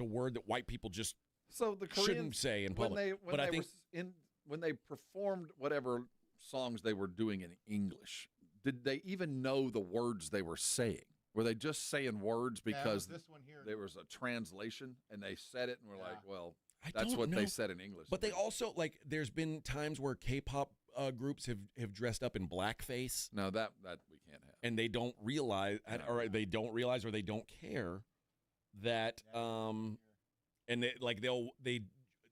word that white people just shouldn't say in public. When they performed whatever songs they were doing in English, did they even know the words they were saying? Were they just saying words because there was a translation and they said it and we're like, well, that's what they said in English. But they also, there's been times where K-pop groups have dressed up in blackface. No, that we can't have. And they don't realize, or they don't care that, and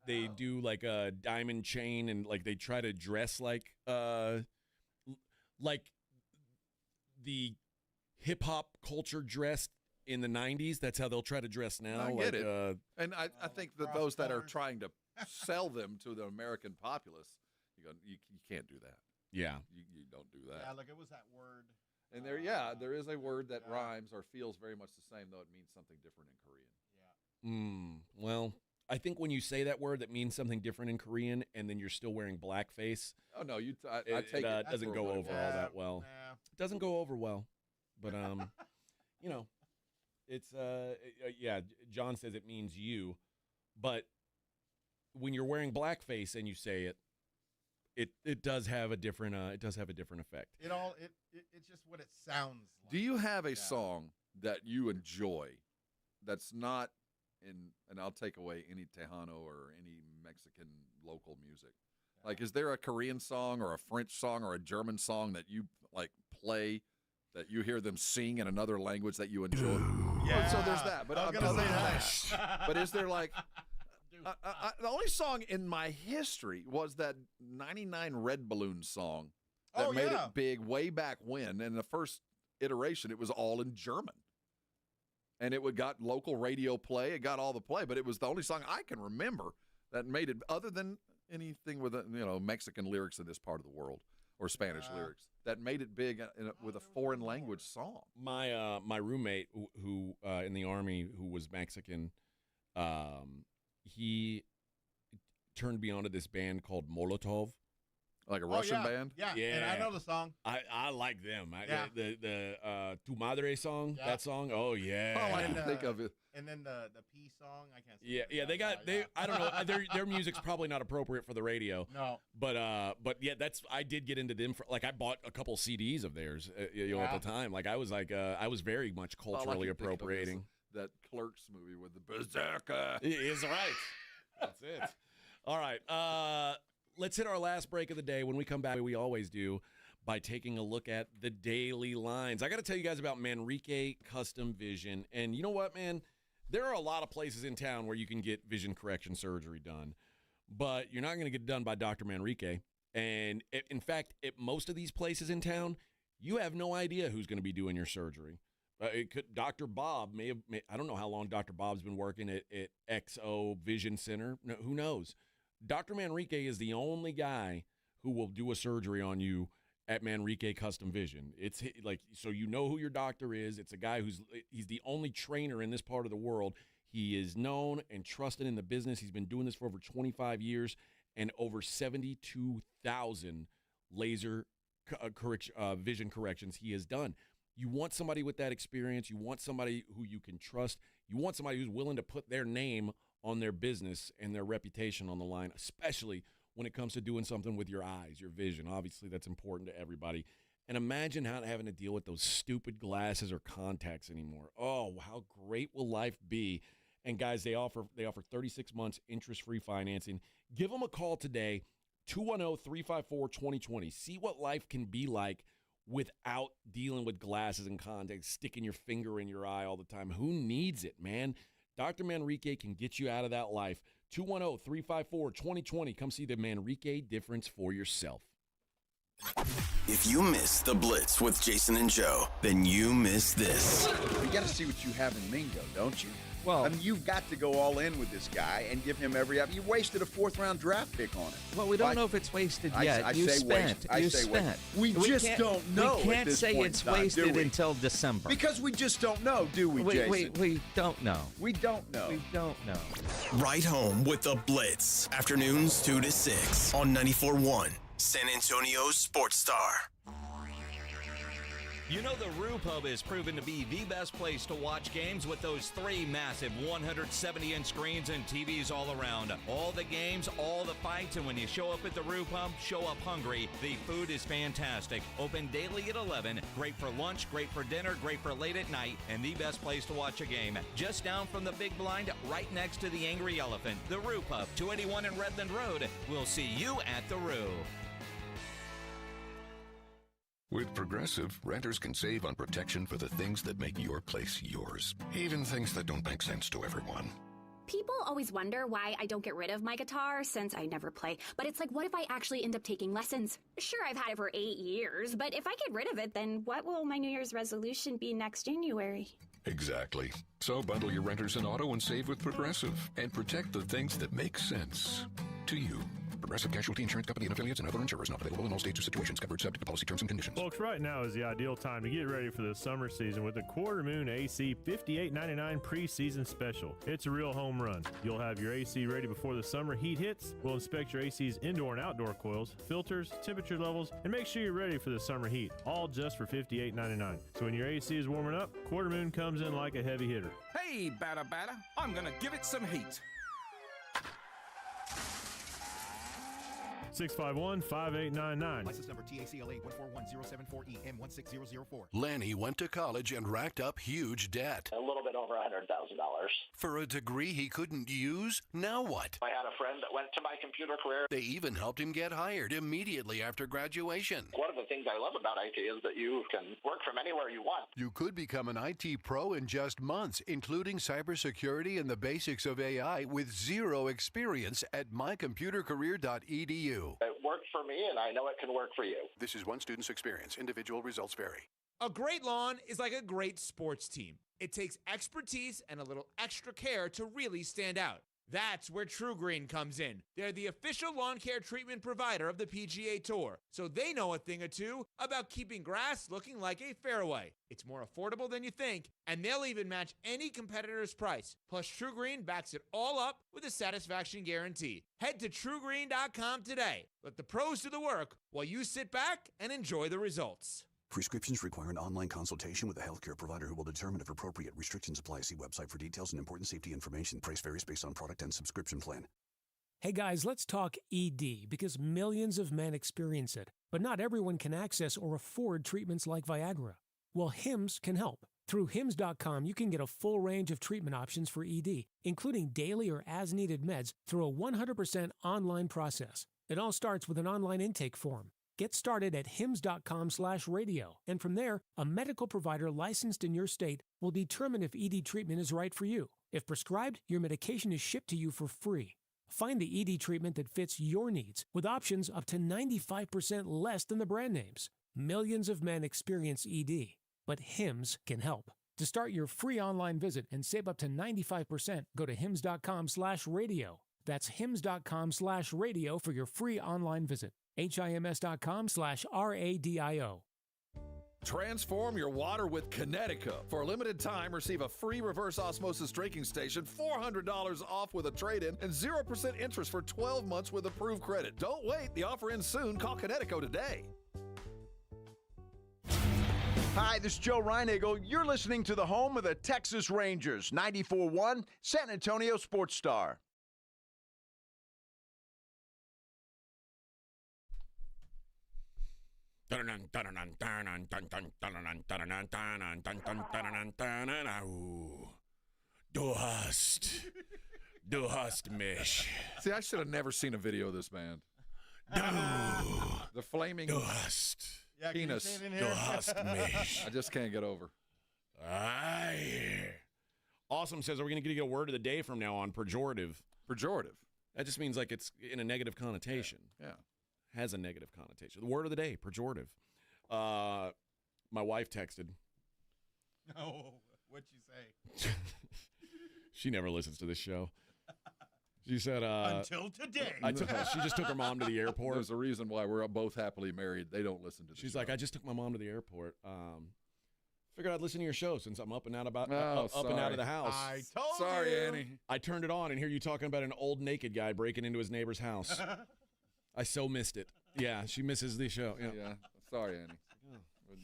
they do like a diamond chain, and like they try to dress like the hip hop culture dressed in the 90s. That's how they'll try to dress now. I get it. And I think that those that are trying to sell them to the American populace, you can't do that. Yeah. You don't do that. Yeah, it was that word. And there is a word that rhymes or feels very much the same, though it means something different in Korean. Yeah. Well, I think when you say that word that means something different in Korean, and then you're still wearing blackface. Oh no, I take it. Doesn't go over all that well. Nah. It doesn't go over well, but it's John says it means you, but when you're wearing blackface and you say it, it does have a different effect. It's just what it sounds like. Do you have a song that you enjoy that's not and I'll take away any Tejano or any Mexican local music. Like, is there a Korean song or a French song or a German song that you play that you hear them sing in another language that you enjoy? Yeah. So there's that. But I was going to say that. But is there the only song in my history was that 99 Red Balloon song that made it big way back when. And the first iteration, it was all in German. And it got local radio play. It got all the play, but it was the only song I can remember that made it, other than anything with Mexican lyrics in this part of the world or Spanish lyrics, that made it big with a foreign language song. My roommate who in the Army, who was Mexican, he turned me onto this band called Molotov. Like a Russian band? Yeah, and I know the song. I like them. Yeah. The Tu Madre song, that song, oh, yeah. All I can think of it. And then the piece song. I can't. Yeah. I don't know. Their music's probably not appropriate for the radio. No. But yeah, I did get into them. I bought a couple CDs of theirs. At the time. I was very much culturally appropriating. That Clerks movie with the berserker. Is right. That's it. All right. Let's hit our last break of the day. When we come back, we always do, by taking a look at the daily lines. I got to tell you guys about Manrique Custom Vision. And you know what, man? There are a lot of places in town where you can get vision correction surgery done, but you're not going to get it done by Dr. Manrique. And in fact, at most of these places in town, you have no idea who's going to be doing your surgery. Dr. Bob I don't know how long Dr. Bob's been working at XO Vision Center. No, who knows? Dr. Manrique is the only guy who will do a surgery on you at Manrique Custom Vision. It's so you know who your doctor is. It's a guy he's the only trainer in this part of the world. He is known and trusted in the business. He's been doing this for over 25 years and over 72,000 laser vision corrections he has done. You want somebody with that experience. You want somebody who you can trust. You want somebody who's willing to put their name on their business and their reputation on the line, especially when it comes to doing something with your eyes, your vision. Obviously, that's important to everybody. And imagine having to deal with those stupid glasses or contacts anymore. Oh, how great will life be? And guys, they offer 36 months interest-free financing. Give them a call today, 210-354-2020. See what life can be like without dealing with glasses and contacts, sticking your finger in your eye all the time. Who needs it, man? Dr. Manrique can get you out of that life. 210-354-2020. Come see the Manrique difference for yourself. If you missed the Blitz with Jason and Joe, then you missed this. You got to see what you have in Mingo, don't you? Well, I mean, you've got to go all in with this guy and give him every. You wasted a 4th-round draft pick on him. Well, we don't know if it's wasted yet. I you say spent. Waste. You spent. We just don't know. We can't at this say point it's in time, wasted until December. Because we just don't know, do we, Jason? We don't know. We don't know. We don't know. Right home with the Blitz. Afternoons 2 to 6 on 94.1 San Antonio Sports Star. You know the Roo Pub is proven to be the best place to watch games with those 3 massive 170-inch screens and TVs all around. All the games, all the fights, and when you show up at the Roo Pub, show up hungry. The food is fantastic. Open daily at 11. Great for lunch, great for dinner, great for late at night, and the best place to watch a game. Just down from the big blind, right next to the Angry Elephant. The Roo Pub, 281 in Redland Road. We'll see you at the Roo. With Progressive, renters can save on protection for the things that make your place yours, even things that don't make sense to everyone. People always wonder why I don't get rid of my guitar since I never play. But it's like, what if I actually end up taking lessons? Sure, I've had it for 8 years, but if I get rid of it, then what will my New Year's resolution be next January? Exactly. So bundle your renters and auto and save with Progressive and protect the things that make sense to you. Progressive Casualty Insurance Company and affiliates and other insurers not available in all states or situations. Coverage subject to policy terms and conditions. Folks, right now is the ideal time to get ready for the summer season with the Quarter Moon AC $58.99 preseason special. It's a real home run. You'll have your AC ready before the summer heat hits. We'll inspect your AC's indoor and outdoor coils, filters, temperature levels, and make sure you're ready for the summer heat. All just for $58.99. So when your AC is warming up, Quarter Moon comes in like a heavy hitter. Hey, batter, I'm gonna give it some heat. 651-5899. License number TACLA 141074E M16004. Lanny went to college and racked up huge debt. A little bit over $100,000. For a degree he couldn't use? Now what? I had a friend that went to my computer career. They even helped him get hired immediately after graduation. One of the things I love about IT is that you can work from anywhere you want. You could become an IT pro in just months, including cybersecurity and the basics of AI with zero experience at mycomputercareer.edu. It worked for me, and I know it can work for you. This is one student's experience. Individual results vary. A great lawn is like a great sports team. It takes expertise and a little extra care to really stand out. That's where True Green comes in. They're the official lawn care treatment provider of the PGA Tour, so they know a thing or two about keeping grass looking like a fairway. It's more affordable than you think, and they'll even match any competitor's price. Plus, True Green backs it all up with a satisfaction guarantee. Head to TrueGreen.com today. Let the pros do the work while you sit back and enjoy the results. Prescriptions require an online consultation with a healthcare provider who will determine if appropriate. Restrictions apply. See website for details and important safety information. Price varies based on product and subscription plan. Hey guys, let's talk ED because millions of men experience it, but not everyone can access or afford treatments like Viagra. Well, Hims can help. Through Hims.com, you can get a full range of treatment options for ED, including daily or as-needed meds through a 100% online process. It all starts with an online intake form. Get started at hims.com/radio, and from there, a medical provider licensed in your state will determine if ED treatment is right for you. If prescribed, your medication is shipped to you for free. Find the ED treatment that fits your needs with options up to 95% less than the brand names. Millions of men experience ED, but Hims can help. To start your free online visit and save up to 95%, go to hims.com/radio. That's hims.com/radio for your free online visit. HIMS.com/RADIO. Transform your water with Connecticut. For a limited time, receive a free reverse osmosis drinking station, $400 off with a trade-in, and 0% interest for 12 months with approved credit. Don't wait. The offer ends soon. Call Connecticut today. Hi, this is Joe Reinagle. You're listening to the home of the Texas Rangers, 94.1 San Antonio Sports Star. Du hast mich. See, I should have never seen a video of this band. The flaming penis. Du hast mich. I just can't get over. Awesome says, are we going to get a word of the day from now on? Pejorative. Pejorative. That just means like it's in a negative connotation. Yeah. Has a negative connotation. The word of the day, pejorative. My wife texted. Oh, what'd you say? She never listens to this show. She said, until today. She just took her mom to the airport. There's a reason why we're both happily married. They don't listen to this. She's show. like, I just took my mom to the airport. Figured I'd listen to your show since I'm up and out of the house. I told Sorry, you. Annie. I turned it on and hear you talking about an old naked guy breaking into his neighbor's house. I so missed it. Yeah, she misses the show. Yeah. Sorry, Annie.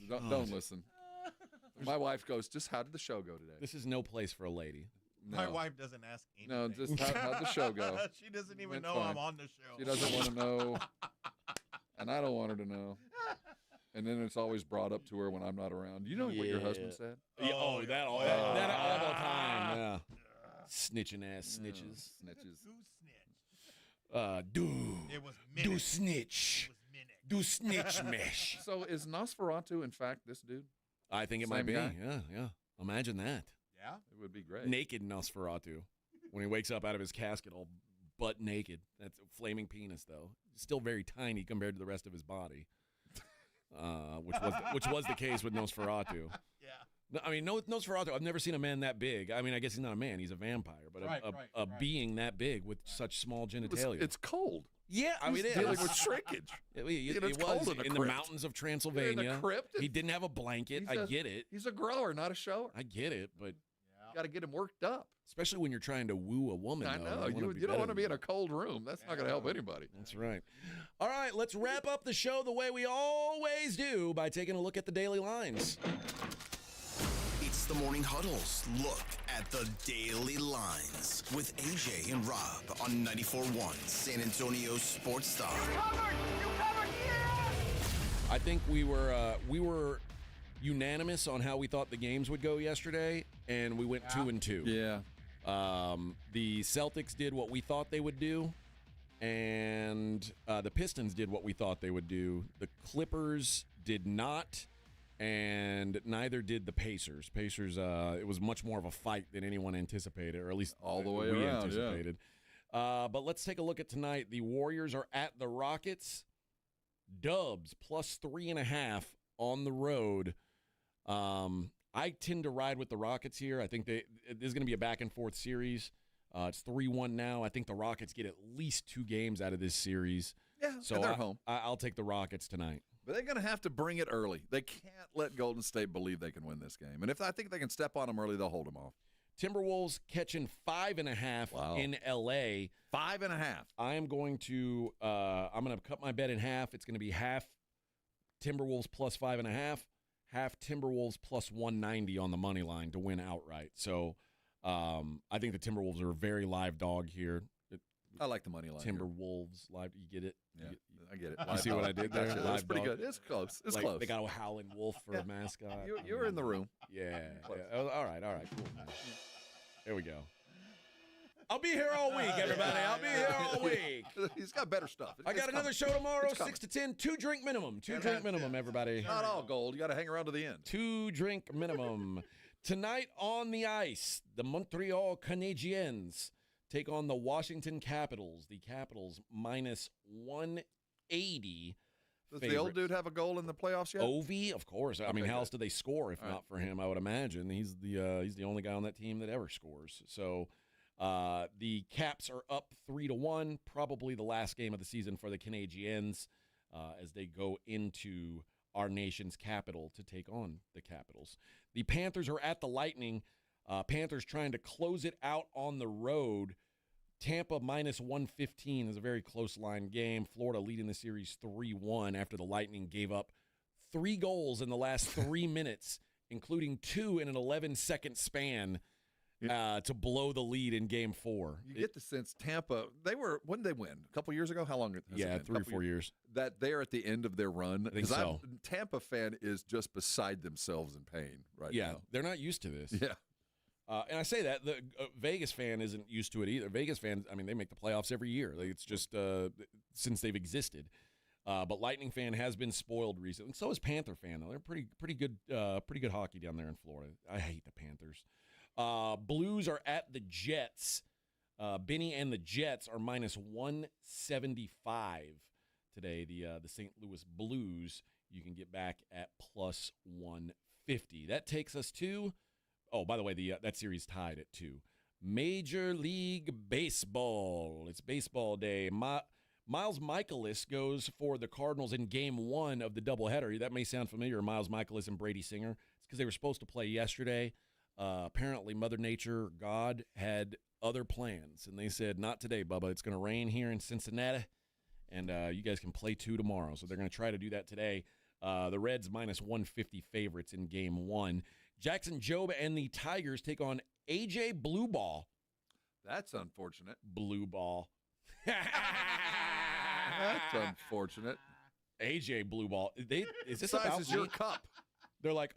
Don't listen. My wife goes, just how did the show go today? This is no place for a lady. No. My wife doesn't ask anything. No, just how'd the show go? She doesn't even know fine. I'm on the show. She doesn't want to know, and I don't want her to know. And then it's always brought up to her when I'm not around. You know what your husband said? Yeah, that all the time. Yeah. Snitching ass snitches. Snitches. It was minute. Do snitch. Do snitch mesh. So is Nosferatu in fact this dude? I think it Same might be. guy? Yeah. Imagine that. Yeah. It would be great. Naked Nosferatu. When he wakes up out of his casket all butt naked. That's a flaming penis, though. Still very tiny compared to the rest of his body. Which was the case with Nosferatu. Yeah. I mean, Nosferatu, I've never seen a man that big. I mean, I guess he's not a man. He's a vampire. But a being that big with such small genitalia. It's cold. Yeah, I mean, He's dealing with shrinkage. It It's was cold in the mountains of Transylvania. In a crypt. He didn't have a blanket. I get it. He's a grower, not a shower. I get it, but you got to get him worked up. Especially when you're trying to woo a woman. I know. You You don't want to be in a cold room. That's not going to help anybody. That's right. All right, let's wrap up the show the way we always do by taking a look at the daily lines. It's the Morning Huddle's look at the daily lines with AJ and Rob on 94.1 San Antonio Sports Star. You covered, yeah! I think we were unanimous on how we thought the games would go yesterday, and we went 2-2. Yeah. The Celtics did what we thought they would do, and the Pistons did what we thought they would do. The Clippers did not, and neither did the Pacers. It was much more of a fight than anyone anticipated, or at least all the way we around, anticipated. Yeah. But let's take a look at tonight. The Warriors are at the Rockets. Dubs plus 3.5 on the road. I tend to ride with the Rockets here. I think this is going to be a back-and-forth series. It's 3-1 now. I think the Rockets get at least 2 games out of this series. Yeah, so and they're home. I'll take the Rockets tonight. But they're going to have to bring it early. They can't let Golden State believe they can win this game. And if I think they can step on them early, they'll hold them off. Timberwolves catching 5.5 in L.A. 5.5. I'm going to cut my bet in half. It's going to be half Timberwolves plus 5.5, half Timberwolves plus 190 on the money line to win outright. So I think the Timberwolves are a very live dog here. I like the money line. Timberwolves live. You get it? Yeah, I get it. You see what I did there? That's pretty good. It's close. It's close. They got a howling wolf for a mascot. You were in the room. Yeah. Oh, all right. Cool, man. There we go. I'll be here all week, everybody. I'll be here all week. He's got better stuff. I got another show tomorrow, 6 to 10. 2-drink minimum. 2-drink minimum, everybody. Not all gold. You got to hang around to the end. 2-drink minimum. Tonight on the ice, the Montreal Canadiens take on the Washington Capitals. The Capitals minus 180. Does the old dude have a goal in the playoffs yet? Ovi, of course. I mean, how else good. do they score if not for him? I would imagine he's the only guy on that team that ever scores. So the Caps are up 3-1. Probably the last game of the season for the Canadiens as they go into our nation's capital to take on the Capitals. The Panthers are at the Lightning. Panthers trying to close it out on the road. Tampa minus 115 is a very close line game. Florida leading the series 3-1 after the Lightning gave up 3 goals in the last 3 minutes, including 2 in an 11-second span to blow the lead in Game 4. You get the sense Tampa, when did they win? A couple years ago? How long has it been? 3 or 4 years. That they're at the end of their run. I think so. Tampa fan is just beside themselves in pain right now. Yeah, they're not used to this. Yeah. And I say that the Vegas fan isn't used to it either. Vegas fans, I mean, they make the playoffs every year. Like, it's just since they've existed. But Lightning fan has been spoiled recently. And so is Panther fan, though. They're pretty good hockey down there in Florida. I hate the Panthers. Blues are at the Jets. Benny and the Jets are minus 175 today. The St. Louis Blues you can get back at plus 150. That takes us to. Oh, by the way, that series tied at 2. Major League Baseball. It's baseball day. Miles Michaelis goes for the Cardinals in Game 1 of the doubleheader. That may sound familiar, Miles Michaelis and Brady Singer. It's because they were supposed to play yesterday. Apparently, Mother Nature, God, had other plans. And they said, not today, Bubba. It's going to rain here in Cincinnati, and you guys can play 2 tomorrow. So they're going to try to do that today. The Reds minus 150 favorites in Game 1. Jackson Jobe and the Tigers take on A.J. Blue Ball. That's unfortunate. Blue Ball. That's unfortunate. A.J. Blue Ball. Is this size about is me? your cup? They're like,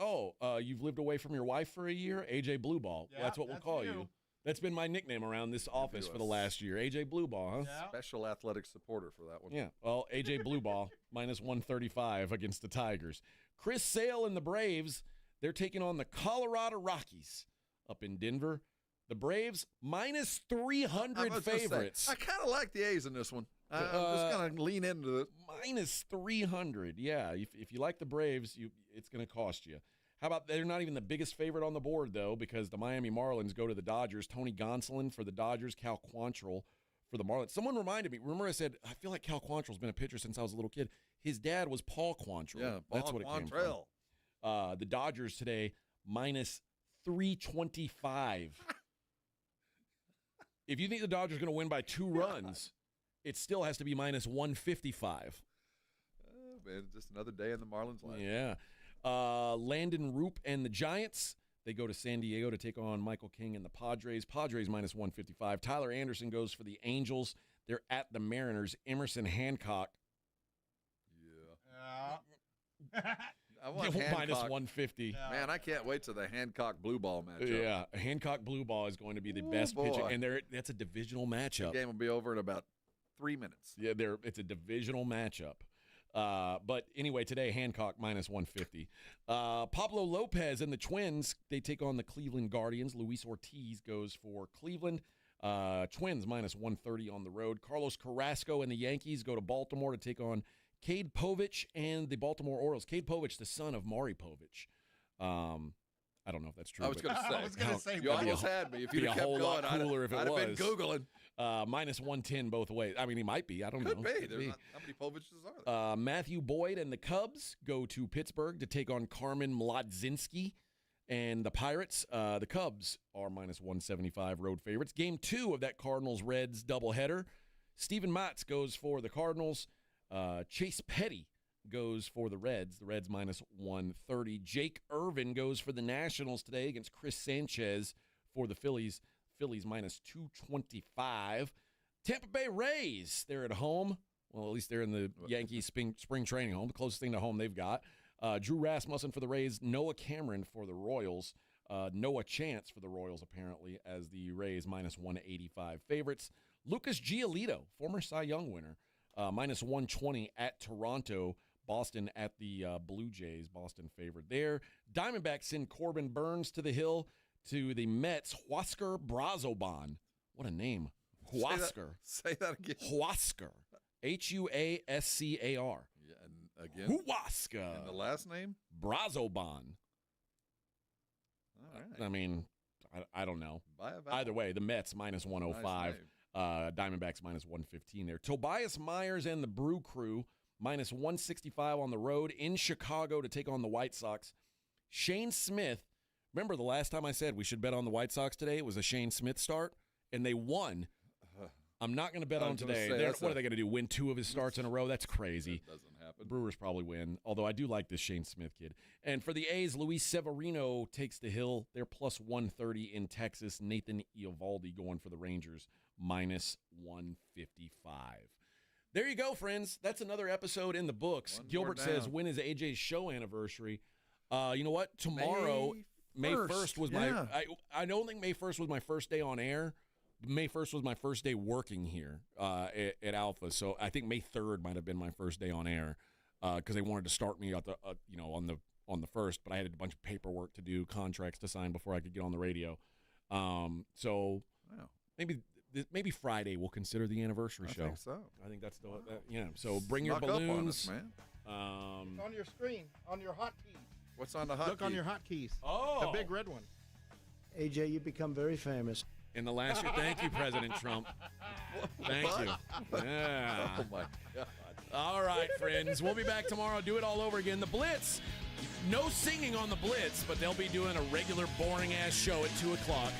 you've lived away from your wife for a year? A.J. Blue Ball. Yeah, well, that's what we'll call you. That's been my nickname around this office for the last year. A.J. Blue Ball, huh? Yeah. Special athletic supporter for that one. Yeah. Well, A.J. Blue Ball minus 135 against the Tigers. Chris Sale and the Braves. They're taking on the Colorado Rockies up in Denver. The Braves minus 300 favorites. I kind of like the A's in this one. I'm just going to lean into it. Minus 300. Yeah, if you like the Braves, it's going to cost you. How about they're not even the biggest favorite on the board, though, because the Miami Marlins go to the Dodgers. Tony Gonsolin for the Dodgers, Cal Quantrill for the Marlins. Someone reminded me. Remember I said, I feel like Cal Quantrill's been a pitcher since I was a little kid. His dad was Paul Quantrill. Yeah, That's what it came from. The Dodgers today, minus 325. If you think the Dodgers are going to win by 2 runs, it still has to be minus 155. Man, just another day in the Marlins' life. Yeah. Landon Roop and the Giants, they go to San Diego to take on Michael King and the Padres. Padres minus 155. Tyler Anderson goes for the Angels. They're at the Mariners. Emerson Hancock. Yeah. I want minus 150. Man, I can't wait to the Hancock Blue Ball matchup. Yeah, Hancock Blue Ball is going to be the best pitching, and that's a divisional matchup. The game will be over in about 3 minutes. Yeah, it's a divisional matchup. But anyway, today, Hancock minus 150. Pablo Lopez and the Twins, they take on the Cleveland Guardians. Luis Ortiz goes for Cleveland. Twins minus 130 on the road. Carlos Carrasco and the Yankees go to Baltimore to take on Cade Povich and the Baltimore Orioles. Cade Povich, the son of Maury Povich. I don't know if that's true. I was going to say, you almost had me. If you'd have kept going, going, I'd have been Googling. Minus 110 both ways. I mean, he might be. I don't know. Could be. There's not, how many Poviches are there? Matthew Boyd and the Cubs go to Pittsburgh to take on Carmen Mlodzinski and the Pirates. The Cubs are minus 175 road favorites. Game 2 of that Cardinals-Reds doubleheader. Steven Matz goes for the Cardinals. Chase Petty goes for the Reds. The Reds minus 130. Jake Irvin goes for the Nationals today against Chris Sanchez for the Phillies. Phillies minus 225. Tampa Bay Rays, they're at home. Well, at least they're in the Yankees spring training home, the closest thing to home they've got. Drew Rasmussen for the Rays. Noah Cameron for the Royals. Noah Chance for the Royals, apparently, as the Rays minus 185 favorites. Lucas Giolito, former Cy Young winner, minus 120 at Toronto. Boston at the Blue Jays. Boston favored there. Diamondbacks send Corbin Burns to the Hill to the Mets. Huascar Brazoban. What a name. Huascar. Say that again. Huascar. Huascar. Yeah, and again. Huascar. And the last name? Brazoban. All right. I mean, I don't know. Buy a vowel. Either way, the Mets minus 105. Nice Diamondbacks minus 115 there. Tobias Myers and the Brew Crew minus 165 on the road in Chicago to take on the White Sox. Shane Smith. Remember the last time I said we should bet on the White Sox today? It was a Shane Smith start, and they won. I'm not going to bet on today. What are they going to do, win 2 of his starts in a row? That's crazy. That doesn't happen. Brewers probably win, although I do like this Shane Smith kid. And for the A's, Luis Severino takes the Hill. They're plus 130 in Texas. Nathan Eovaldi going for the Rangers, minus 155. There you go, friends. That's another episode in the books. Gilbert says, when is AJ's show anniversary? You know what? Tomorrow, May 1st was my I don't think May 1st was my first day on air. May 1st was my first day working here at Alpha. So I think May 3rd might have been my first day on air because they wanted to start me at the on the 1st, but I had a bunch of paperwork to do, contracts to sign before I could get on the radio. So maybe Friday we'll consider the anniversary show. I think so. I think that's So bring your balloons. Up on us, man. It's on your screen, on your hotkeys. What's on the hotkey? Look on your hotkeys. Oh, the big red one. AJ, you become very famous. In the last year, thank you, President Trump. Thank you. Yeah. Oh my God. All right, friends. We'll be back tomorrow. Do it all over again. The Blitz. No singing on the Blitz, but they'll be doing a regular boring ass show at 2:00.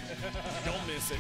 Don't miss it.